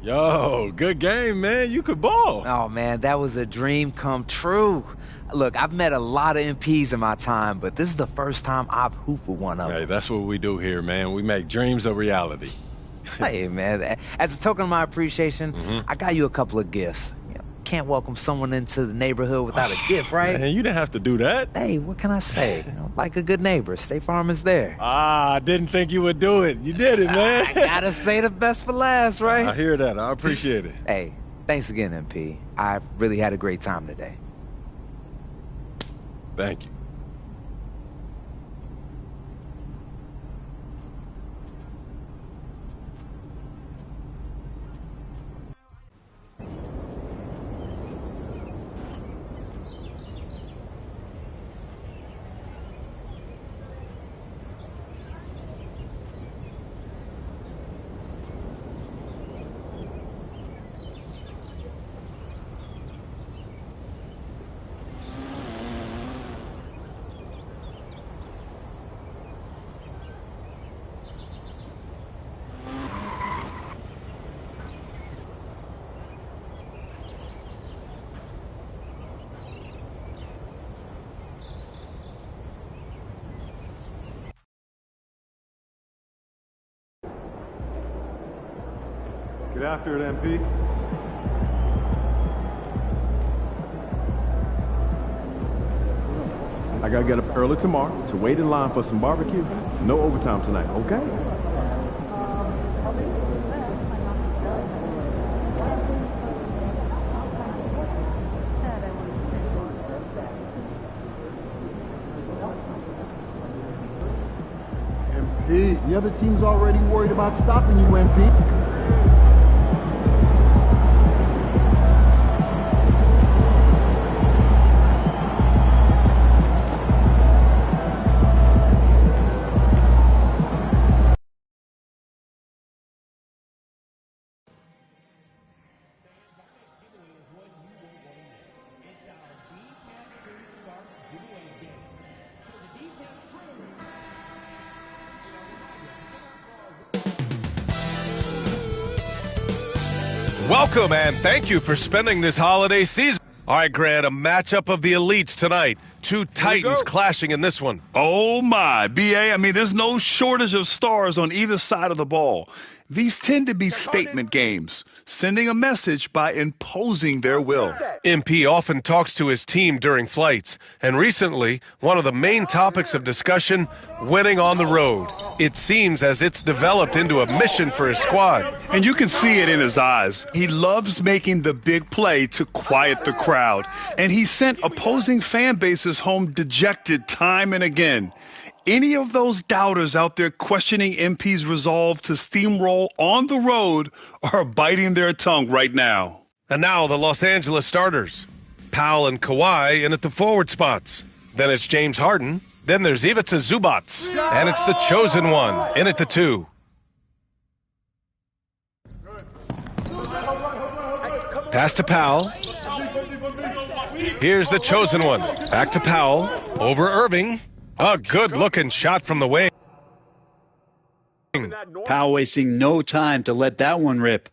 Yo, good game, man. You could ball. Oh, man, that was a dream come true. Look, I've met a lot of MPs in my time, but this is the first time I've hooped with one of them. Hey, that's what we do here, man. We make dreams a reality. Hey, man, as a token of my appreciation, I got you a couple of gifts. You know, can't welcome someone into the neighborhood without a gift, right? Man, you didn't have to do that. Hey, what can I say? You know, like a good neighbor, State Farm is there. I didn't think you would do it. You did it, man. I gotta say the best for last, right? I hear that. I appreciate it. Hey, thanks again, MP. I've really had a great time today. Thank you. Get after it, MP. I gotta get up early tomorrow to wait in line for some barbecue. No overtime tonight, okay? MP, the other team's already worried about stopping you, MP. Welcome and thank you for spending this holiday season. All right, Grant, a matchup of the elites tonight. Two Titans clashing in this one. Oh, my. B.A., I mean, there's no shortage of stars on either side of the ball. These tend to be statement games, sending a message by imposing their will. MP often talks to his team during flights, and recently, one of the main topics of discussion, winning on the road. It seems as it's developed into a mission for his squad. And you can see it in his eyes. He loves making the big play to quiet the crowd, and he sent opposing fan bases home dejected time and again. Any of those doubters out there questioning MP's resolve to steamroll on the road are biting their tongue right now. And now the Los Angeles starters. Powell and Kawhi in at the forward spots. Then it's James Harden. Then there's Ivica Zubac. And it's the chosen one in at the 2. Pass to Powell. Here's the chosen one. Back to Powell. Over Irving. A good-looking shot from the wing. Powell wasting no time to let that one rip.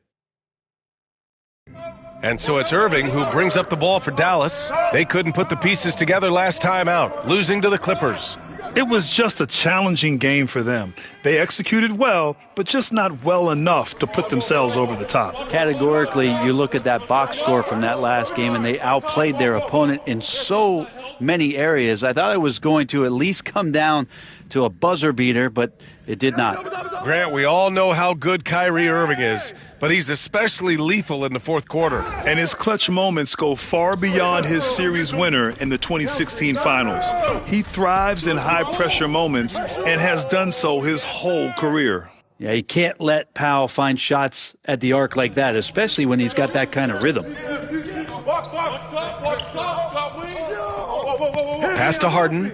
And so it's Irving who brings up the ball for Dallas. They couldn't put the pieces together last time out, losing to the Clippers. It was just a challenging game for them. They executed well, but just not well enough to put themselves over the top. Categorically, you look at that box score from that last game, and they outplayed their opponent in so many areas. I thought it was going to at least come down to a buzzer beater, but it did not. Grant, we all know how good Kyrie Irving is, but he's especially lethal in the fourth quarter. And his clutch moments go far beyond his series winner in the 2016 finals. He thrives in high-pressure moments and has done so his whole career. Yeah, you can't let Powell find shots at the arc like that, especially when he's got that kind of rhythm. Pass to Harden.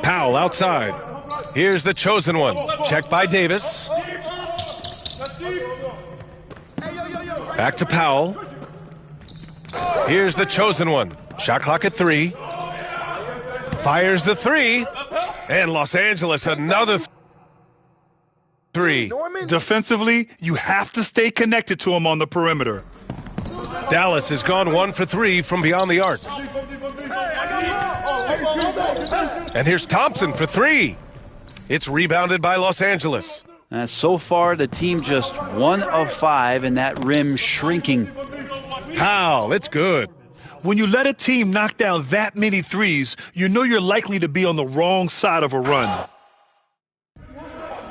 Powell outside. Here's the chosen one. Checked by Davis. Back to Powell. Here's the chosen one. Shot clock at 3. Fires the 3. And Los Angeles another. 3. Defensively, you have to stay connected to him on the perimeter. Dallas has gone 1 for 3 from beyond the arc. And here's Thompson for 3. It's rebounded by Los Angeles. So far, the team just 1 of 5, and that rim shrinking. Powell, it's good. When you let a team knock down that many threes, you know you're likely to be on the wrong side of a run.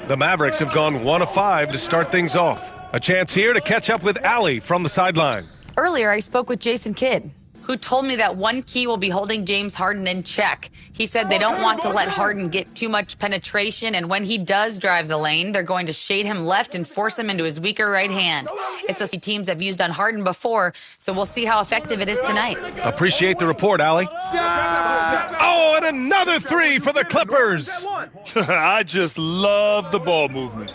The Mavericks have gone 1 of 5 to start things off. A chance here to catch up with Allie from the sideline. Earlier, I spoke with Jason Kidd, who told me that one key will be holding James Harden in check. He said they don't want to let Harden get too much penetration, and when he does drive the lane, they're going to shade him left and force him into his weaker right hand. It's a teams have used on Harden before, so we'll see how effective it is tonight. Appreciate the report, Allie. Oh, and another 3 for the Clippers. I just love the ball movement.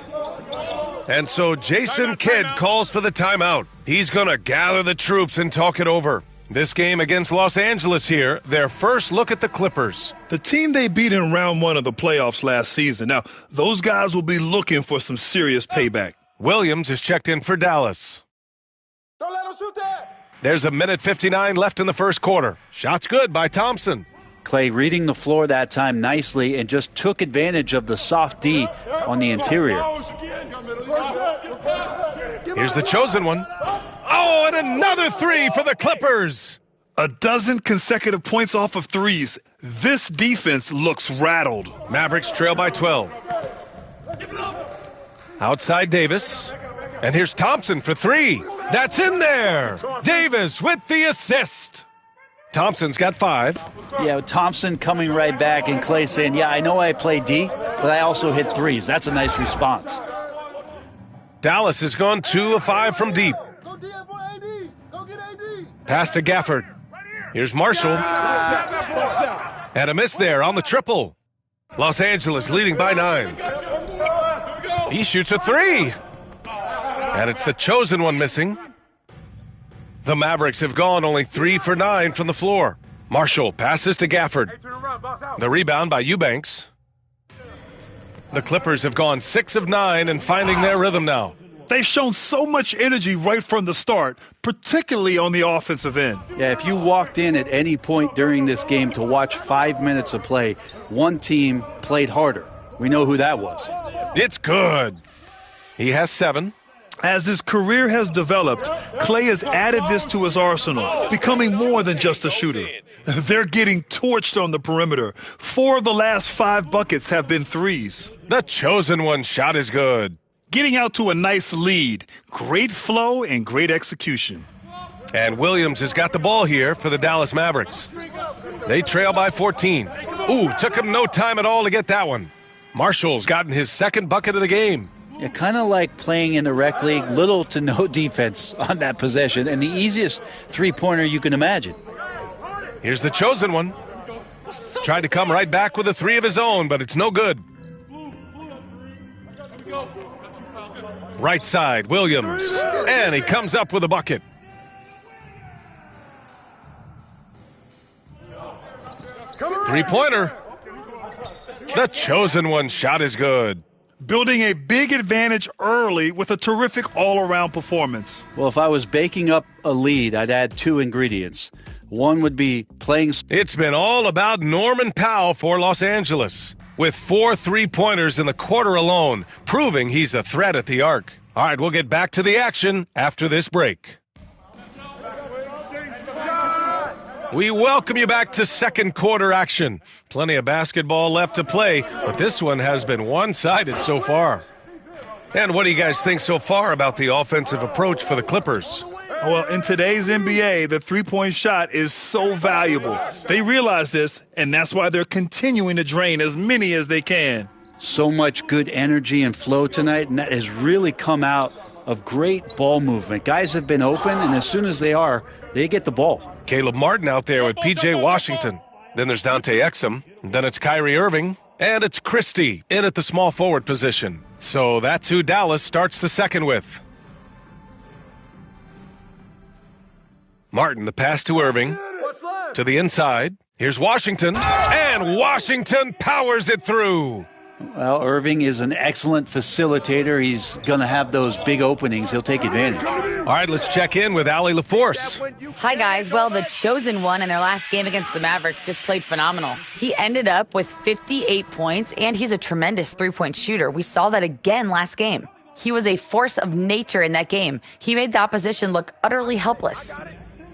And so Jason Kidd calls for the timeout. He's going to gather the troops and talk it over. This game against Los Angeles here, their first look at the Clippers. The team they beat in round 1 of the playoffs last season. Now, those guys will be looking for some serious payback. Williams is checked in for Dallas. Don't let him shoot that. There's 1:59 left in the first quarter. Shot's good by Thompson. Clay reading the floor that time nicely and just took advantage of the soft D on the interior. Here's the chosen one. Oh, and another 3 for the Clippers. A dozen consecutive points off of threes. This defense looks rattled. Mavericks trail by 12. Outside Davis. And here's Thompson for 3. That's in there. Davis with the assist. Thompson's got 5. Yeah, Thompson coming right back and Clay saying, yeah, I know I play D, but I also hit threes. That's a nice response. Dallas has gone 2 of 5 from deep. Pass to Gafford. Here's Marshall. And a miss there on the triple. Los Angeles leading by 9. He shoots a 3. And it's the chosen one missing. The Mavericks have gone only 3 for 9 from the floor. Marshall passes to Gafford. The rebound by Eubanks. The Clippers have gone 6 of 9 and finding their rhythm now. They've shown so much energy right from the start, particularly on the offensive end. Yeah, if you walked in at any point during this game to watch 5 minutes of play, one team played harder. We know who that was. It's good. He has 7. As his career has developed, Clay has added this to his arsenal, becoming more than just a shooter. They're getting torched on the perimeter. 4 of the last 5 buckets have been threes. The chosen one shot is good. Getting out to a nice lead. Great flow and great execution. And Williams has got the ball here for the Dallas Mavericks. They trail by 14. Ooh, took him no time at all to get that one. Marshall's gotten his 2nd bucket of the game. Yeah, kind of like playing in the rec league, little to no defense on that possession, and the easiest three-pointer you can imagine. Here's the chosen one. Tried to come right back with a 3 of his own, but it's no good. Right side, Williams. And he comes up with a bucket. Three-pointer. The chosen one shot is good. Building a big advantage early with a terrific all-around performance. Well, if I was baking up a lead, I'd add 2 ingredients. One would be playing. It's been all about Norman Powell for Los Angeles, with 4 3-pointers in the quarter alone, proving he's a threat at the arc. All right, we'll get back to the action after this break. We welcome you back to second quarter action. Plenty of basketball left to play, but this one has been one-sided so far. And what do you guys think so far about the offensive approach for the Clippers? Well, in today's NBA, the three-point shot is so valuable. They realize this, and that's why they're continuing to drain as many as they can. So much good energy and flow tonight, and that has really come out of great ball movement. Guys have been open, and as soon as they are, they get the ball. Caleb Martin out there with P.J. Washington. Then there's Dante Exum. Then it's Kyrie Irving. And it's Christie in at the small forward position. So that's who Dallas starts the second with. Martin, the pass to Irving. To the inside. Here's Washington. And Washington powers it through. Well, Irving is an excellent facilitator. He's going to have those big openings. He'll take advantage. All right, let's check in with Allie LaForce. Hi, guys. Well, the chosen one in their last game against the Mavericks just played phenomenal. He ended up with 58 points, and he's a tremendous three-point shooter. We saw that again last game. He was a force of nature in that game. He made the opposition look utterly helpless.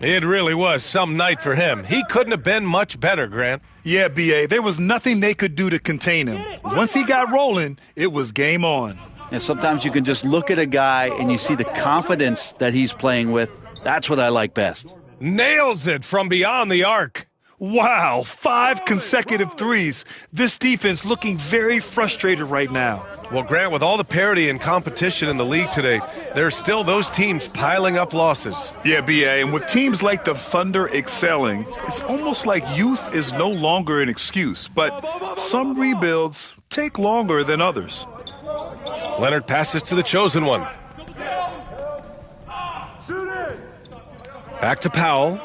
It really was some night for him. He couldn't have been much better, Grant. Yeah, B.A., there was nothing they could do to contain him. Once he got rolling, it was game on. And sometimes you can just look at a guy and you see the confidence that he's playing with. That's what I like best. Nails it from beyond the arc. Wow, 5 consecutive threes. This defense looking very frustrated right now. Well, Grant, with all the parity and competition in the league today, there are still those teams piling up losses. Yeah, B.A., and with teams like the Thunder excelling, it's almost like youth is no longer an excuse. But some rebuilds take longer than others. Leonard passes to the chosen one. Back to Powell.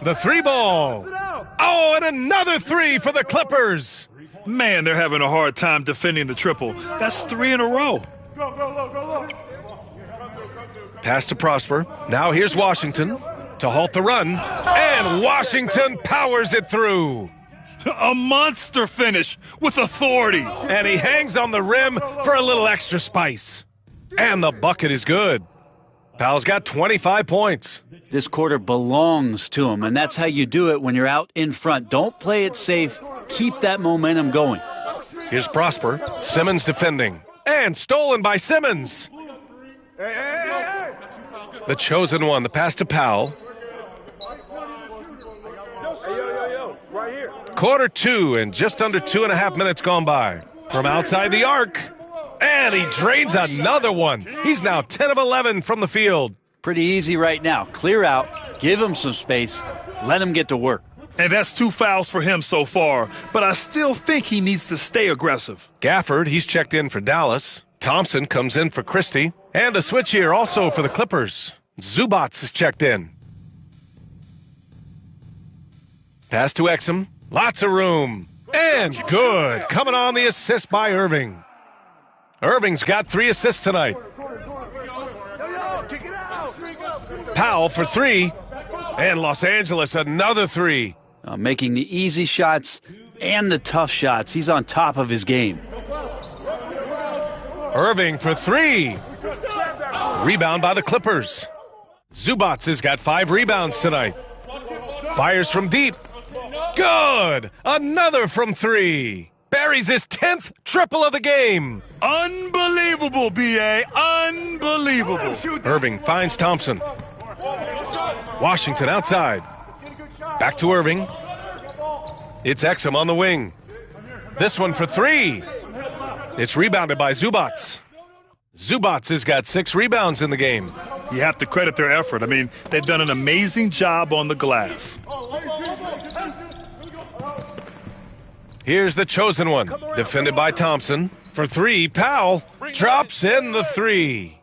The three ball. Oh, and another three for the Clippers. Man, they're having a hard time defending the triple. That's 3 in a row. Pass to Prosper. Now here's Washington to halt the run. And Washington powers it through. A monster finish with authority. And he hangs on the rim for a little extra spice. And the bucket is good. Powell's got 25 points. This quarter belongs to him, and that's how you do it when you're out in front. Don't play it safe. Keep that momentum going. Here's Prosper. Simmons defending. And stolen by Simmons. The chosen one. The pass to Powell. Quarter 2 and just under 2.5 minutes gone by. From outside the arc. And he drains another one. He's now 10 of 11 from the field. Pretty easy right now. Clear out. Give him some space. Let him get to work. And that's 2 fouls for him so far. But I still think he needs to stay aggressive. Gafford, he's checked in for Dallas. Thompson comes in for Christie. And a switch here also for the Clippers. Zubats is checked in. Pass to Exum. Lots of room. And good. Coming on the assist by Irving. Irving's got 3 assists tonight. Powell for 3. And Los Angeles another 3. Making the easy shots and the tough shots. He's on top of his game. Irving for 3. Rebound by the Clippers. Zubats has got 5 rebounds tonight. Fires from deep. Good. Another from 3. Buries his 10th triple of the game. Unbelievable, B.A. Unbelievable. Irving finds Thompson. Washington outside. Back to Irving. It's Exum on the wing. This one for 3. It's rebounded by Zubats. Zubats has got 6 rebounds in the game. You have to credit their effort. I mean, they've done an amazing job on the glass. Here's the chosen one. Defended by Thompson. For 3, Powell drops in the 3.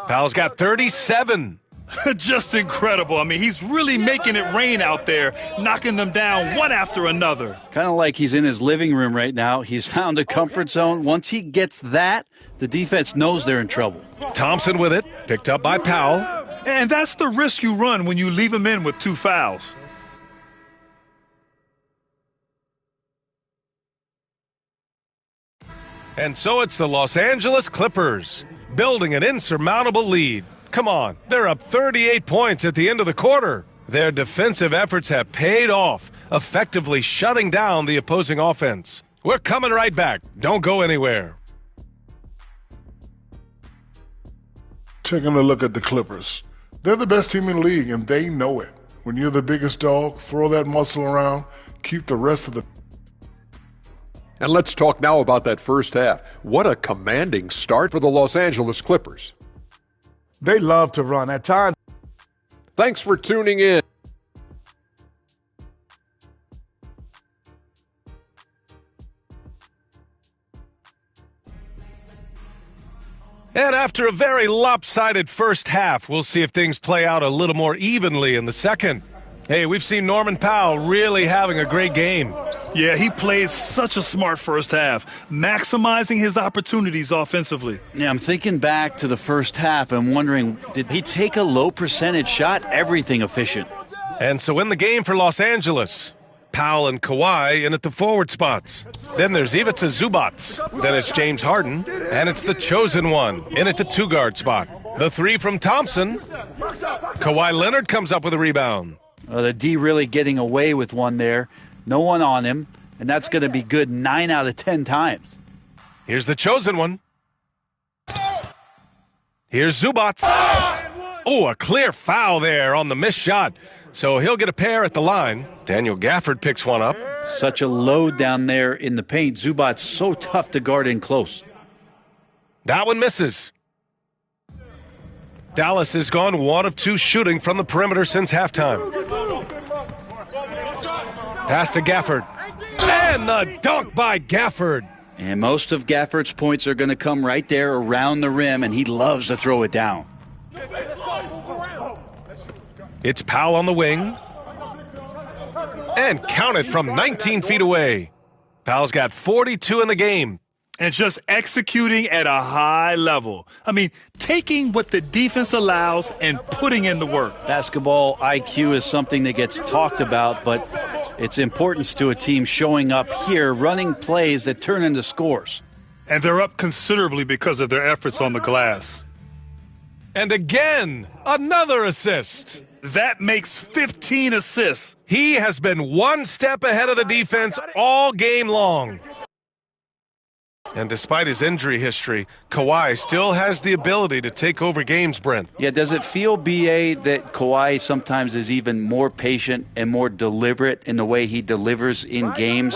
Powell's got 37. Just incredible. I mean, he's really making it rain out there, knocking them down one after another. Kind of like he's in his living room right now. He's found a comfort zone. Once he gets that, the defense knows they're in trouble. Thompson with it, picked up by Powell. And that's the risk you run when you leave him in with 2 fouls. And so it's the Los Angeles Clippers, building an insurmountable lead. Come on, they're up 38 points at the end of the quarter. Their defensive efforts have paid off, effectively shutting down the opposing offense. We're coming right back. Don't go anywhere. Taking a look at the Clippers. They're the best team in the league, and they know it. When you're the biggest dog, throw that muscle around, keep the rest of the... And let's talk now about that first half. What a commanding start for the Los Angeles Clippers. They love to run. At times. Thanks for tuning in. And after a very lopsided first half, we'll see if things play out a little more evenly in the second. Hey, we've seen Norman Powell really having a great game. Yeah, he played such a smart first half, maximizing his opportunities offensively. Yeah, I'm thinking back to the first half and wondering, did he take a low percentage shot? Everything efficient. And so in the game for Los Angeles, Powell and Kawhi in at the forward spots. Then there's Ivica Zubac. Then it's James Harden. And it's the chosen one in at the two-guard spot. The three from Thompson. Kawhi Leonard comes up with a rebound. The D really getting away with one there. No one on him. And that's going to be good 9 out of 10 times. Here's the chosen one. Here's Zubac. Oh, a clear foul there on the missed shot. So he'll get a pair at the line. Daniel Gafford picks one up. Such a load down there in the paint. Zubac's so tough to guard in close. That one misses. Dallas has gone 1 of 2 shooting from the perimeter since halftime. Pass to Gafford. And the dunk by Gafford. And most of Gafford's points are going to come right there around the rim, and he loves to throw it down. It's Powell on the wing. And count it from 19 feet away. Powell's got 42 in the game. And just executing at a high level. I mean, taking what the defense allows and putting in the work. Basketball IQ is something that gets talked about, but its importance to a team showing up here, running plays that turn into scores. And they're up considerably because of their efforts on the glass. And again, another assist. That makes 15 assists. He has been one step ahead of the defense all game long. And despite his injury history, Kawhi still has the ability to take over games, Brent. Yeah, does it feel, B.A., that Kawhi sometimes is even more patient and more deliberate in the way he delivers in games?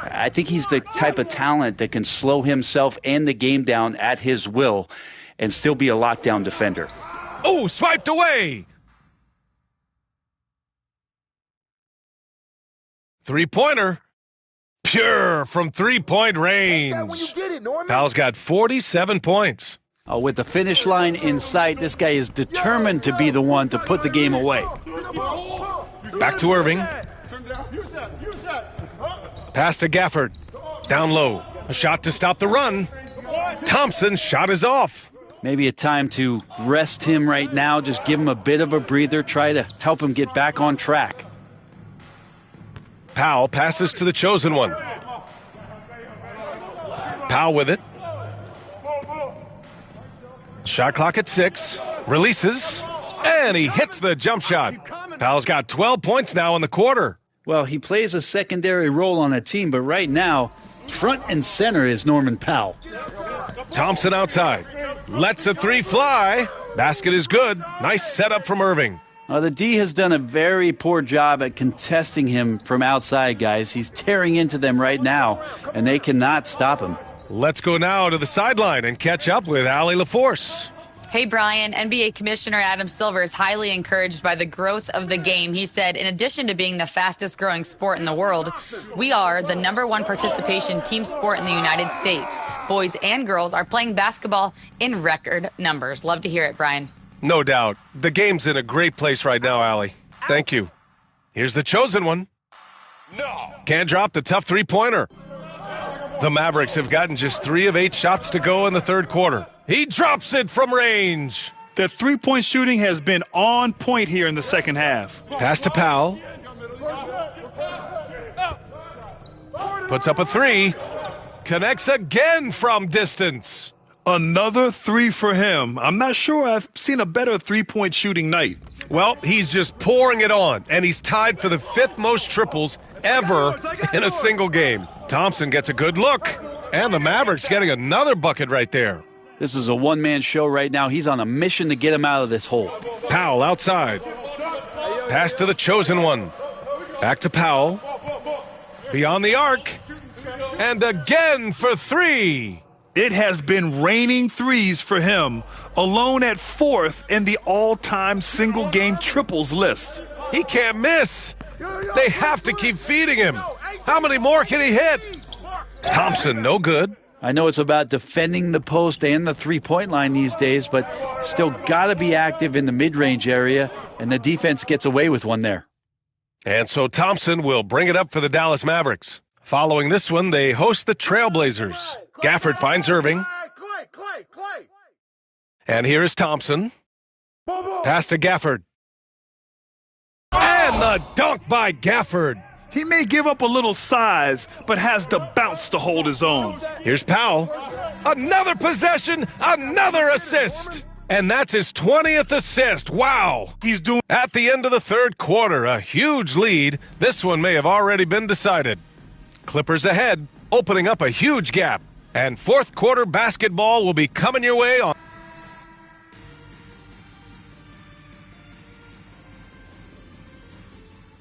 I think he's the type of talent that can slow himself and the game down at his will and still be a lockdown defender. Oh, swiped away! Three-pointer. Pure from three-point range. Powell's got 47 points. With the finish line in sight, this guy is determined to be the one to put the game away. Back to Irving. Pass to Gafford. Down low. A shot to stop the run. Thompson's shot is off. Maybe a time to rest him right now. Just give him a bit of a breather. Try to help him get back on track. Powell passes to the chosen one. Powell with it. Shot clock at 6. Releases. And he hits the jump shot. Powell's got 12 points now in the quarter. Well, he plays a secondary role on a team, but right now, front and center is Norman Powell. Thompson outside. Lets the three fly. Basket is good. Nice setup from Irving. The D has done a very poor job at contesting him from outside, guys. He's tearing into them right now, and they cannot stop him. Let's go now to the sideline and catch up with Allie LaForce. Hey, Brian. NBA Commissioner Adam Silver is highly encouraged by the growth of the game. He said, in addition to being the fastest growing sport in the world, we are the #1 participation team sport in the United States. Boys and girls are playing basketball in record numbers. Love to hear it, Brian. No doubt. The game's in a great place right now, Allie. Thank you. Here's the chosen one. No. Can't drop the tough three-pointer. The Mavericks have gotten just 3 of 8 shots to go in the third quarter. He drops it from range. Their three-point shooting has been on point here in the second half. Pass to Powell. Puts up a 3. Connects again from distance. Another 3 for him. I'm not sure I've seen a better three-point shooting night. Well, he's just pouring it on, and he's tied for the 5th most triples ever in a single game. Thompson gets a good look, and the Mavericks getting another bucket right there. This is a one-man show right now. He's on a mission to get him out of this hole. Powell outside. Pass to the chosen one. Back to Powell. Beyond the arc. And again for 3. It has been raining threes for him, alone at 4th in the all-time single-game triples list. He can't miss. They have to keep feeding him. How many more can he hit? Thompson, no good. I know it's about defending the post and the three-point line these days, but still got to be active in the mid-range area, and the defense gets away with one there. And so Thompson will bring it up for the Dallas Mavericks. Following this one, they host the Trailblazers. Gafford finds Irving. And here is Thompson. Pass to Gafford. And the dunk by Gafford. He may give up a little size, but has the bounce to hold his own. Here's Powell. Another possession, another assist. And that's his 20th assist. Wow. He's doing at the end of the third quarter, a huge lead. This one may have already been decided. Clippers ahead, opening up a huge gap. And fourth quarter basketball will be coming your way on.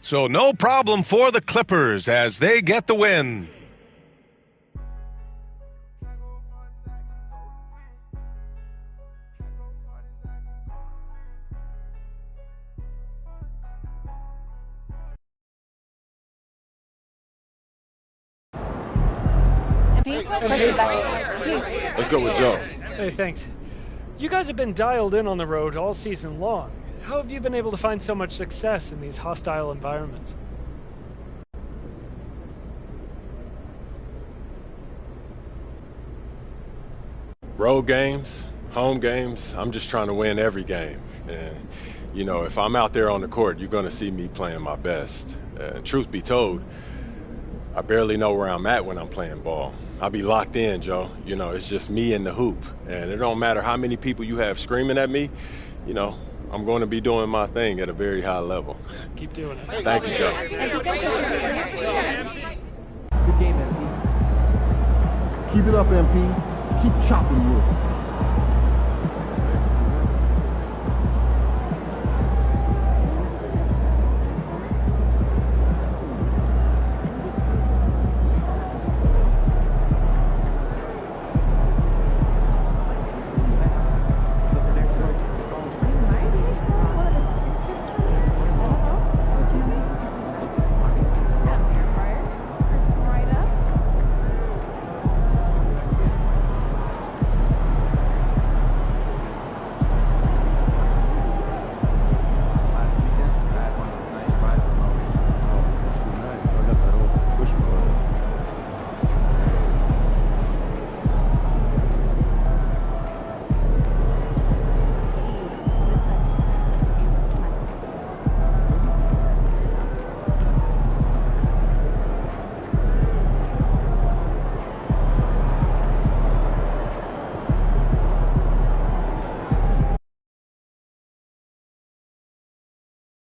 So no problem for the Clippers as they get the win. Let's go with Joe. Hey, thanks. You guys have been dialed in on the road all season long. How have you been able to find so much success in these hostile environments? Road games, home games, I'm just trying to win every game. And, you know, if I'm out there on the court, you're going to see me playing my best. And truth be told, I barely know where I'm at when I'm playing ball. I'll be locked in, Joe. You know, it's just me and the hoop. And it don't matter how many people you have screaming at me, you know, I'm going to be doing my thing at a very high level. Keep doing it. Thank you, Joe. Good game, MP. Keep it up, MP. Keep chopping wood.